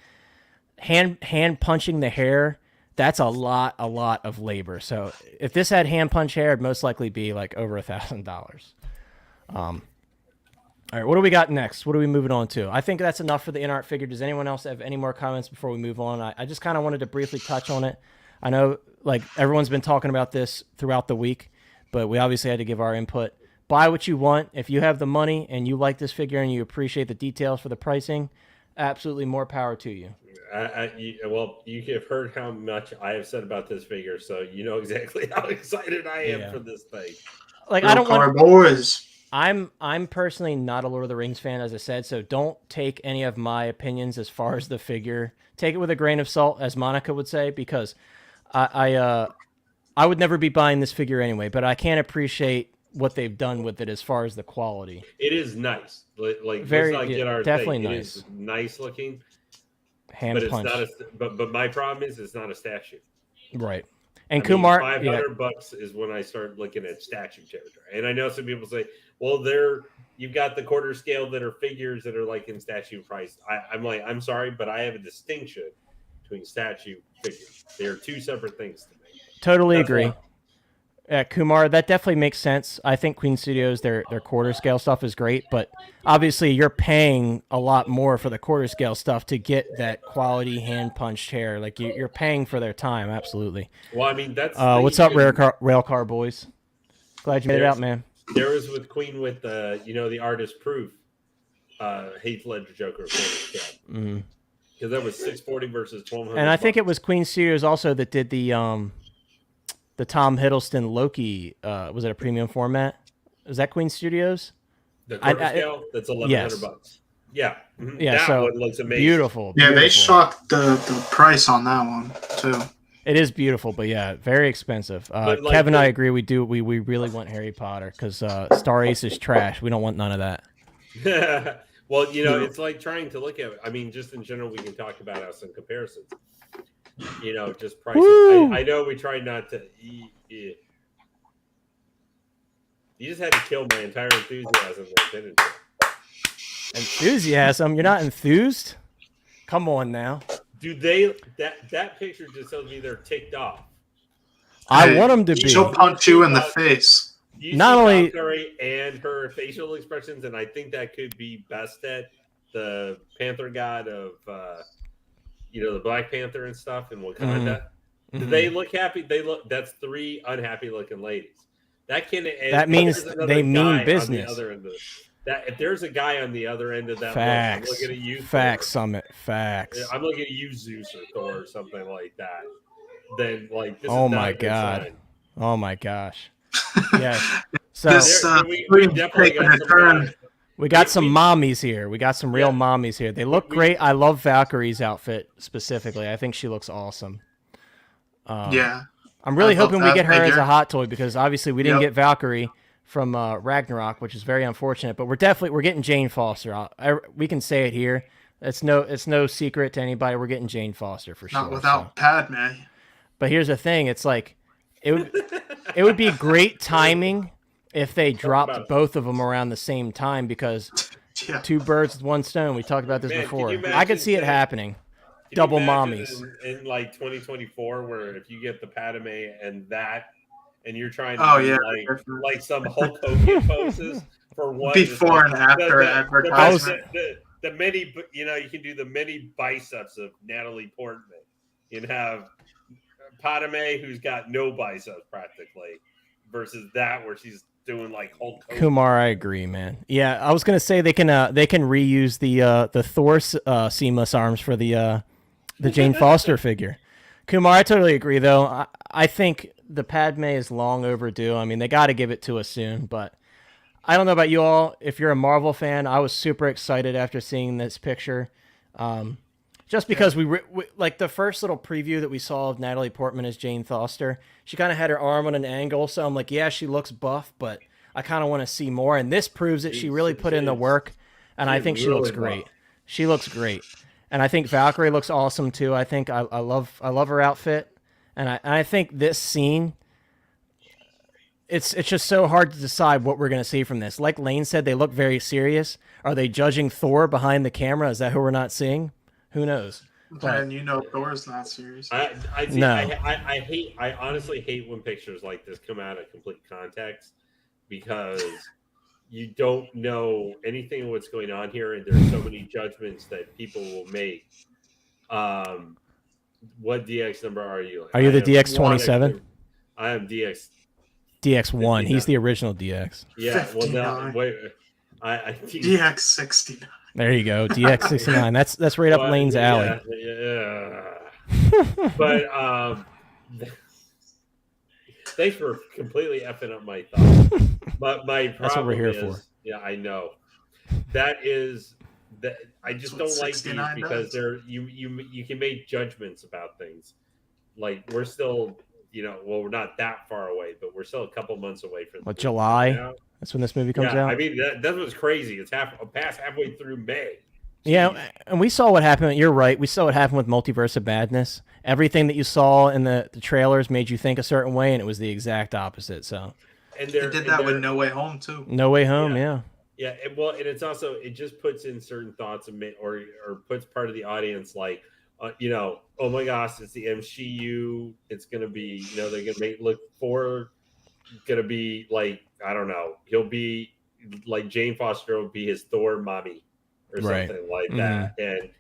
hand punching the hair, that's a lot of labor. So if this had hand punch hair, it'd most likely be like over $1,000. All right, what do we got next? What are we moving on to? I think that's enough for the Inart figure. Does anyone else have any more comments before we move on? I just kind of wanted to briefly touch on it. I know, like, everyone's been talking about this throughout the week, but we obviously had to give our input. Buy what you want. If you have the money and you like this figure and you appreciate the details for the pricing, absolutely more power to you. Well, you have heard how much I have said about this figure, so you know exactly how excited I am for this thing. Like, I don't want boys. I'm personally not a Lord of the Rings fan, as I said, so don't take any of my opinions as far as the figure. Take it with a grain of salt, as Monica would say, because I would never be buying this figure anyway, but I can't appreciate what they've done with it as far as the quality. It is nice. Like, very, let's not get our definitely thing. nice. It is nice looking. Hand but punch. It's not but my problem is it's not a statue. Right. And Kumar, $500 is when I start looking at statue territory. And I know some people say, well, you've got the quarter scale that are figures that are like in statue price. I'm like, I'm sorry, but I have a distinction between statue figures. They are two separate things to me. Totally agree. Kumar, that definitely makes sense. I think Queen Studios, their quarter scale stuff is great, but obviously you're paying a lot more for the quarter scale stuff to get that quality hand punched hair. Like, you're paying for their time, absolutely. Well, I mean, that's what's up, Railcar boys? Glad you made it out, man. There was with Queen with the artist proof, Heath Ledger Joker quarter scale. Because that was $640 versus $1,200. And I think it was Queen Studios also that did the Tom Hiddleston Loki. Was it a premium format? Was that Queen Studios? The quarter scale, that's $1,100. Yeah. Yeah, that so one looks amazing. Beautiful. Yeah, they shocked the price on that one too. It is beautiful, but yeah, very expensive. Kevin and I agree. We really want Harry Potter because Star Ace is trash. We don't want none of that. Well, it's like trying to look at it. I mean, just in general, we can talk about us in comparisons. Just prices. I know we tried not to. You just had to kill my entire enthusiasm there, didn't you? Enthusiasm? You're not enthused? Come on now. Do they? That picture just tells me they're ticked off. I want them to be. She'll punch you in the face. Not only Valkyrie and her facial expressions, and I think that could be Bastet, the Panther god of the Black Panther and stuff in Wakanda. Do they look happy? That's three unhappy looking ladies. That means they mean business. If there's a guy on the other end of that, facts. I'm looking at you. Facts, Summit. Facts. I'm looking at you, Zeus or Thor or something like that. Then this oh is my not a good god. sign. Oh my gosh. Yes. So we definitely got some turn. We got some mommies here. We got some real mommies here. They look great. I love Valkyrie's outfit specifically. I think she looks awesome. I'm really hoping we get her as a hot toy because obviously we didn't get Valkyrie from Ragnarok, which is very unfortunate. But we're getting Jane Foster. We can say it here. It's no secret to anybody. We're getting Jane Foster for sure. Not without Padme. But here's the thing. It's like it would be great timing if they dropped both of them around the same time because two birds with one stone. We talked about this before. I could see it happening. Double mommies. In like 2024, where if you get the Padme and you're trying to do like some Hulk Hogan poses for one before and after advertisement. The many, you can do the many biceps of Natalie Portman. You can have Padme, who's got no biceps practically, versus that where she's doing like Hulk Hogan. Kumar, I agree, man. Yeah, I was gonna say they can reuse the Thor seamless arms for the Jane Foster figure. Kumar, I totally agree though. I think the Padme is long overdue. I mean, they got to give it to us soon, but I don't know about you all. If you're a Marvel fan, I was super excited after seeing this picture. Just because we like the first little preview that we saw of Natalie Portman as Jane Foster, she kind of had her arm on an angle. So I'm like, yeah, she looks buff, but I kind of want to see more. And this proves that she really put in the work. And I think she looks great. She looks great. And I think Valkyrie looks awesome too. I think I love her outfit. And I think this scene, it's just so hard to decide what we're going to see from this. Like Lane said, they look very serious. Are they judging Thor behind the camera? Is that who we're not seeing? Who knows? And Thor's not serious. I honestly hate when pictures like this come out of complete context, because you don't know anything of what's going on here, and there's so many judgments that people will make. What DX number are you? Are you the DX27? I am DX. DX1. 59. He's the original DX. Yeah. 59. Well, no, wait. DX69. There you go, DX69. That's right up Lane's alley. Yeah. But thanks for completely effing up my thoughts. But my problem That's what we're here is, for. yeah, I know. That I just don't like these because you can make judgments about things. Like we're still, we're not that far away, but we're still a couple months away from July. That's when this movie comes out. I mean, that was crazy. It's past halfway through May. Jeez. Yeah, and we saw what happened. You're right. We saw what happened with Multiverse of Madness. Everything that you saw in the trailers made you think a certain way, and it was the exact opposite. So, and they did that with No Way Home too. No Way Home, yeah. Yeah, and it's also, it just puts in certain thoughts or puts part of the audience like, oh my gosh, it's the MCU. It's gonna be, they're gonna look for, gonna be like, I don't know, he'll be like Jane Foster will be his Thor mommy or something like that, and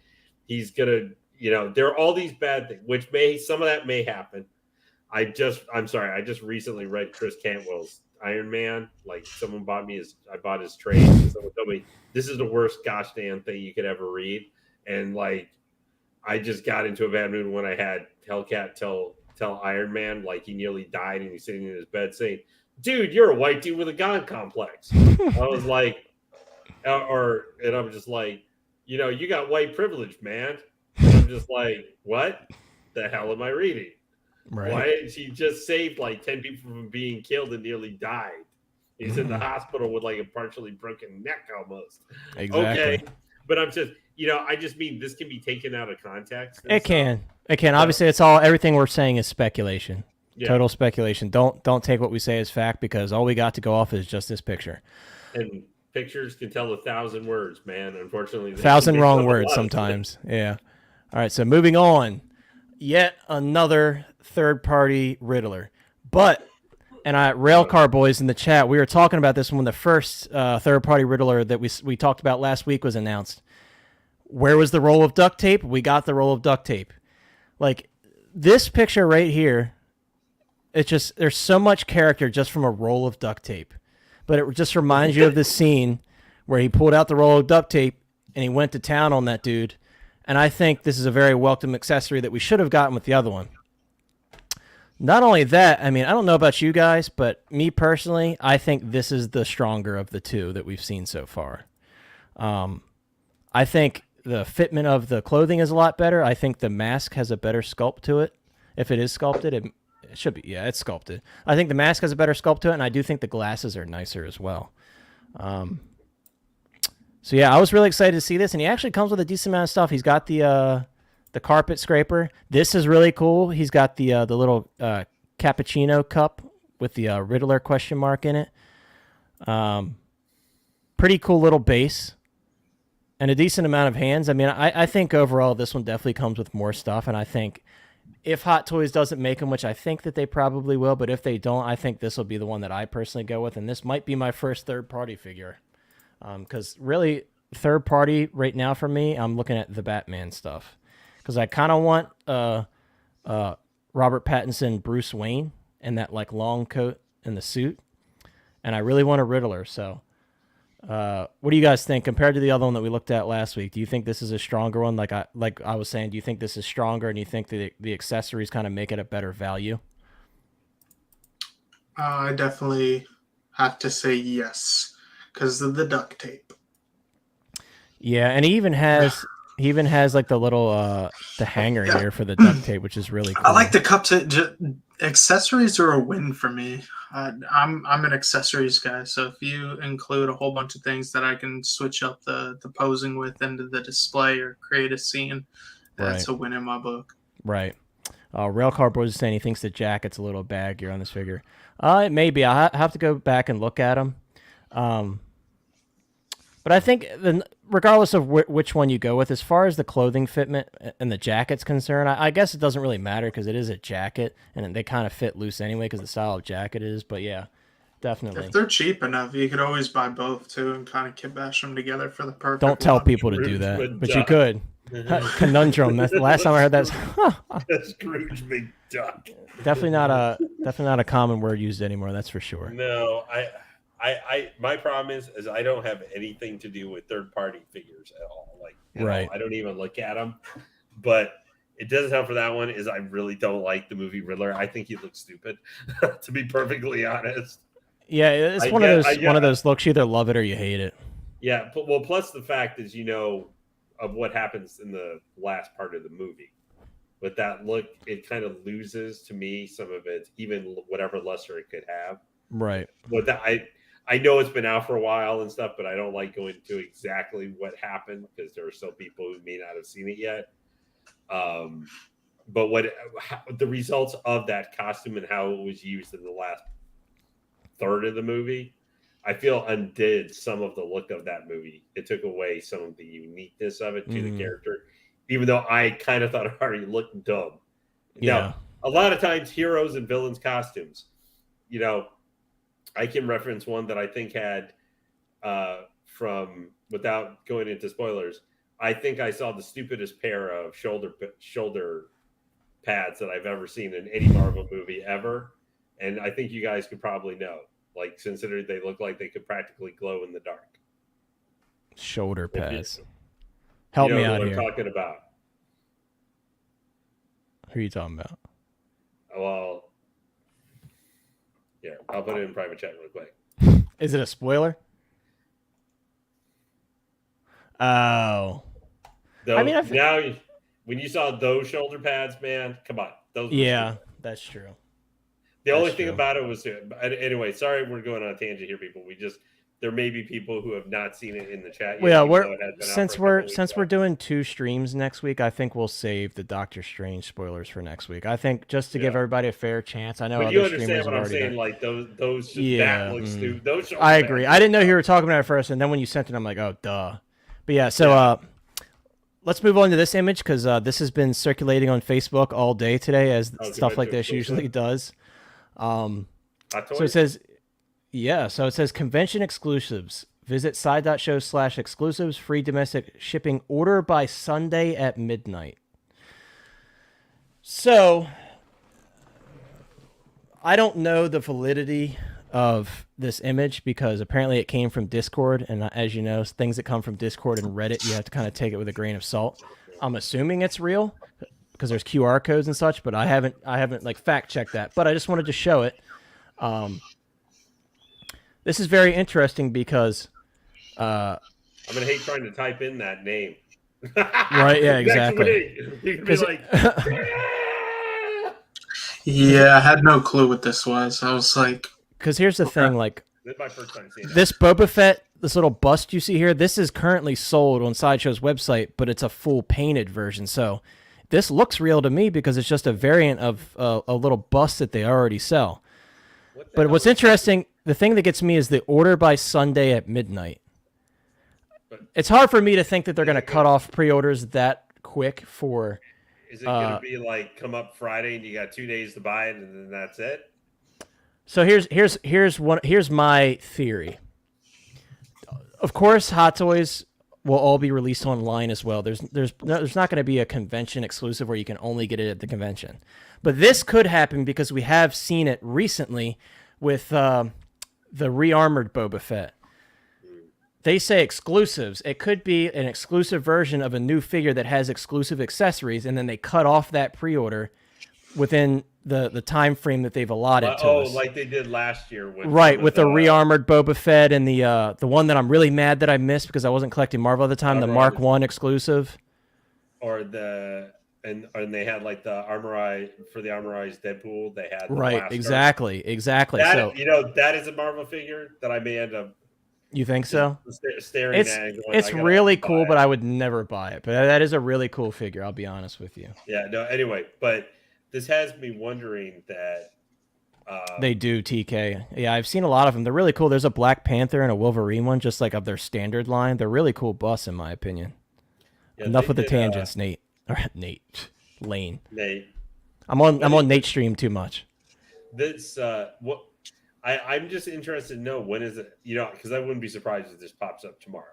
he's gonna, there are all these bad things, which some of that may happen. I'm sorry, I just recently read Chris Cantwell's Iron Man. Like someone I bought his trade, and someone told me this is the worst gosh damn thing you could ever read, and like I just got into a bad mood when I had Hellcat tell Iron Man like he nearly died and he's sitting in his bed saying, "Dude, you're a white dude with a God complex." I was like, and I'm just like, you got white privilege, man. And I'm just like, what the hell am I reading? Right. Why? She just saved like 10 people from being killed and nearly died. He's in the hospital with like a partially broken neck almost. Exactly. Okay. But I'm just, I just mean this can be taken out of context. It can. Obviously, everything we're saying is speculation. Yeah. Total speculation. Don't take what we say as fact, because all we got to go off is just this picture. And pictures can tell 1,000 words, man. Unfortunately, 1,000 wrong words sometimes. Yeah. All right. So moving on, yet another third-party Riddler. But, and Railcar Boys in the chat, we were talking about this when the first third-party Riddler that we talked about last week was announced. Where was the roll of duct tape? We got the roll of duct tape. Like, this picture right here, it's just, there's so much character just from a roll of duct tape. But it just reminds you of this scene where he pulled out the roll of duct tape and he went to town on that dude. And I think this is a very welcome accessory that we should have gotten with the other one. Not only that, I mean, I don't know about you guys, but me personally, I think this is the stronger of the two that we've seen so far. I think the fitment of the clothing is a lot better. I think the mask has a better sculpt to it. If it is sculpted, it should be. Yeah, it's sculpted. I think the mask has a better sculpt to it, and I do think the glasses are nicer as well. So yeah, I was really excited to see this, and he actually comes with a decent amount of stuff. He's got the carpet scraper. This is really cool. He's got the little cappuccino cup with the Riddler question mark in it. Pretty cool little base. And a decent amount of hands. I mean, I think overall this one definitely comes with more stuff, and I think if Hot Toys doesn't make them, which I think that they probably will, but if they don't, I think this will be the one that I personally go with, and this might be my first third-party figure. Because really, third-party right now for me, I'm looking at the Batman stuff. Because I kind of want Robert Pattinson Bruce Wayne in that like long coat and the suit, and I really want a Riddler, so... what do you guys think compared to the other one that we looked at last week? Do you think this is a stronger one? Like I was saying, do you think this is stronger, and you think the accessories kind of make it a better value? I definitely have to say yes. because of the duct tape. Yeah, and he even has like the little the hanger here for the duct tape, which is really cool. I like the cups. Accessories are a win for me. I'm an accessories guy, so if you include a whole bunch of things that I can switch up the posing with into the display or create a scene, that's a win in my book. Right. Railcar Boys is saying he thinks the jacket's a little baggier on this figure. It may be. I'll have to go back and look at them. But I think regardless of which one you go with, as far as the clothing fitment and the jacket's concerned, I guess it doesn't really matter because it is a jacket and they kind of fit loose anyway because the style of jacket is. But yeah, definitely. If they're cheap enough, you could always buy both too and kind of kibash them together for the perfect. Don't tell people to do that, but you could. Conundrum. That's the last time I heard that. Scrooge McDuck. Definitely not a common word used anymore. That's for sure. No, I my problem is I don't have anything to do with third party figures at all. Like, right. I don't even look at them. But it doesn't help for that one. Is I really don't like the movie Riddler. I think he looks stupid, to be perfectly honest. Yeah, it's one of those looks. You either love it or you hate it. Yeah, well, plus the fact is, of what happens in the last part of the movie. With that look, it kind of loses to me some of it, even whatever luster it could have. Right. But I know it's been out for a while and stuff, but I don't like going into exactly what happened because there are still people who may not have seen it yet. But the results of that costume and how it was used in the last third of the movie, I feel undid some of the look of that movie. It took away some of the uniqueness of it to the character, even though I kind of thought it already looked dumb. Yeah. Now, a lot of times heroes and villains costumes, I can reference one that I think had from, without going into spoilers, I think I saw the stupidest pair of shoulder pads that I've ever seen in any Marvel movie ever. And I think you guys could probably know. Like, considering they look like they could practically glow in the dark. Shoulder pads. Help me out here. What I'm talking about. Who are you talking about? Well, yeah, I'll put it in private chat real quick. Is it a spoiler? Oh. When you saw those shoulder pads, man, come on. That's true. The only thing about it was, anyway, sorry we're going on a tangent here, people. There may be people who have not seen it in the chat yet. Well, since we're doing 2 streams next week, I think we'll save the Doctor Strange spoilers for next week. I think just to give everybody a fair chance. I know but other you understand streamers what have I'm already saying? done. Like those that looks stupid. Those I agree. I didn't know you were talking about it first, and then when you sent it, I'm like, oh, duh. But yeah, so let's move on to this image because this has been circulating on Facebook all day today, as stuff like this usually does. So it says, convention exclusives. Visit side.show/exclusives. Free domestic shipping. Order by Sunday at midnight. So I don't know the validity of this image because apparently it came from Discord, and as you know, things that come from Discord and Reddit, you have to kind of take it with a grain of salt. I'm assuming it's real because there's QR codes and such, but I haven't like fact checked that. But I just wanted to show it. This is very interesting because I'm gonna hate trying to type in that name. Right? Yeah, exactly. You could be like, yeah, I had no clue what this was. I was like, because here's the thing, like this is my first time seeing this Boba Fett, this little bust you see here, this is currently sold on Sideshow's website, but it's a full painted version. So this looks real to me because it's just a variant of a little bust that they already sell. But what's interesting, the thing that gets me is the order by Sunday at midnight. It's hard for me to think that they're going to cut off pre-orders that quick for... Is it going to be like come up Friday and you got 2 days to buy it and then that's it? So here's my theory. Of course, Hot Toys will all be released online as well. There's not going to be a convention exclusive where you can only get it at the convention. But this could happen because we have seen it recently with the rearmored Boba Fett. They say exclusives. It could be an exclusive version of a new figure that has exclusive accessories, and then they cut off that pre-order within the time frame that they've allotted to us. Like they did last year with with the re-armored Boba Fett and the one that I'm really mad that I missed because I wasn't collecting Marvel at the time, the Mark 1 exclusive. Or and they had like the armorized Deadpool. They had the exactly. That, that is a Marvel figure that I may end up. You think so? Staring at it. It's really cool, but I would never buy it. But that is a really cool figure. I'll be honest with you. Yeah. No. Anyway, but this has me wondering that. They do TK. Yeah, I've seen a lot of them. They're really cool. There's a Black Panther and a Wolverine one, just like of their standard line. They're really cool busts, in my opinion. Yeah, enough with the tangents, Nate. Lane. Nate. I'm on Nate's stream too much. This I'm just interested to know when is it, because I wouldn't be surprised if this pops up tomorrow.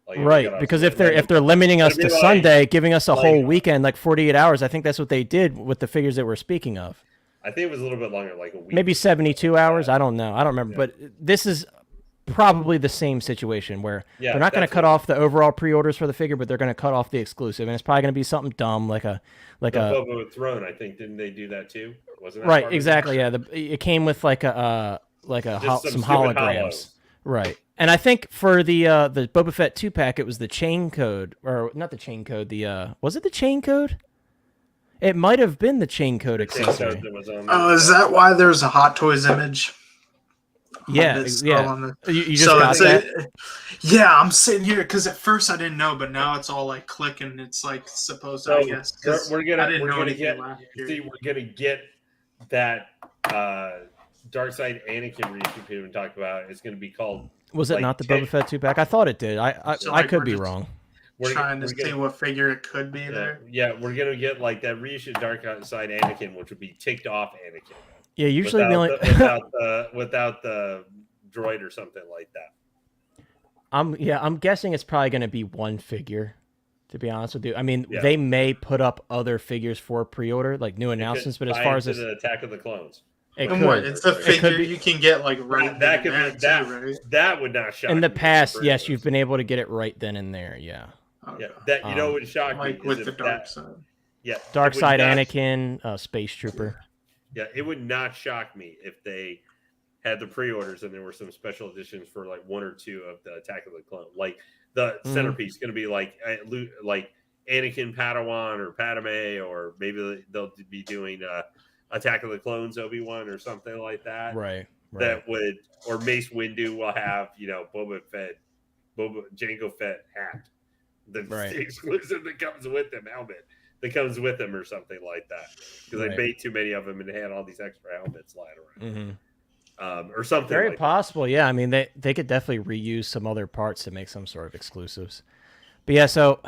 Like, right, because if they're limiting us to Sunday, giving us a whole weekend, like 48 hours, I think that's what they did with the figures that we're speaking of. I think it was a little bit longer, like a week. Maybe 72 hours. I don't know. I don't remember. Yeah. But this is probably the same situation where they're not going to cut off the overall pre-orders for the figure, but they're going to cut off the exclusive, and it's probably going to be something dumb like a Boba Throne. I think didn't they do that too? Wasn't that right? Exactly. Yeah. It came with some holograms. Right. And I think for the Boba Fett 2-pack, it was the chain code, or not the chain code. Was it the chain code? It might have been the chain code accessory. Oh, is that why there's a Hot Toys image? Yeah, yeah. You just got that? Yeah, I'm sitting here because at first I didn't know, but now it's all like clicking. It's like supposed to, I guess. We're gonna get that Dark Side Anakin reshoot we talked about. It's gonna be called. Was it not the Boba Fett 2-pack? I thought it did. I could be wrong. We're trying to see what figure it could be there. Yeah, we're gonna get like that reissue Dark Side Anakin, which would be ticked off Anakin. Yeah, usually without the droid or something like that. I'm guessing it's probably gonna be one figure. To be honest with you, I mean they may put up other figures for pre-order, like new announcements. But as far as the Attack of the Clones, it's a figure you can get like right. That could be that. That would not shock. In the past, yes, you've been able to get it right then and there. Yeah. Yeah, that would shock me with the dark side. Yeah, dark side Anakin, Space Trooper. Yeah, it would not shock me if they had the pre-orders and there were some special editions for like one or two of the Attack of the Clone. Like the centerpiece going to be like Anakin Padawan or Padme, or maybe they'll be doing Attack of the Clones Obi-Wan or something like that. Right. That would, or Mace Windu will have Boba Fett, Jango Fett hat. The exclusive that comes with them, helmet that comes with them, or something like that. Because I made too many of them and they had all these extra helmets lying around, or something. Very like possible, that. Yeah. I mean, they could definitely reuse some other parts to make some sort of exclusives. But yeah, so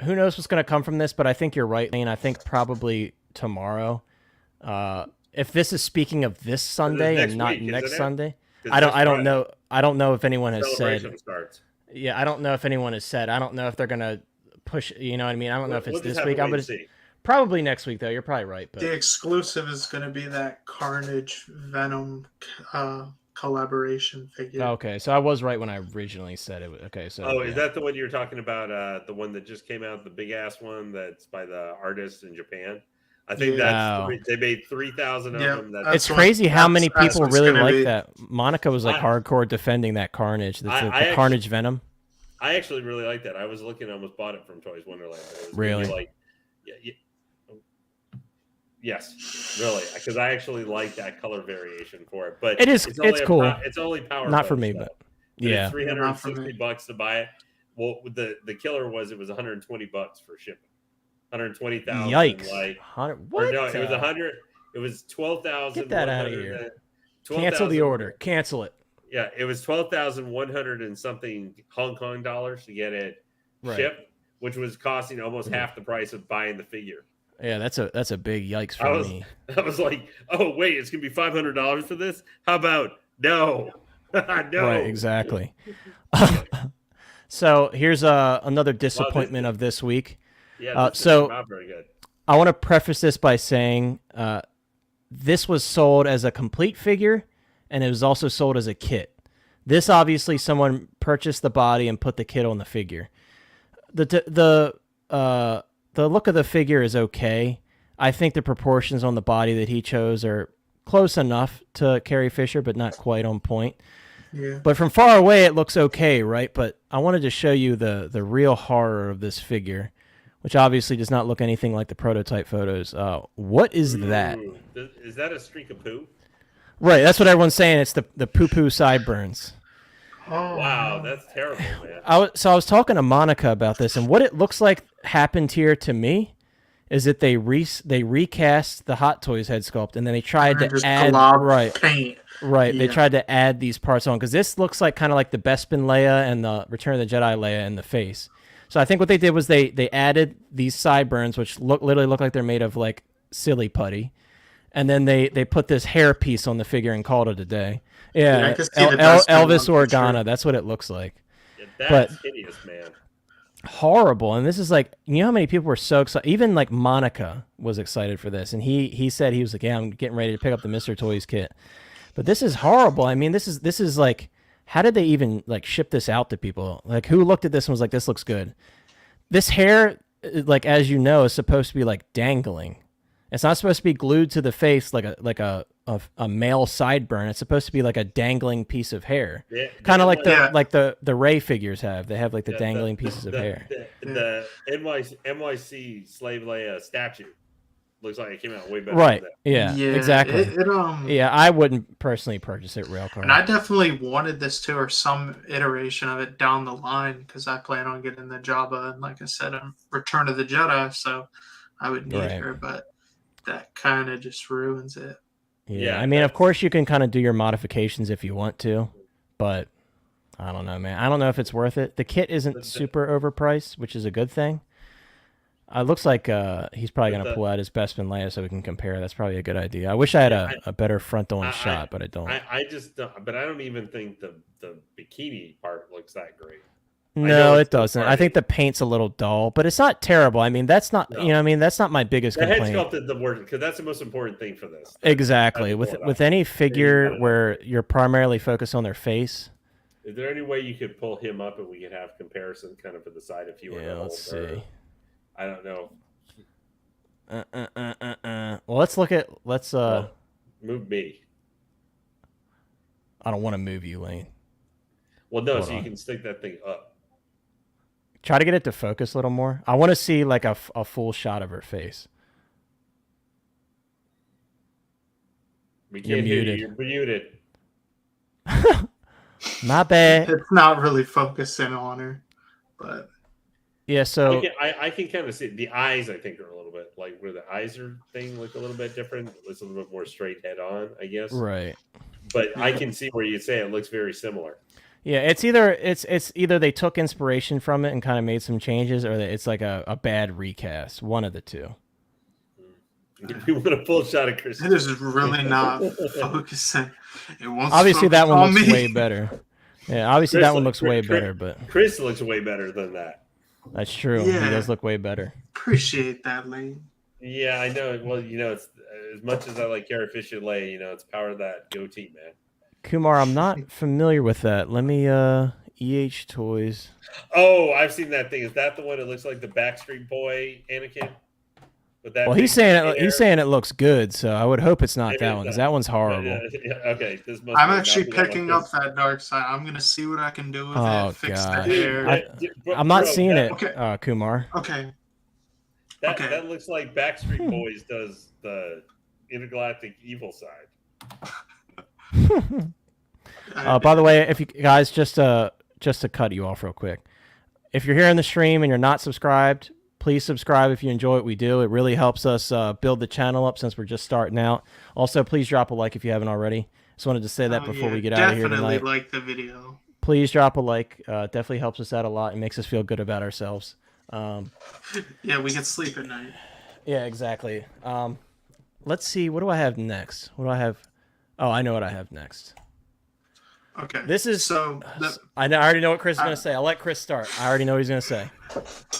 who knows what's going to come from this? But I think you're right, Lane. I think probably tomorrow. If this is speaking of this Sunday and not next Sunday, I don't know. I don't know if anyone has said. Starts. Yeah, I don't know if anyone has said. I don't know if they're gonna push. You know what I mean? I don't know if it's this week. Probably next week, though. You're probably right. But the exclusive is gonna be that Carnage Venom collaboration figure. Okay, so I was right when I originally said it. Okay, so is that the one you're talking about? The one that just came out, the big ass one that's by the artist in Japan. I think they made 3,000 of them. It's crazy how many people really like that. Monica was like hardcore defending that Carnage, the Carnage Venom. I actually really like that. I was looking, I almost bought it from Toys Wonderland. Really? Yes, really, because I actually like that color variation for it. But it's cool. It's only power. Not for me, but yeah, $360 to buy it. Well, the killer was it was $120 for shipping. 120,000. Yikes! What? No, it was 100. It was 12,000. Get that out of here! Cancel the order. Cancel it. Yeah, it was 12,100 and something Hong Kong dollars to get it shipped, which was costing almost half the price of buying the figure. Yeah, that's a big yikes for me. I was like, oh wait, it's gonna be $500 for this? How about no? No. Right, exactly. So here's another disappointment of this week. Yeah, so not very good. I want to preface this by saying this was sold as a complete figure, and it was also sold as a kit. This obviously someone purchased the body and put the kit on the figure. The look of the figure is okay. I think the proportions on the body that he chose are close enough to Carrie Fisher, but not quite on point. Yeah. But from far away, it looks okay, right? But I wanted to show you the real horror of this figure, which obviously does not look anything like the prototype photos. What is that? Is that a streak of poo? Right, that's what everyone's saying. It's the poo-poo sideburns. Oh, Wow, no. that's terrible, man. I was talking to Monica about this, and what it looks like happened here to me is that they recast the Hot Toys head sculpt, and then they tried to Just add glob paint. Right, they Yeah. tried to add these parts on because this looks like kind of like the Bespin Leia and the Return of the Jedi Leia in the face. So I think what they did was they added these sideburns, which literally look like they're made of like silly putty, and then they put this hair piece on the figure and called it a day. Yeah, I can see the Bespin Elvis one for Organa, sure. that's what it looks like. Yeah, that's hideous, man. Horrible. And this is like, you know how many people were so excited? Even like Monica was excited for this, and he said he was like, yeah, I'm getting ready to pick up the Mr. Toys kit. But this is horrible. I mean, this is like, how did they even like ship this out to people? Like, who looked at this and was like, this looks good? This hair, like as you know, is supposed to be like dangling. It's not supposed to be glued to the face like a male sideburn. It's supposed to be like a dangling piece of hair, Yeah, kind of like Yeah. the Ray figures have. They have like the dangling pieces of hair. The NYC Slave Leia statue looks like it came out way better. Right? Than Yeah, Yeah, exactly. Yeah, I wouldn't personally purchase it rail car. and I definitely wanted this too, or some iteration of it down the line, because I plan on getting the Jabba, and like I said, I'm Return of the Jedi, so I would need Right. her, but that kind of just ruins it. Yeah, Yeah, I mean, of that's- course you can kind of do your modifications if you want to, but I don't know, man. I don't know if it's worth it. The kit isn't super overpriced, which is a good thing. It looks like he's probably going to pull out his Bespin Leia so we can compare. That's probably a good idea. I wish I had a better front-on shot, but I don't. I just don't, but I don't even think the bikini part looks that great. No, it's it doesn't. I think the paint's a little dull, but it's not terrible. I mean, that's not, No. you know, I mean, that's not my biggest The head complaint. sculpt is the word, because that's the most important thing for this. Exactly. That's With all with about any it. figure gotta- where you're primarily focused on their face. Is there any way you could pull him up and we could have comparison kind of for the side if you were Yeah, to let's hold, or- see. I don't know. Well, let's look at, Move me. I don't want to move you, Lane. Well, no, Hold so you on. can stick that thing up. Try to get it to focus a little more. I want to see like a full shot of her face. We You're can't hear muted. you. You're muted. My bad. It's not really focusing on her, but Yeah, so I can kind of see the eyes. I think are a little bit like where the eyes are thing look a little bit different. It looks a little bit more straight head on, I guess. right. But I can see where you say it looks very similar. Yeah, it's either they took inspiration from it and kind of made some changes, or that it's like a bad recast. One of the two. If you want a full shot of Chris, it is really not focusing. It won't. Obviously, that one looks me. way better. Yeah, obviously Chris that one look- looks way Chris- better, but Chris looks way better than that. that's true. Yeah. He does look way better. Appreciate that, Lane. Yeah, I know. Well, it's as much as I like Carrie Fisher Lay, it's power of that goatee, man. Kumar, I'm not familiar with that. Let me EH Toys. Oh, I've seen that thing. Is that the one that looks like the Backstreet Boy Anakin? With that Well, big he's saying hair? he's saying it looks good, so I would hope it's not Maybe that it's one because not. that one's horrible. Yeah, okay, this must I'm be actually not the one picking like up that dark side. I'm gonna see what I can do with Oh, it. Fix gosh. the hair. I'm not Bro, seeing that, it, Okay. Kumar. Okay. That, Okay. that looks like Backstreet Boys does the intergalactic evil side. By the way, if you guys just to cut you off real quick, if you're here in the stream and you're not subscribed, please subscribe if you enjoy what we do. It really helps us build the channel up since we're just starting out. Also, please drop a like if you haven't already. Just wanted to say that before we get out of here Definitely tonight. like the video. Please drop a like. Definitely helps us out a lot and makes us feel good about ourselves. Yeah, we can sleep at night. Yeah, exactly. Let's see. What do I have next? What do I have? Oh, I know what I have next. Okay. This is so. I already know what Chris is going to say. I'll let Chris start. I already know what he's going to say.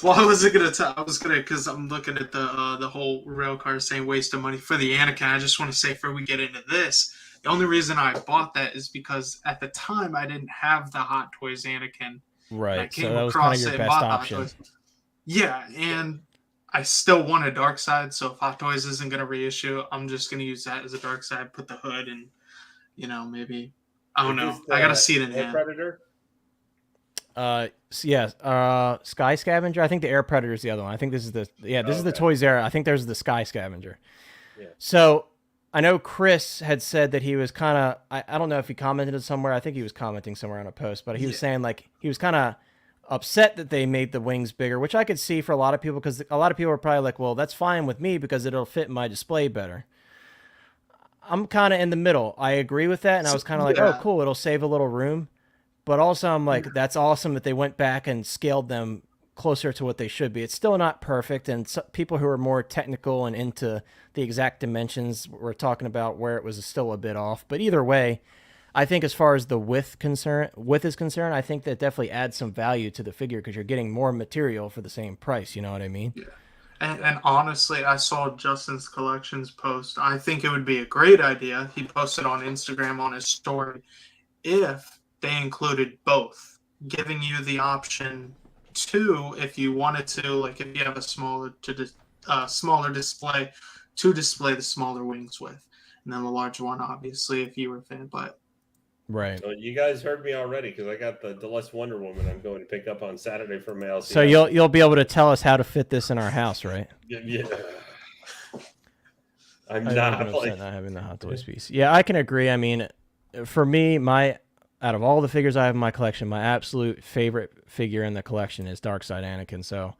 Well, I wasn't gonna tell. I was gonna because I'm looking at the whole rail car saying waste of money for the Anakin. I just want to say before we get into this, the only reason I bought that is because at the time I didn't have the Hot Toys Anakin. I Right. came So that was kind of across your it and best bought the Hot option. Toys. Yeah, and I still want a dark side, so if Hot Toys isn't going to reissue, I'm just going to use that as a dark side, put the hood, and, maybe, I don't know. I got to see it in Air hand. Predator? Sky Scavenger. I think the Air Predator is the other one. I think this is this is the Toys era. I think there's the Sky Scavenger. Yeah. So I know Chris had said that he was kind of, I don't know if he commented somewhere. I think he was commenting somewhere on a post, but he was saying like he was kind of upset that they made the wings bigger, which I could see for a lot of people, because a lot of people are probably like, well, that's fine with me because it'll fit my display better. I'm kind of in the middle. I agree with that, and I was kind of like, oh, cool, it'll save a little room. But also I'm like, that's awesome that they went back and scaled them closer to what they should be. It's still not perfect, and people who are more technical and into the exact dimensions were talking about where it was still a bit off. But either way, I think as far as the width is concerned, I think that definitely adds some value to the figure because you're getting more material for the same price. You know what I mean? Yeah. And honestly, I saw Justin's Collections post. I think it would be a great idea. He posted on Instagram on his story if they included both, giving you the option to, if you wanted to, like if you have a smaller display, to display the smaller wings with, and then the larger one, obviously, if you were a fan. But right. So you guys heard me already because I got the Deluxe Wonder Woman I'm going to pick up on Saturday from LCS. So you'll be able to tell us how to fit this in our house, right? Yeah. I'm not not having the Hot Toys piece. Yeah, I can agree. I mean, for me, out of all the figures I have in my collection, my absolute favorite figure in the collection is Darkseid Anakin. So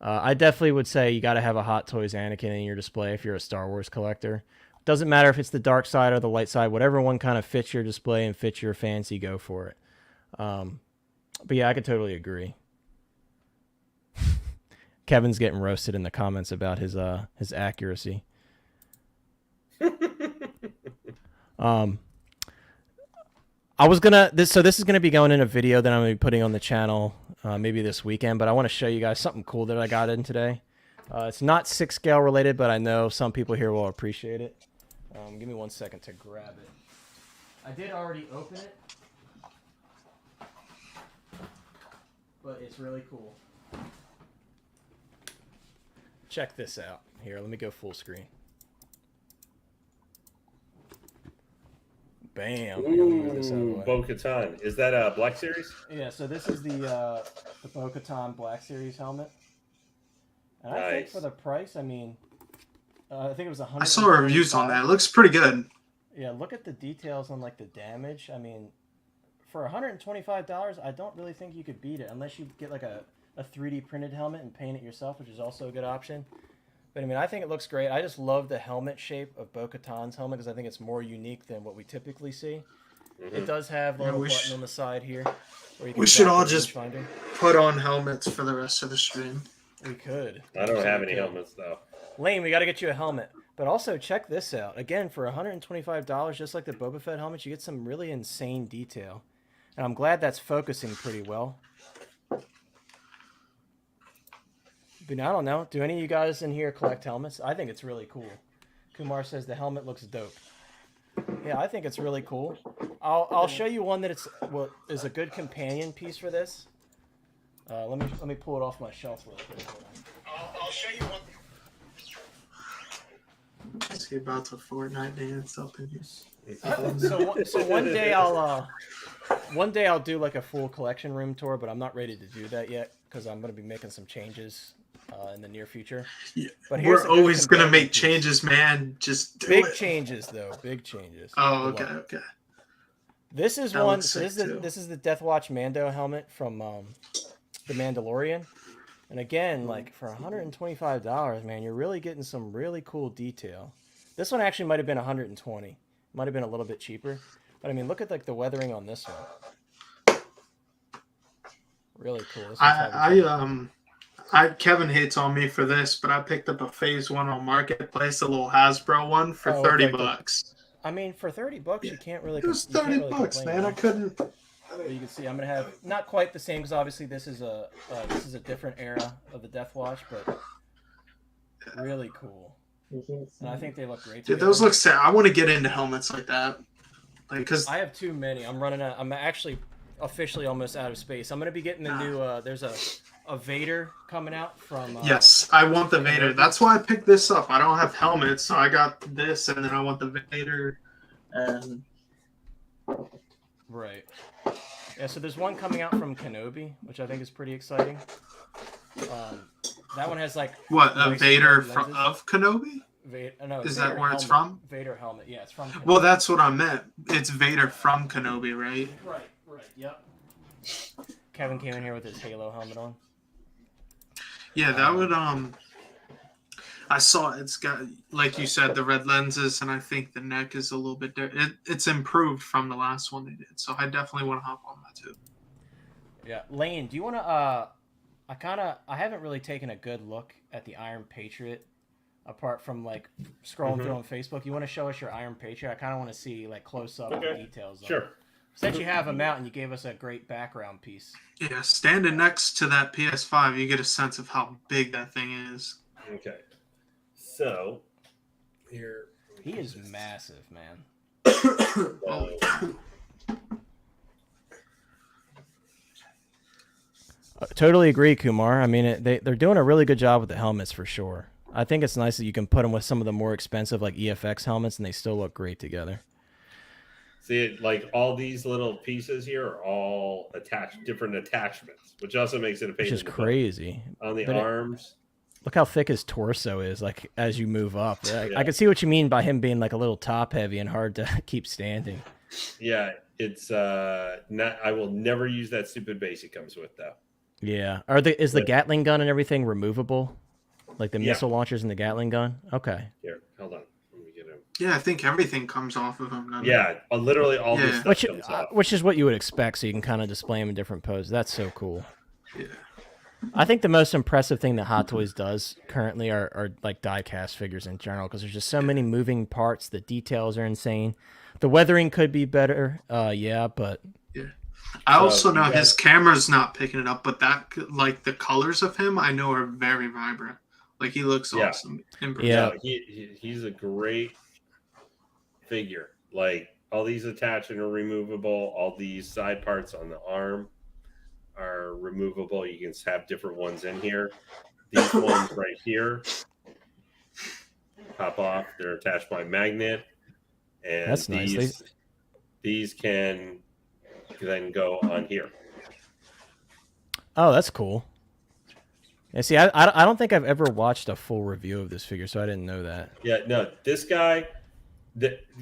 I definitely would say you got to have a Hot Toys Anakin in your display if you're a Star Wars collector. Doesn't matter if it's the dark side or the light side, whatever one kind of fits your display and fits your fancy, go for it. But yeah, I could totally agree. Kevin's getting roasted in the comments about his accuracy. This is gonna be going in a video that I'm gonna be putting on the channel maybe this weekend, but I want to show you guys something cool that I got in today. It's not 6 scale related, but I know some people here will appreciate it. Give me 1 second to grab it. I did already open it, but it's really cool. Check this out. Here, let me go full screen. Bam. Ooh, Poketon. Is that a Black Series? Yeah, so this is the Poketon Black Series helmet. And I think for the price, I mean, I think it was $100. I saw reviews on that. It looks pretty good. Yeah, look at the details on like the damage. I mean, for $125, I don't really think you could beat it unless you get like a 3D printed helmet and paint it yourself, which is also a good option. But I mean, I think it looks great. I just love the helmet shape of Bo-Katan's helmet because I think it's more unique than what we typically see. Mm-hmm. It does have a little button on the side here. We should all just put on helmets for the rest of the stream. We could. I don't have any helmets though. Lane, we got to get you a helmet. But also check this out. Again, for $125, just like the Boba Fett helmet, you get some really insane detail. And I'm glad that's focusing pretty well. But I don't know. Do any of you guys in here collect helmets? I think it's really cool. Kumar says the helmet looks dope. Yeah, I think it's really cool. I'll show you one that is a good companion piece for this. Let me pull it off my shelf real quick. I'll show you one. Is he about to Fortnite dance up in here? So one day I'll do like a full collection room tour, but I'm not ready to do that yet because I'm going to be making some changes in the near future. Yeah, but we're always going to make changes, man. Just do big it. Changes though, big changes. Oh, okay. This is one. So this is the Death Watch Mando helmet from The Mandalorian. And again, like for $125, man, you're really getting some really cool detail. This one actually might have been $120. Might have been a little bit cheaper. But I mean, look at like the weathering on this one. Really cool. Kevin hates on me for this, but I picked up a Phase 1 on Marketplace, a little Hasbro one for $30. I mean, for $30, you can't really. It was $30, man. I couldn't. But you can see I'm gonna have not quite the same because obviously this is a different era of the Death Watch, but really cool. And I think they look great. Dude, those look sick. I want to get into helmets like that, because I have too many. I'm running out. I'm actually officially almost out of space. I'm gonna be getting the new. There's a a Vader coming out from. Yes, I want the Vader. That's why I picked this up. I don't have helmets, so I got this, and then I want the Vader. And Right. Yeah, so there's one coming out from Kenobi, which I think is pretty exciting. That one has like what, a nice Vader lenses. of Kenobi? No, Is Vader that where helmet. it's from? Vader helmet. Yeah, it's from Kenobi. Well, that's what I meant. It's Vader from Kenobi, right? Right. Yep. Kevin came in here with his Halo helmet on. Yeah, that would I saw it's got, like you said, the red lenses, and I think the neck is a little bit it's improved from the last one they did. So I definitely want to hop on that too. Yeah, Lane, do you want to? I haven't really taken a good look at the Iron Patriot, apart from like scrolling through on Facebook. You want to show us your Iron Patriot? I kind of want to see like close up details. Sure. Since you have him out and you gave us a great background piece. Yeah, standing next to that PS5, you get a sense of how big that thing is. Okay. So here He is massive, man. Totally agree, Kumar. I mean, they're doing a really good job with the helmets for sure. I think it's nice that you can put them with some of the more expensive like EFX helmets, and they still look great together. See, like all these little pieces here are all different attachments, which also makes it a pain. Which is crazy. On the But arms. Look how thick his torso is, like as you move up. Yeah. I can see what you mean by him being like a little top heavy and hard to keep standing. Yeah, it's not. I will never use that stupid base he comes with though. Yeah. Is the Gatling gun and everything removable? Like the missile launchers and the Gatling gun? Okay. Here, hold on. Let me get him. Yeah, I think everything comes off of him. Yeah, literally all this stuff comes off. Which is what you would expect, so you can kind of display them in different poses. That's so cool. Yeah. I think the most impressive thing that Hot Toys does currently are like die-cast figures in general, because there's just so many moving parts. The details are insane. The weathering could be better, but... Yeah. I also know his camera's not picking it up, but that, like, the colors of him, I know are very vibrant. Like, he looks awesome. Yeah, he's a great figure. Like, all these attachments are removable. All these side parts on the arm are removable. You can have different ones in here. These ones right here pop off. They're attached by magnet. And that's nice. These can then go on here. Oh, that's cool. Yeah, see, I don't think I've ever watched a full review of this figure, so I didn't know that. Yeah, no, this guy,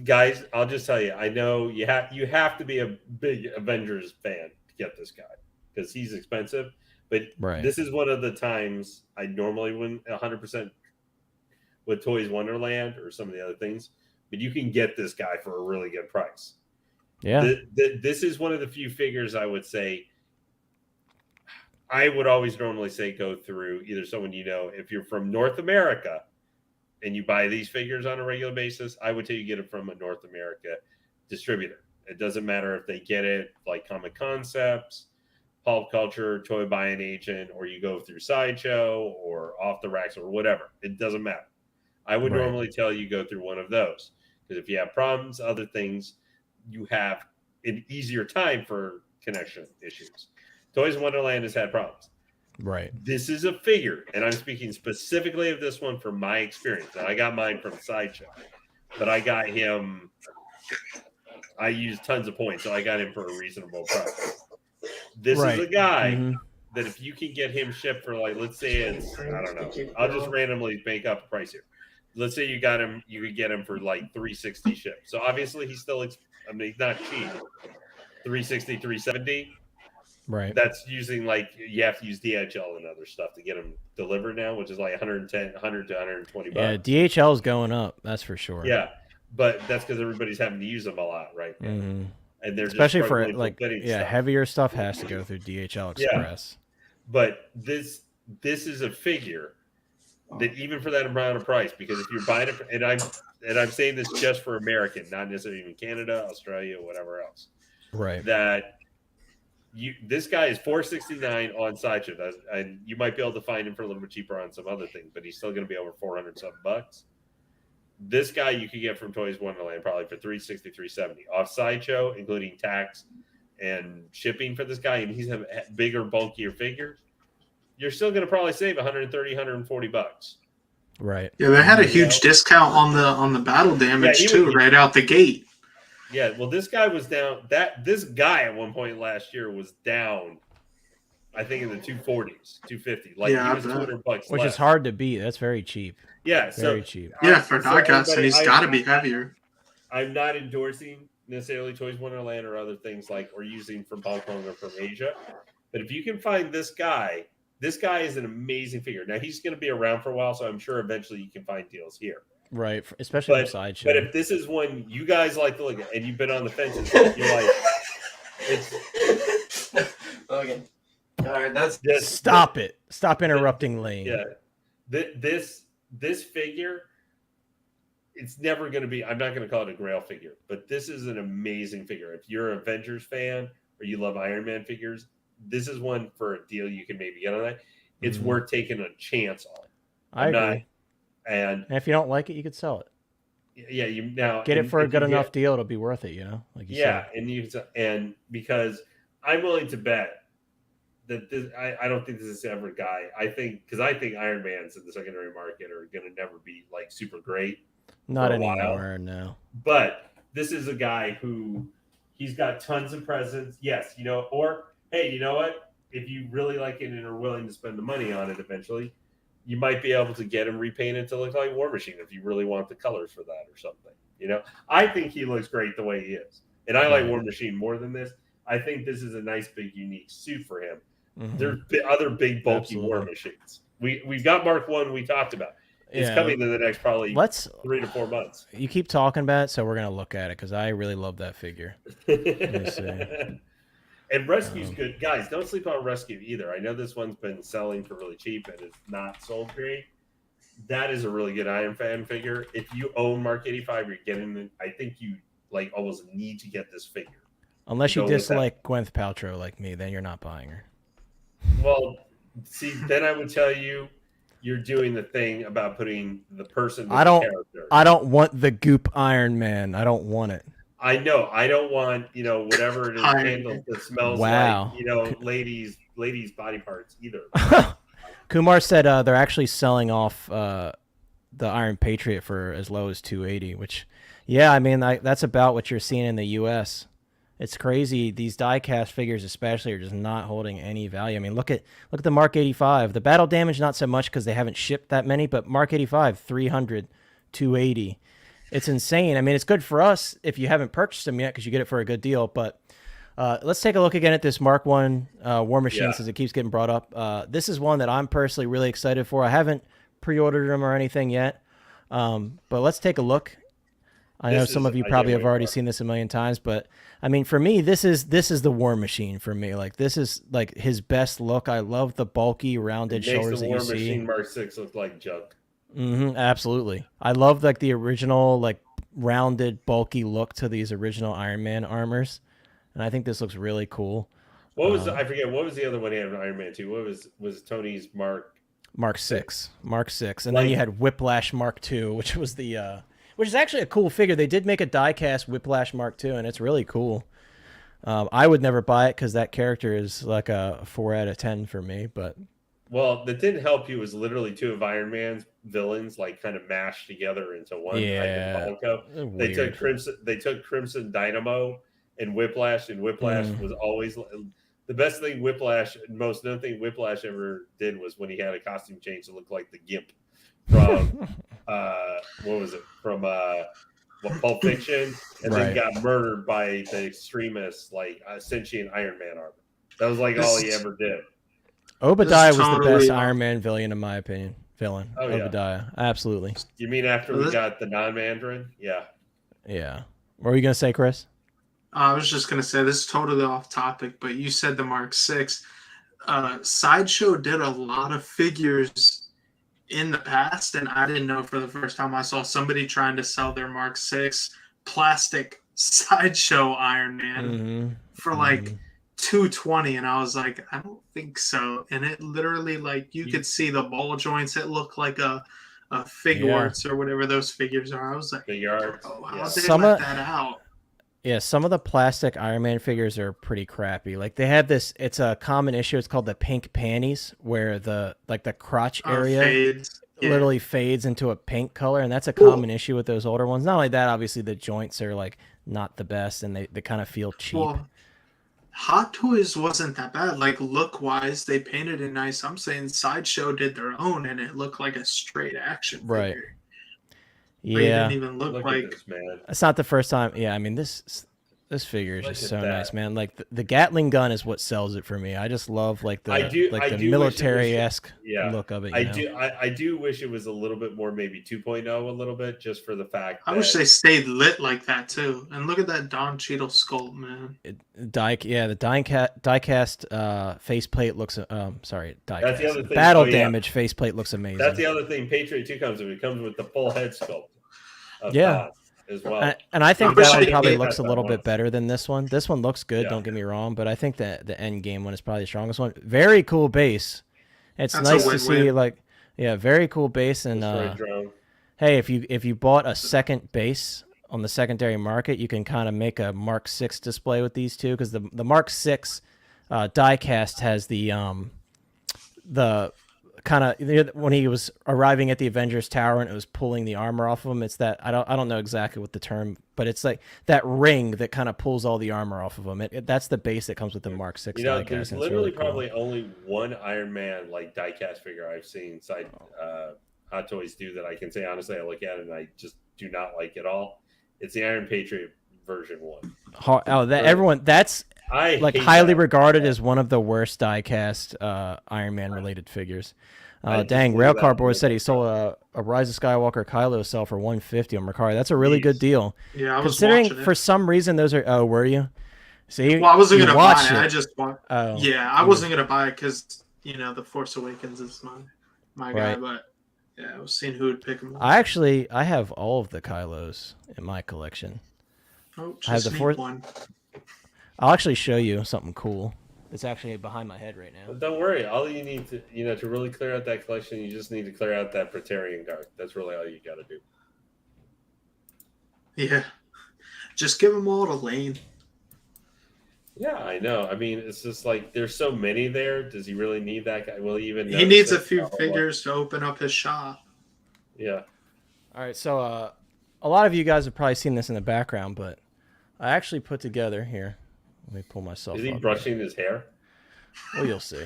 guys, I'll just tell you, I know you have to be a big Avengers fan to get this guy because he's expensive. But This is one of the times I normally win 100% with Toys Wonderland or some of the other things, but you can get this guy for a really good price. Yeah, this is one of the few figures I would say. I would always normally say go through either someone you know. If you're from North America and you buy these figures on a regular basis, I would tell you get it from a North America distributor. It doesn't matter if they get it like Comic Concepts, Pulp Culture, Toy Buying Agent, or you go through Sideshow or Off the Racks or whatever. It doesn't matter. I would normally tell you go through one of those because if you have problems, other things, you have an easier time for connection issues. Toys Wonderland has had problems. Right. This is a figure, and I'm speaking specifically of this one from my experience. I got mine from Sideshow, but I got him. I used tons of points, so I got him for a reasonable price. This is a guy that if you can get him shipped for, like, let's say it's, I don't know, I'll just randomly make up a price here. Let's say you got him, you could get him for like $360 shipped. So obviously he's still, he's not cheap. $360, $370. Right. That's using like you have to use DHL and other stuff to get them delivered now, which is like $100 to $120. Yeah, DHL is going up. That's for sure. Yeah, but that's because everybody's having to use them a lot, right? Mm-hmm. And they're especially just for like stuff. heavier stuff has to go through DHL Express. Yeah. But this is a figure that even for that amount of price, because if you're buying it, and I'm saying this just for American, not necessarily even Canada, Australia, whatever else, right? That. This guy is $469 on Sideshow, and you might be able to find him for a little bit cheaper on some other things, but he's still going to be over $400 This guy you could get from Toys Wonderland probably for $360, $370 off Sideshow, including tax and shipping for this guy, and he's a bigger, bulkier figure. you're still going to probably save 130, 140 bucks. Right. Yeah, they had a huge discount on the battle damage too, right out the gate. Yeah, well, this guy was down. This guy at one point last year was down, I think, in the 240s, 250. Like, he was $200 which less. is hard to beat. That's very cheap. Yeah, very cheap. Yeah, for diecast, and he's got to be heavier. I'm not endorsing necessarily Toys Wonderland or other things like or using from Hong Kong or from Asia, but if you can find this guy is an amazing figure. Now he's going to be around for a while, so I'm sure eventually you can find deals here. Right, especially for Sideshow. But if this is one you guys like to look at, and you've been on the fences, you're like, it's okay. All right, that's just stop it. Stop interrupting Lane. Yeah, this figure. It's never going to be, I'm not going to call it a Grail figure, but this is an amazing figure. If you're an Avengers fan or you love Iron Man figures, this is one for a deal you can maybe get on that. It's worth taking a chance on. I agree. And if you don't like it, you could sell it. Yeah, you now get it for a good enough deal, it'll be worth it, you know? Like you said. And because I'm willing to bet that this, I don't think this is ever a guy. I think Iron Mans in the secondary market are going to never be like super great. Not anymore, no. But this is a guy who he's got tons of presence. Yes, or hey, you know what? If you really like it and are willing to spend the money on it eventually, you might be able to get him repainted to look like War Machine if you really want the colors for that or something. I think he looks great the way he is. And I like War Machine more than this. I think this is a nice, big, unique suit for him. Mm-hmm. There's other big, bulky War Machines. We've got Mark 1 we talked about. It's coming in the next probably 3 to 4 months. You keep talking about it, so we're going to look at it because I really love that figure. Let me see. And Rescue's good. Guys, don't sleep on Rescue either. I know this one's been selling for really cheap and it's not sold great. That is a really good Iron Fan figure. If you own Mark 85, you're getting it. I think you almost need to get this figure. Unless you dislike Gwyneth Paltrow like me, then you're not buying her. Well, see, then I would tell you, you're doing the thing about putting the person with the character. I don't want the goop Iron Man. I don't want it. I know. I don't want, whatever it is candles that smells like, ladies' body parts either. Kumar said they're actually selling off the Iron Patriot for as low as $280, which, I mean, that's about what you're seeing in the U.S. It's crazy. These die-cast figures especially are just not holding any value. I mean, look at the Mark 85. The battle damage, not so much because they haven't shipped that many, but Mark 85, 300, 280. It's insane. I mean, it's good for us if you haven't purchased them yet because you get it for a good deal. But let's take a look again at this Mark 1 War Machine since it keeps getting brought up. This is one that I'm personally really excited for. I haven't pre-ordered them or anything yet, but let's take a look. I know some of you probably have already seen this a million times, but I mean, for me, this is the War Machine for me. Like, this is like his best look. I love the bulky, rounded shoulders that you see. Makes the War Machine Mark 6 look like junk. Absolutely. I love like the original, like rounded, bulky look to these original Iron Man armors, and I think this looks really cool. What was I forget? What was the other one he had in Iron Man 2? What was Tony's Mark 6? Mark 6, and then you had Whiplash Mark 2, which was the. Which is actually a cool figure. They did make a die-cast Whiplash Mark II, and it's really cool. I would never buy it because that character is like a 4 out of 10 for me. But that didn't help you. It was literally 2 of Iron Man's villains, like kind of mashed together into one. Yeah, they took Crimson Dynamo and Whiplash was always the best thing. Most known thing Whiplash ever did was when he had a costume change to look like the Gimp from what was it from Pulp Fiction, and then got murdered by the extremists like sentient Iron Man armor. That was like all he ever did. Obadiah was the best Iron Man villain in my opinion. Obadiah, absolutely. You mean after we got the non-Mandarin? Yeah. What were you gonna say, Chris? I was just gonna say this is totally off topic, but you said the Mark 6. Sideshow did a lot of figures in the past, and I didn't know for the first time I saw somebody trying to sell their Mark 6 plastic Sideshow Iron Man for like $220, and I was like, I don't think so. And it literally, like, you could see the ball joints. It looked like a Fig Arts or whatever those figures are. I was like, Fig Arts. how did they let that out? Yeah, some of the plastic Iron Man figures are pretty crappy. Like they have this, it's a common issue. It's called the pink panties, where the crotch area Fades. Yeah. literally fades into a pink color, and that's a common issue with those older ones. Not only that, obviously the joints are like not the best, and they kind of feel cheap. Well, Hot Toys wasn't that bad. Like look wise, they painted it nice. I'm saying Sideshow did their own, and it looked like a straight action figure. Right. Like, it Yeah, didn't even look Look like. at this, man. it's not the first time. Yeah, I mean this figure is Look just at so that. nice, man. Like the Gatling gun is what sells it for me. I just love like the I do wish it was- military-esque yeah, look of it. I you know? do. I do wish it was a little bit more, maybe 2.0, a little bit, just for the fact. I wish they stayed lit like that too. And look at that Don Cheadle sculpt, man. The diecast faceplate looks. Sorry, diecast. That's the other thing. Battle Oh, yeah. damage faceplate looks amazing. That's the other thing. Patriot 2 comes with. It comes with the full head sculpt. Of Yeah. Don as well. And I think I wish that one they probably did looks a that little once. bit better than this one. This one looks good, Yeah. don't get me wrong, but I think that the end game one is probably the strongest one. Very cool base. It's That's a nice to see win-win. like very cool base and Destroyed drone. hey, if you bought a second base on the secondary market, you can kind of make a Mark 6 display with these two because the Mark 6 diecast has the kind of when he was arriving at the Avengers Tower and it was pulling the armor off of him. It's that I don't know exactly what the term, but it's like that ring that kind of pulls all the armor off of him. That's the base that comes with the Mark 6 You know, diecast. there's and it's literally really cool. probably only one Iron Man like diecast figure I've seen Hot Toys do that I can say honestly I look at it and I just do not like it all. It's the Iron Patriot version 1. That's I like hate highly that. regarded as one of the worst diecast Iron Man related figures. I just Dang, believe Rail that Cardboard was- said he sold a Rise of Skywalker Kylo cell for $150 on Mercari. That's a really good Jeez. deal. Yeah, I was Considering watching it. for some reason those are. Oh, were you? See, Well, I wasn't you gonna buy watched it. I just bought. Oh, Yeah, I wasn't gonna buy it because the Force Awakens is my guy. Right. But yeah, I was seeing who would pick him up. I have all of the Kylos in my collection. Oh, I have just the need Force- one. I'll actually show you something cool. It's actually behind my head right now. But don't worry. All you need to really clear out that collection, you just need to clear out that Praetorian Guard. That's really all you got to do. Yeah, just give them all to Lane. Yeah, I know. I mean, it's just like there's so many there. Does he really need that guy? Will he even? He notice needs it? a few Probably. figures to open up his shop. Yeah. All right, so a lot of you guys have probably seen this in the background, but I actually put together here. Let me pull myself Is he up. brushing his hair? Well, you'll see.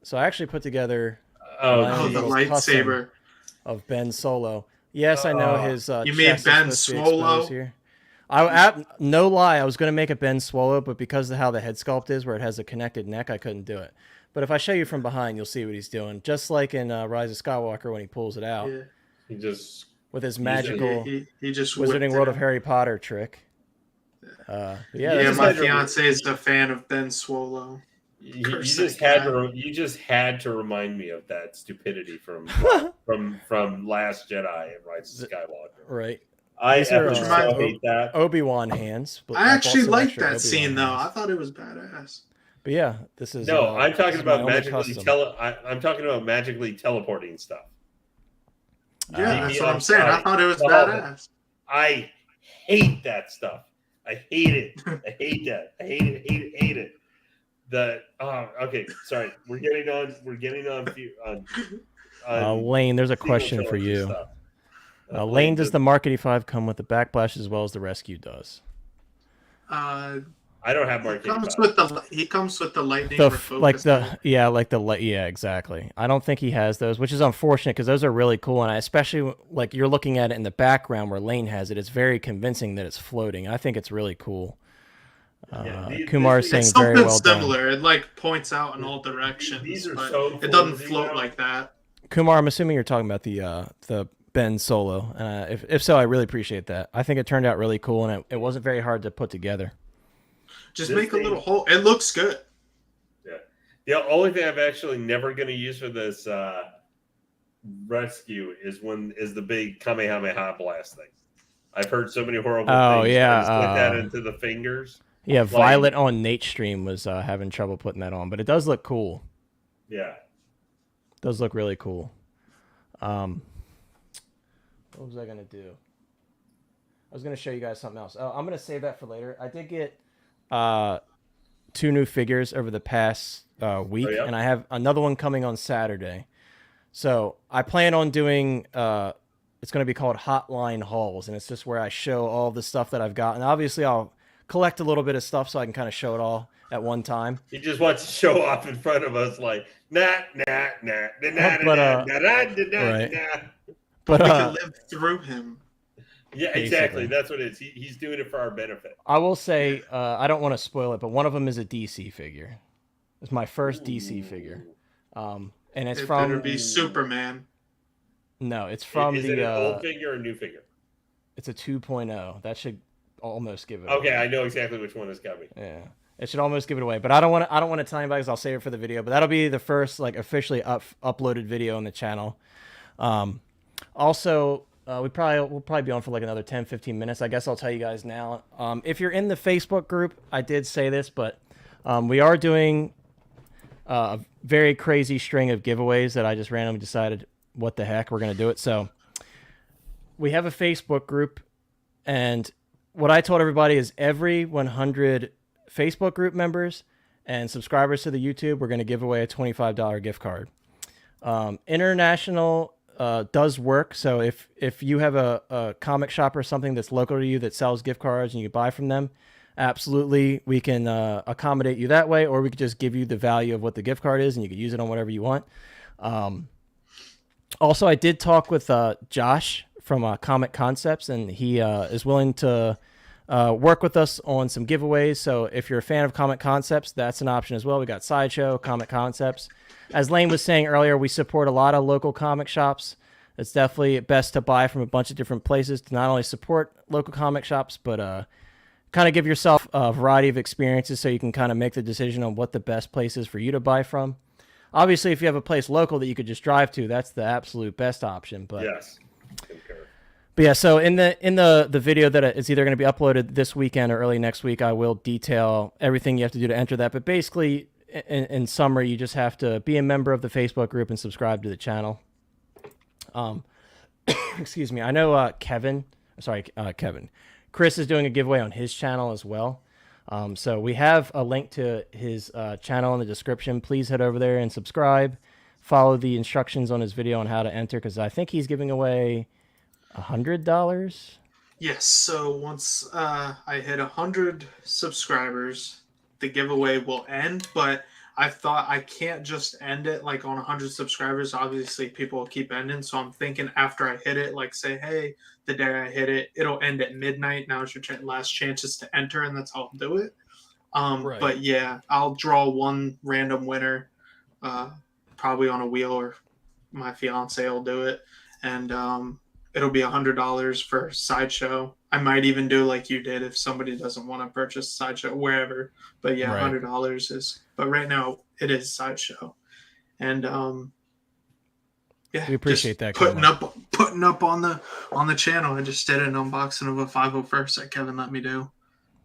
So I actually put together Oh, Wow. Oh, the little lightsaber. of Ben Solo. Yes, I know his. You mean chest is Ben supposed to be Swallow? exposed here. No lie, I was going to make a Ben Swallow, but because of how the head sculpt is, where it has a connected neck, I couldn't do it. But if I show you from behind, you'll see what he's doing. Just like in Rise of Skywalker when he pulls it out Yeah. he just with his Yeah, magical He just whipped Wizarding it World of out. Harry Potter trick. Yeah, Yeah, that's my just had to- fiance is a fan of Ben Swallow. you Curse just that had guy. you just had to remind me of that stupidity from Last Jedi and Rise of Skywalker. right. I These are, effing uh, so hate that. Obi-Wan hands. But I I've actually also liked extra that Obi-Wan scene though. I hands. thought it was badass. But yeah, this is No, I'm this talking is my about only magically custom. I'm talking about magically teleporting stuff. Yeah, that's Yeah, what I'm saying. I sorry. thought it was No. badass. I hate that stuff. I hate it. I hate that. I hate it. Hate it. Hate it. Okay. Sorry. We're getting on Lane, there's a sequel question for trilogy you. stuff. Lane, does the Mark 85 come with the backplash as well as the Rescue does? I don't have He Mark comes 85. with the lightning. Yeah, exactly. I don't think he has those, which is unfortunate because those are really cool, and especially like you're looking at it in the background where Lane has it. It's very convincing that it's floating. I think it's really cool. Kumar is saying It's very something well done. similar. It like points out in all directions. These are but so it doesn't flimsy float now. like that. Kumar, I'm assuming you're talking about the Ben Solo. If so, I really appreciate that. I think it turned out really cool, and it wasn't very hard to put together. Just This make a thing- little hole. It looks good. Yeah. The only thing I'm actually never going to use for this rescue is the big Kamehameha blast thing. I've heard so many horrible Oh, things. yeah, I just put that into the fingers. Yeah, Violet on Nate's stream was having trouble putting that on, but it does look cool. Yeah. Does look really cool. What was I gonna do? I was going to show you guys something else. Oh, I'm going to save that for later. I did get 2 new figures over the past week, Oh, yeah? and I have another one coming on Saturday. So I plan on doing, it's going to be called Hotline Hauls, and it's just where I show all the stuff that I've got. And obviously I'll collect a little bit of stuff so I can kind of show it all at one time. He just wants to show off in front of us like, nah, nah, nah, nah, nah, But, nah, nah, nah, nah, right. nah. But We can live through him. Yeah, exactly. That's what it is. He's doing it for our benefit. I will say, I don't want to spoil it, but one of them is a DC figure. It's my first DC figure. And it's It from... better be Superman. No, it's from Is it an old figure or a new figure? It's a 2.0. That should almost give it Okay, away. I know exactly which one is coming. Yeah. It should almost give it away. But I don't want to tell anybody because I'll save it for the video. But that'll be the first like officially uploaded video on the channel. Also, we'll probably be on for like another 10-15 minutes. I guess I'll tell you guys now. If you're in the Facebook group, I did say this, but we are doing a very crazy string of giveaways that I just randomly decided, what the heck, we're going to do it. So we have a Facebook group, and what I told everybody is every 100 Facebook group members and subscribers to the YouTube, we're going to give away a $25 gift card. International does work. So if you have a comic shop or something that's local to you that sells gift cards and you buy from them, absolutely, we can accommodate you that way, or we could just give you the value of what the gift card is and you could use it on whatever you want. Also, I did talk with Josh from Comic Concepts, and he is willing to work with us on some giveaways. So if you're a fan of Comic Concepts, that's an option as well. We got Sideshow, Comic Concepts. As Lane was saying earlier, we support a lot of local comic shops. It's definitely best to buy from a bunch of different places to not only support local comic shops, but kind of give yourself a variety of experiences so you can kind of make the decision on what the best place is for you to buy from. Obviously, if you have a place local that you could just drive to, that's the absolute best option. But Yes. Concur. But yeah, so in the video that is either going to be uploaded this weekend or early next week, I will detail everything you have to do to enter that. But basically, in summary, you just have to be a member of the Facebook group and subscribe to the channel. Excuse me. I know Kevin. Chris is doing a giveaway on his channel as well. So we have a link to his channel in the description. Please head over there and subscribe. Follow the instructions on his video on how to enter, because I think he's giving away $100. Yes, so once I hit 100 subscribers, the giveaway will end, but I thought I can't just end it like on 100 subscribers. Obviously, people will keep ending, so I'm thinking after I hit it, like say, hey, the day I hit it, it'll end at midnight. Now it's your last chances to enter, and that's how I'll do it. Right. But yeah, I'll draw one random winner, probably on a wheel, or my fiance will do it, and it'll be $100 for Sideshow. I might even do like you did if somebody doesn't want to purchase Sideshow wherever. But yeah, Right. $100 is. But right now it is Sideshow, and yeah, We appreciate that, putting up on the channel. I just did an unboxing of a 501st that Kevin let me do,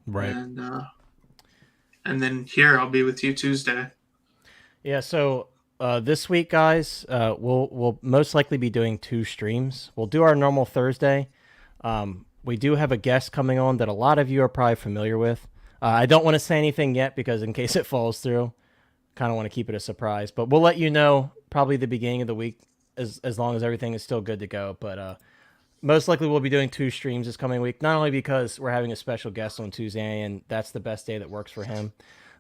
Right. and then here I'll be with you Tuesday. Yeah, so this week, guys, we'll most likely be doing 2 streams. We'll do our normal Thursday. We do have a guest coming on that a lot of you are probably familiar with. I don't want to say anything yet because in case it falls through, kind of want to keep it a surprise. But we'll let you know probably the beginning of the week as long as everything is still good to go. But most likely we'll be doing 2 streams this coming week, not only because we're having a special guest on Tuesday and that's the best day that works for him,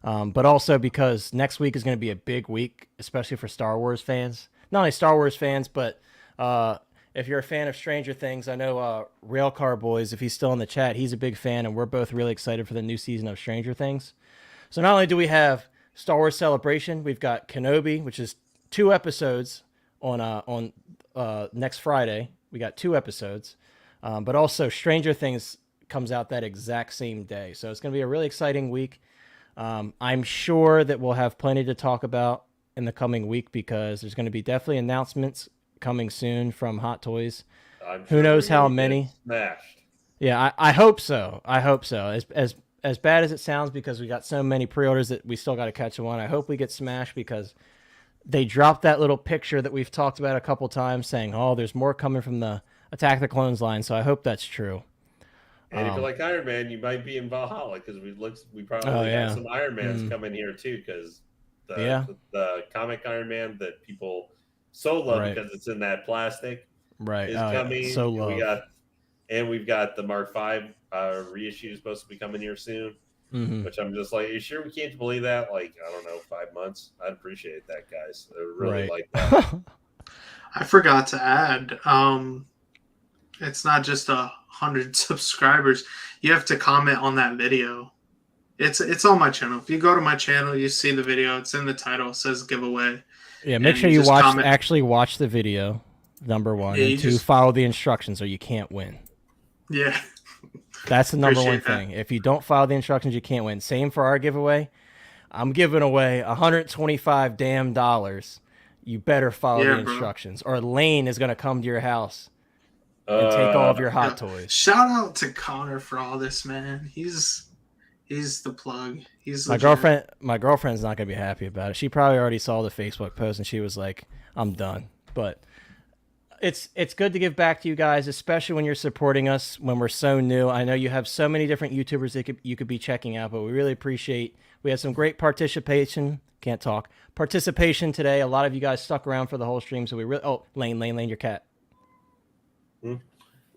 but also because next week is going to be a big week, especially for Star Wars fans. Not only Star Wars fans, but if you're a fan of Stranger Things, I know Railcar Boys, if he's still in the chat, he's a big fan, and we're both really excited for the new season of Stranger Things. So not only do we have Star Wars Celebration, we've got Kenobi, which is 2 episodes on next Friday. We got 2 episodes, but also Stranger Things comes out that exact same day. So it's going to be a really exciting week. I'm sure that we'll have plenty to talk about in the coming week because there's going to be definitely announcements coming soon from Hot Toys. Who knows how many? Smashed. Yeah, I hope so. I hope so. As bad as it sounds, because we got so many pre-orders that we still got to catch one. I hope we get smashed because they dropped that little picture that we've talked about a couple times saying, oh, there's more coming from the Attack the Clones line. So I hope that's true. And if you like Iron Man, you might be in Valhalla because we probably have some Iron Mans coming here too because the comic Iron Man that people so love because it's in that plastic is coming. Yeah. So love. We've got the Mark V reissue supposed to be coming here soon. Which I'm just like, you sure we can't believe that? Like, I don't know, 5 months. I'd appreciate that, guys. I really like that. I forgot to add, it's not just 100 subscribers. You have to comment on that video. It's on my channel. If you go to my channel, you see the video. It's in the title. It says giveaway. Yeah, make sure you actually watch the video, number one. And two, follow the instructions or you can't win. Yeah. That's the number one thing. If you don't follow the instructions, you can't win. Same for our giveaway. I'm giving away $125 damn dollars. You better follow the instructions, or Lane is going to come to your house and take all of your hot toys. Shout out to Connor for all this, man. He's the plug. He's my girlfriend. My girlfriend's not going to be happy about it. She probably already saw the Facebook post and she was like, "I'm done." But it's good to give back to you guys, especially when you're supporting us when we're so new. I know you have so many different YouTubers that you could be checking out, but we really appreciate. We had some great participation today. A lot of you guys stuck around for the whole stream, so we really. Lane, your cat.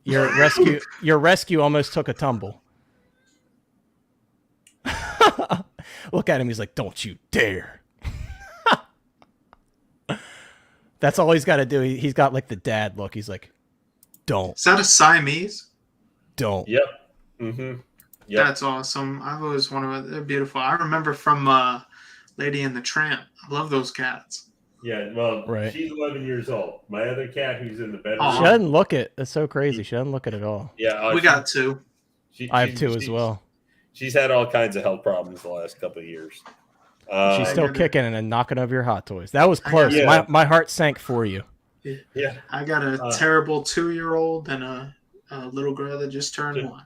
Your rescue almost took a tumble. Look at him. He's like, "Don't you dare." That's all he's got to do. He's got like the dad look. He's like, "Don't." Is that a Siamese? Don't. Yep. Yep. That's awesome. I've always wanted. They're beautiful. I remember from Lady and the Tramp. I love those cats. Yeah, well, she's 11 years old. My other cat, who's in the bedroom. She doesn't look it. That's so crazy. She doesn't look it at all. Yeah, we got two. I have two as well. She's had all kinds of health problems the last couple of years. She's still kicking and knocking over your hot toys. That was close. My heart sank for you. Yeah, I got a terrible 2-year-old and a little girl that just turned 1.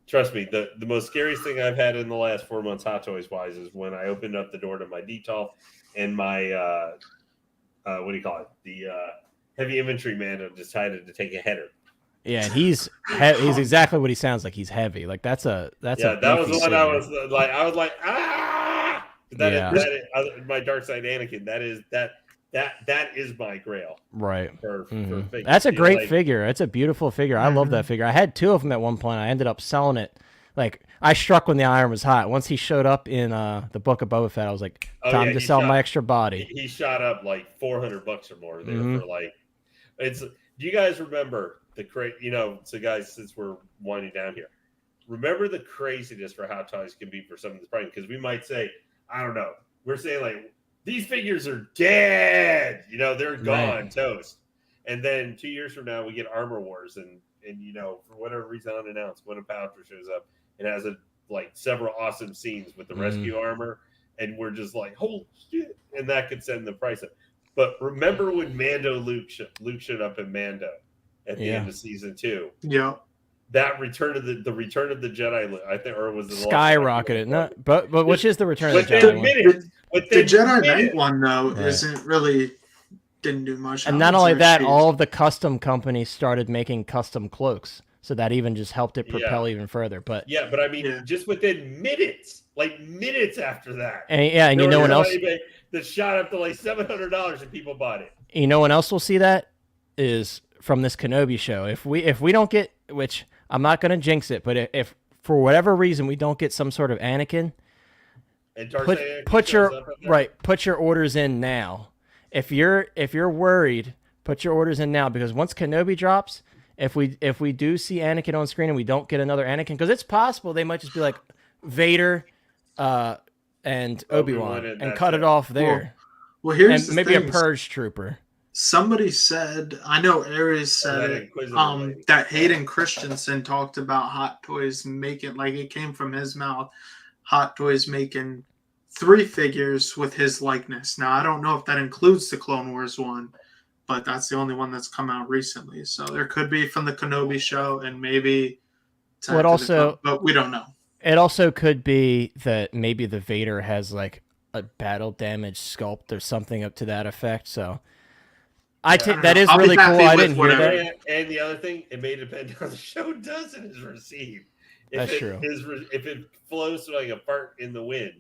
Trust me, the most scariest thing I've had in the last 4 months, hot toys wise, is when I opened up the door to my DTOL and my what do you call it? The heavy infantry man decided to take a header. Yeah, and he's exactly what he sounds like. He's heavy. Like that was the one I was like ah. That is my dark side Anakin. That is my grail. Right. For that's a great figure. It's a beautiful figure. I love that figure. I had 2 of them at one point. I ended up selling it. Like I struck when the iron was hot. Once he showed up in the Book of Boba Fett, I was like, time to sell my extra body. He shot up like $400 or more there for like. Do you guys remember the crate? So guys, since we're winding down here, remember the craziness for how toys can be for some of this price, because we might say, I don't know, we're saying like these figures are dead, they're gone, toast. And then 2 years from now we get Armor Wars and for whatever reason unannounced, Gwyneth Paltrow shows up and has several awesome scenes with the rescue armor, and we're just like, holy shit, and that could send the price up. But remember when Luke showed up in Mando at the end of season 2? Yeah. That Return of the Jedi, I think, or was it skyrocketed? No, but which is the Return of the Jedi? The Jedi Knight one though didn't do much. And not only that, all of the custom companies started making custom cloaks, so that even just helped it propel even further. But I mean, just within minutes after that, and you know what else? That shot up to like $700 and people bought it. You know when else we'll see that is from this Kenobi show. If we don't get, which I'm not going to jinx it, but if for whatever reason we don't get some sort of Anakin, and put your orders in now. If you're worried, put your orders in now, because once Kenobi drops, if we do see Anakin on screen and we don't get another Anakin, because it's possible they might just be like Vader and Obi-Wan and cut it off there. Well, here's and maybe a Purge trooper. Somebody said, I know Aries said it, that Hayden Christensen talked about Hot Toys making, like it came from his mouth, Hot Toys making 3 figures with his likeness. Now, I don't know if that includes the Clone Wars one, but that's the only one that's come out recently. So there could be from the Kenobi show and maybe... but we don't know. It also could be that maybe the Vader has like a battle damage sculpt or something up to that effect. So that is really cool. I didn't hear that. And the other thing, it may depend on how the show does and is received. That's true. If it flows like a fart in the wind,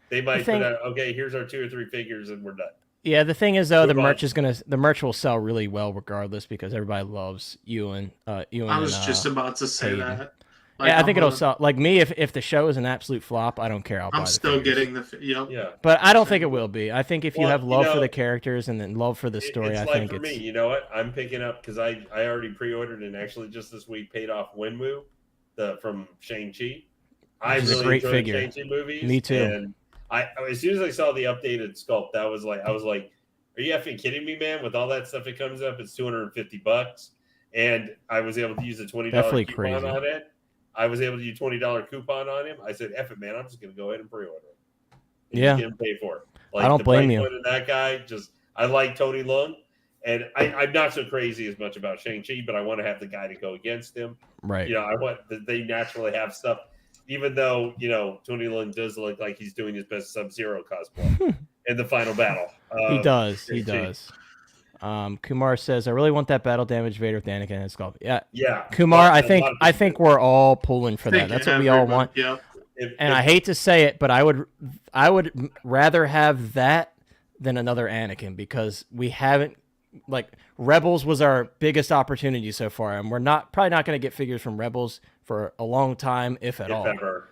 they might put out, okay, here's our 2 or 3 figures and we're done. Yeah, the thing is though, the merch will sell really well regardless because everybody loves Ewan. I was just about to say Hayden. that. Yeah, I think it'll sell. Like me, if the show is an absolute flop, I don't care. I'm still getting the Yeah, but I don't think it will be. I think if you have love for the characters and then love for the story, I think for me. You know what? I'm picking up because I already pre-ordered and actually just this week paid off Wenwu, from Shang-Chi. I really enjoyed the Shang-Chi movies. Me too. And I as soon as I saw the updated sculpt, I was like, are you effing kidding me, man? With all that stuff that comes up, it's $250, and I was able to use a $20 coupon on it. I was able to use $20 coupon on him. I said, "F it, man! I'm just going to go ahead and pre-order it. Yeah, get him paid for it." Like, I don't blame you. That guy, I like Tony Leung, and I'm not so crazy as much about Shang-Chi, but I want to have the guy to go against him. Right. You know, I want they naturally have stuff, even though Tony Leung does look like he's doing his best Sub-Zero cosplay in the final battle. He does. He does. Kumar says, "I really want that battle damage Vader with Anakin and Sculpt." Yeah. Kumar, I think we're all pulling for that. That's what we all want. Yeah. I hate to say it, but I would rather have that than another Anakin because we haven't Rebels was our biggest opportunity so far, and we're probably not going to get figures from Rebels for a long time, if at all. Ever.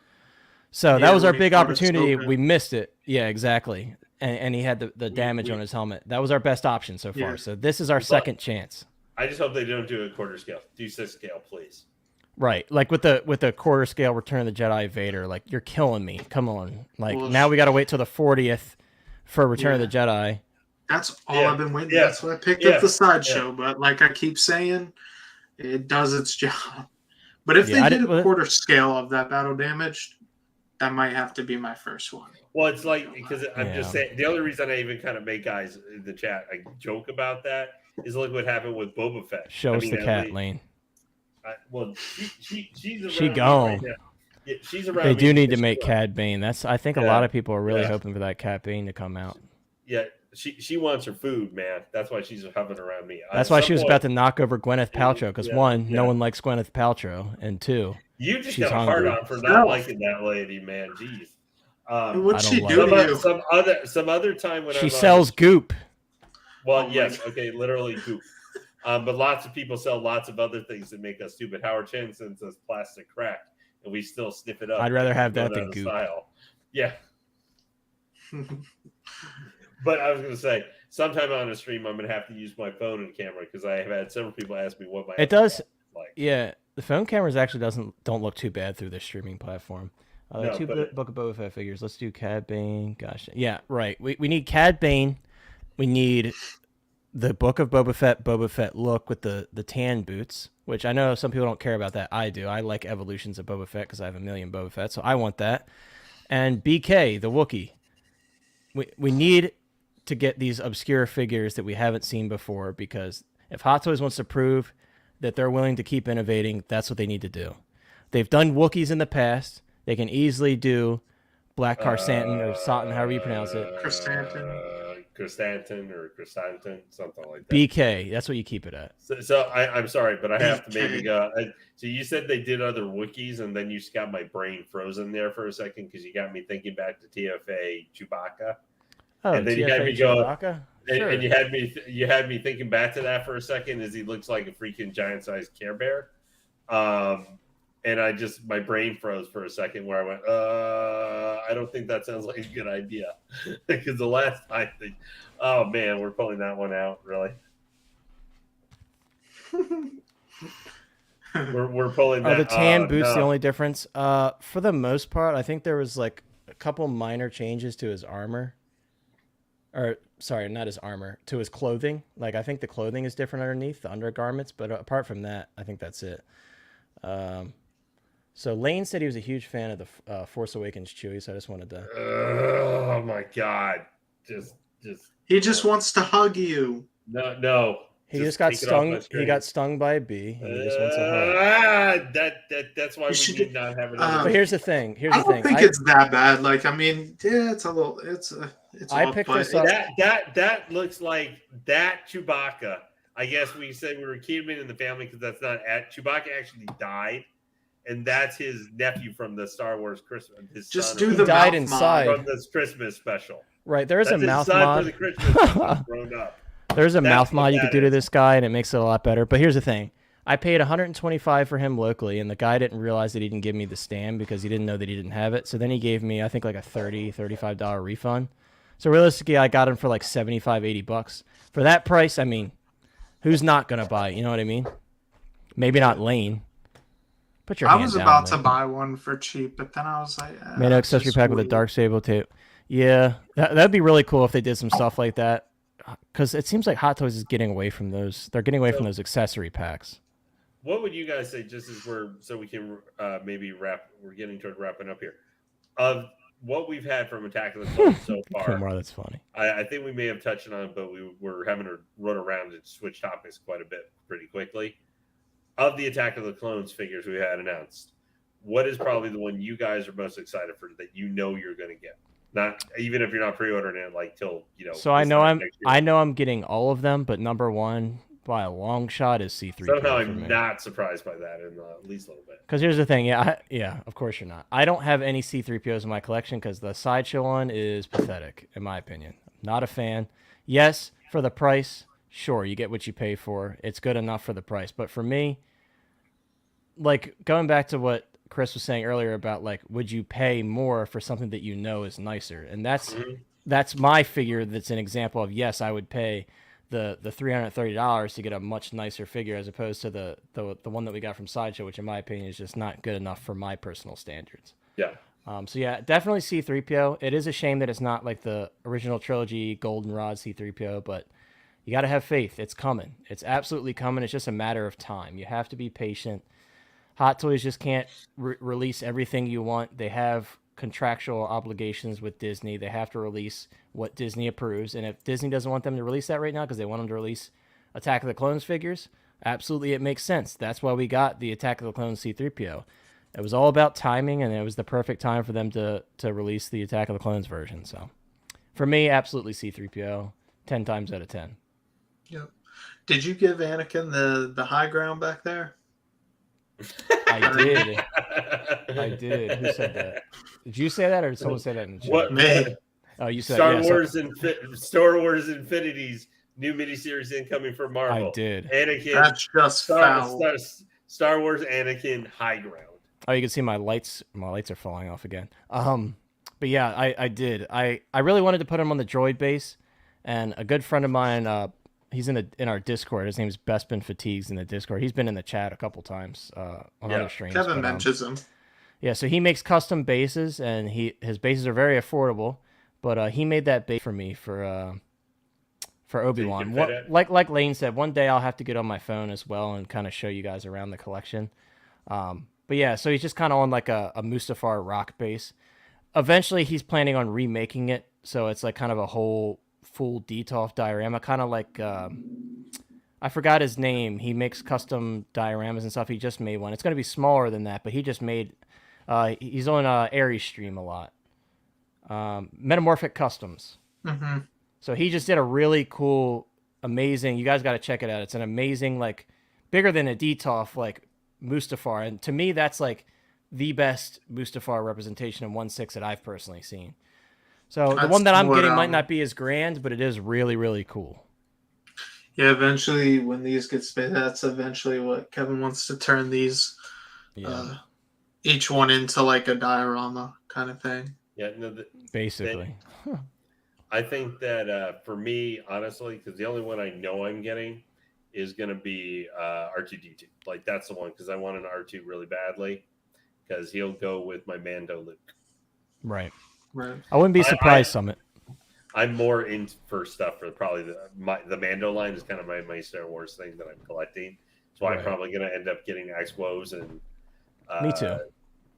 So that was our big opportunity. We missed it. Yeah, exactly. And he had the damage on his helmet. That was our best option so far. Yeah. So this is our second chance. I just hope they don't do a quarter scale. Do 6 scale, please. Right, like with the quarter scale Return of the Jedi Vader. Like, you're killing me. Come on. Now we got to wait till the 40th for Return of the Jedi. That's all I've been waiting. That's why I picked up the sideshow. But like I keep saying, it does its job. But if they did a quarter scale of that battle damage, that might have to be my first one. Well, it's because I'm just saying, the only reason I even kind of make guys in the chat joke about that is look what happened with Boba Fett. Show us the cat lane. She's around. She gone. Right, yeah, she's around. They do need to make Cad Bane. I think a lot of people are really hoping for that Cad Bane to come out. Yeah, she wants her food, man. That's why she's hovering around me. That's why she was about to knock over Gwyneth Paltrow because no one likes Gwyneth Paltrow, and 2, you just got a hard on for not liking that lady, man. Jeez. What'd she do to you? Some other time when she sells goop. Well, yes, okay, literally goop. But lots of people sell lots of other things that make us stupid. Howard Chen sends us plastic crack, and we still sniff it up. I'd rather have that than goop. Style. Yeah. But I was going to say, sometime on a stream, I'm going to have to use my phone and camera because I have had several people ask me what my like. Yeah, the phone cameras actually don't look too bad through this streaming platform. Book of Boba Fett figures. Let's do Cad Bane. Gosh, yeah, right. We need Cad Bane. We need the Book of Boba Fett look with the tan boots, which I know some people don't care about that. I do. I like evolutions of Boba Fett because I have a million Boba Fett, so I want that. And BK, the Wookiee. We need to get these obscure figures that we haven't seen before because if Hot Toys wants to prove that they're willing to keep innovating, that's what they need to do. They've done Wookiees in the past. They can easily do Black Krrsantan or Satan, however you pronounce it. Chrysanthemum or Chrysanthemum, something like that. BK, that's what you keep it at. So I'm sorry, but I have to maybe go. So you said they did other Wookiees, and then you just got my brain frozen there for a second because you got me thinking back to TFA Chewbacca. Oh, and then TFA you had me go, Chewbacca? Sure. and you had me thinking back to that for a second as he looks like a freaking giant-sized Care Bear. And my brain froze for a second where I went, I don't think that sounds like a good idea. Because the last time, oh man, we're pulling that one out, really. we're pulling that. Are the tan boots the only difference? For the most part, I think there was like a couple minor changes to his armor. Or, sorry, not his armor, to his clothing. Like, I think the clothing is different underneath, the undergarments, but apart from that, I think that's it. So Lane said he was a huge fan of the Force Awakens Chewie, so I just wanted to... Oh, my God. He just wants to hug you. No. He just got stung. He got stung by a bee. And he just wants a hug. That's why we did not have it. But here's the thing. I don't think it's that bad. Like, I mean, yeah, it's a little. It's I picked this up. That looks like that Chewbacca. I guess we said we were keeping it in the family because that's not at Chewbacca actually died, and that's his nephew from the Star Wars Christmas. His Just son do or the died mouth inside. mod. from this Christmas special. Right, there is That's a his mouth son mod. for the Christmas special, grown up. There's a That's mouth what mod you that could do to is. this guy, and it makes it a lot better. But here's the thing. I paid $125 for him locally, and the guy didn't realize that he didn't give me the stand because he didn't know that he didn't have it. So then he gave me, I think, like a $35 refund. So realistically, I got him for like $75, $80. For that price, I mean, who's not going to buy it? You know what I mean? Maybe not Lane. Put your I hand was down, about to Lane. buy one for cheap, but then I was like, Made an accessory just pack with a wait. dark sable tape. Yeah, that'd be really cool if they did some stuff like that. Because it seems like Hot Toys is getting away from those. They're getting away from those accessory packs. What would you guys say, just as we can maybe wrap? We're getting toward wrapping up here. Of what we've had from Attack of the Clones so far, Kumar, that's funny. I think we may have touched on it, but we were having to run around and switch topics quite a bit pretty quickly. Of the Attack of the Clones figures we had announced, what is probably the one you guys are most excited for that you know you're going to get? Not even if you're not pre-ordering it, like till So I know I'm getting all of them, but number one by a long shot is C3PO. Somehow for I'm me. not surprised by that in at least a little bit. Because here's the thing, yeah, of course you're not. I don't have any C3POs in my collection because the Sideshow one is pathetic, in my opinion. Not a fan. Yes, for the price, sure, you get what you pay for. It's good enough for the price. But for me, like going back to what Chris was saying earlier about like, would you pay more for something that you know is nicer? And that's my figure. That's an example of yes, I would pay the $330 to get a much nicer figure as opposed to the one that we got from Sideshow, which in my opinion is just not good enough for my personal standards. Yeah. So yeah, definitely C3PO. It is a shame that it's not like the original trilogy Goldenrod C3PO, but you got to have faith. It's coming. It's absolutely coming. It's just a matter of time. You have to be patient. Hot Toys just can't release everything you want. They have contractual obligations with Disney. They have to release what Disney approves. And if Disney doesn't want them to release that right now because they want them to release Attack of the Clones figures, absolutely it makes sense. That's why we got the Attack of the Clones C-3PO. It was all about timing, and it was the perfect time for them to release the Attack of the Clones version. So for me, absolutely C-3PO, 10 times out of 10. Yep. Did you give Anakin the high ground back there? I did. I did. Who said that? Did you say that, or did someone say that in the chat? What Me. Oh, you said Star Wars Infinity's new miniseries incoming for Marvel. I did. Anakin. That's just foul. Star Wars Anakin high ground. Oh, you can see my lights. My lights are falling off again. But yeah, I did. I really wanted to put him on the droid base, and a good friend of mine, he's in our Discord. His name is Bespin Fatigues in the Discord. He's been in the chat a couple times on other streams. Kevin mentions him. Yeah, so he makes custom bases, and his bases are very affordable. But he made that base for me for Obi-Wan. Like Lane said, one day I'll have to get on my phone as well and kind of show you guys around the collection. But yeah, so he's just kind of on like a Mustafar rock base. Eventually, he's planning on remaking it, so it's like kind of a whole full Detolf diorama, kind of like I forgot his name. He makes custom dioramas and stuff. He just made one. It's going to be smaller than that, but he just made. He's on Aries stream a lot. Metamorphic Customs. Mm-hmm. So he just did a really cool, amazing. You guys got to check it out. It's an amazing, like, bigger than a Detolf, like Mustafar, and to me, that's like the best Mustafar representation in 1/6 that I've personally seen. So the one that I'm getting might not be as grand, but it is really, really cool. Yeah, eventually when these get split, that's eventually what Kevin wants to turn these, each one into like a diorama kind of thing. Yeah, no, basically. I think that for me, honestly, because the only one I know I'm getting is going to be R2-D2. Like, that's the one, because I want an R2 really badly, because he'll go with my Mando Luke. Right. Right. I wouldn't be surprised, Summit. I'm more in for stuff for probably the Mando line is kind of my Star Wars thing that I'm collecting. So I'm probably going to end up getting X-Woes and me too.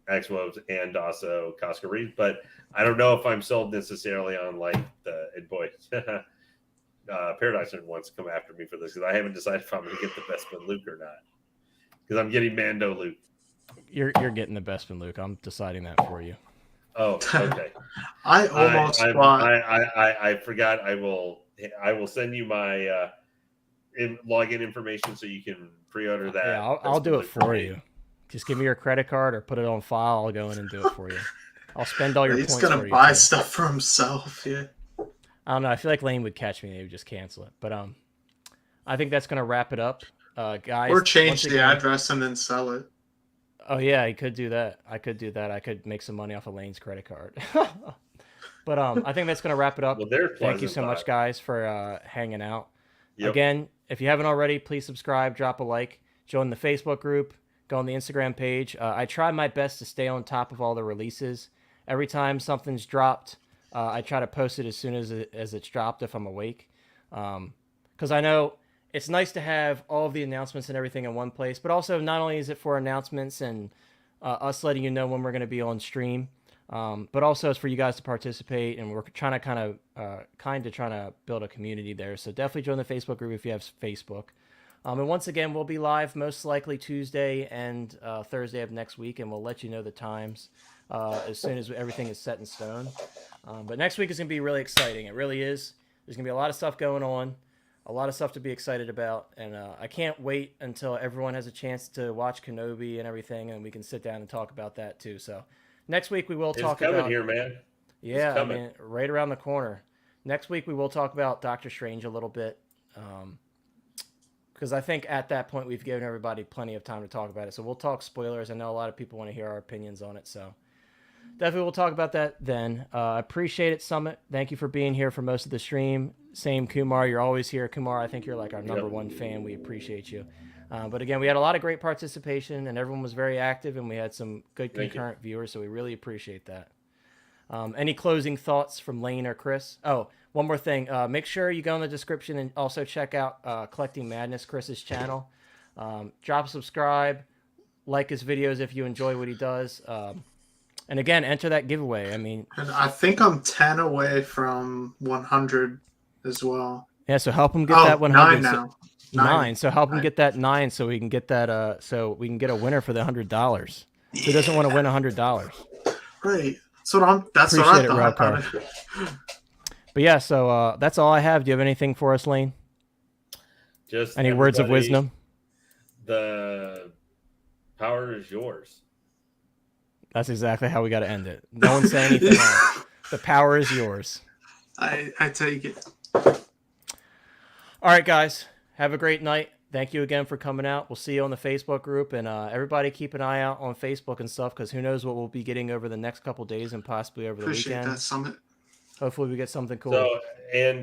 X-Woes and also Costco Reed, but I don't know if I'm sold necessarily on like and boy, Paradise wants to come after me for this because I haven't decided if I'm going to get the Bespin Luke or not. Because I'm getting Mando Luke. You're getting the Bespin Luke. I'm deciding that for you. Oh, okay. I almost I forgot. I will send you my login information so you can pre-order that. Yeah, I'll do it for you. Just give me your credit card or put it on file. I'll go in and do it for you. I'll spend all your He's points gonna for you. buy too. stuff for himself. Yeah. I don't know. I feel like Lane would catch me and he would just cancel it. But I think that's gonna wrap it up, guys. Or change once the again- address and then sell it. Oh yeah, he could do that. I could do that. I could make some money off of Lane's credit card. But I think that's gonna wrap it up. Well, they're Thank you pleasant so much, vibe. guys, for hanging out. Yep. Again, if you haven't already, please subscribe, drop a like, join the Facebook group, go on the Instagram page. I try my best to stay on top of all the releases. Every time something's dropped, I try to post it as soon as it's dropped if I'm awake. Because I know it's nice to have all of the announcements and everything in one place, but also not only is it for announcements and us letting you know when we're going to be on stream, but also it's for you guys to participate, and we're trying to kind of build a community there. So definitely join the Facebook group if you have Facebook. And once again, we'll be live most likely Tuesday and Thursday of next week, and we'll let you know the times as soon as everything is set in stone. But next week is going to be really exciting. It really is. There's going to be a lot of stuff going on, a lot of stuff to be excited about, and I can't wait until everyone has a chance to watch Kenobi and everything, and we can sit down and talk about that too. So next week we will talk It's coming about here, man. yeah, It's I coming. mean, right around the corner. Next week we will talk about Doctor Strange a little bit, because I think at that point we've given everybody plenty of time to talk about it. So we'll talk spoilers. I know a lot of people want to hear our opinions on it, so definitely we'll talk about that then. I appreciate it, Summit. Thank you for being here for most of the stream. Same, Kumar. You're always here. Kumar, I think you're like our number one fan. We appreciate you. But again, we had a lot of great participation, and everyone was very active, and we had some good Thank you. concurrent viewers, so we really appreciate that. Any closing thoughts from Lane or Chris? Oh, one more thing. Make sure you go in the description and also check out Collecting Madness, Chris's channel. Drop a subscribe, like his videos if you enjoy what he does. And again, enter that giveaway. I mean, And I think I'm 10 away from 100 as well. yeah, so help him get Oh, that 100. 9 now. Nine. So help him 9. get that 9 so we can get that so we can get a winner for the $100. Who doesn't want to win $100? Right. That's what Appreciate it, I thought. Rob But yeah, so that's all I have. Do you have anything for us, Lane? Just Any words of everybody, wisdom? The power is yours. That's exactly how we got to end it. No one say anything else. The power is yours. I take it. All right, guys. Have a great night. Thank you again for coming out. We'll see you on the Facebook group, and everybody keep an eye out on Facebook and stuff, because who knows what we'll be getting over the next couple days and possibly over the Appreciate weekend. that, Summit. Hopefully we get something cool.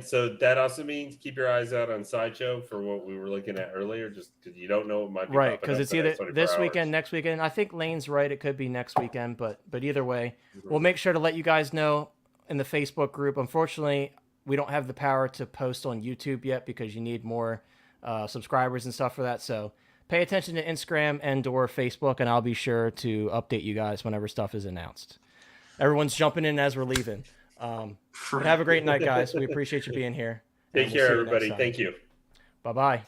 So that also means keep your eyes out on Sideshow for what we were looking at earlier, just because you don't know what might be Right, popping because up it's the either next 24 this hours. weekend, next weekend. I think Lane's right. It could be next weekend, but either way, we'll make sure to let you guys know in the Facebook group. Unfortunately, we don't have the power to post on YouTube yet because you need more subscribers and stuff for that. So pay attention to Instagram and/or Facebook, and I'll be sure to update you guys whenever stuff is announced. Everyone's jumping in as we're leaving. But have a great night, guys. We appreciate you being here. Take and we'll care, see you next everybody. time. Thank you. Bye-bye.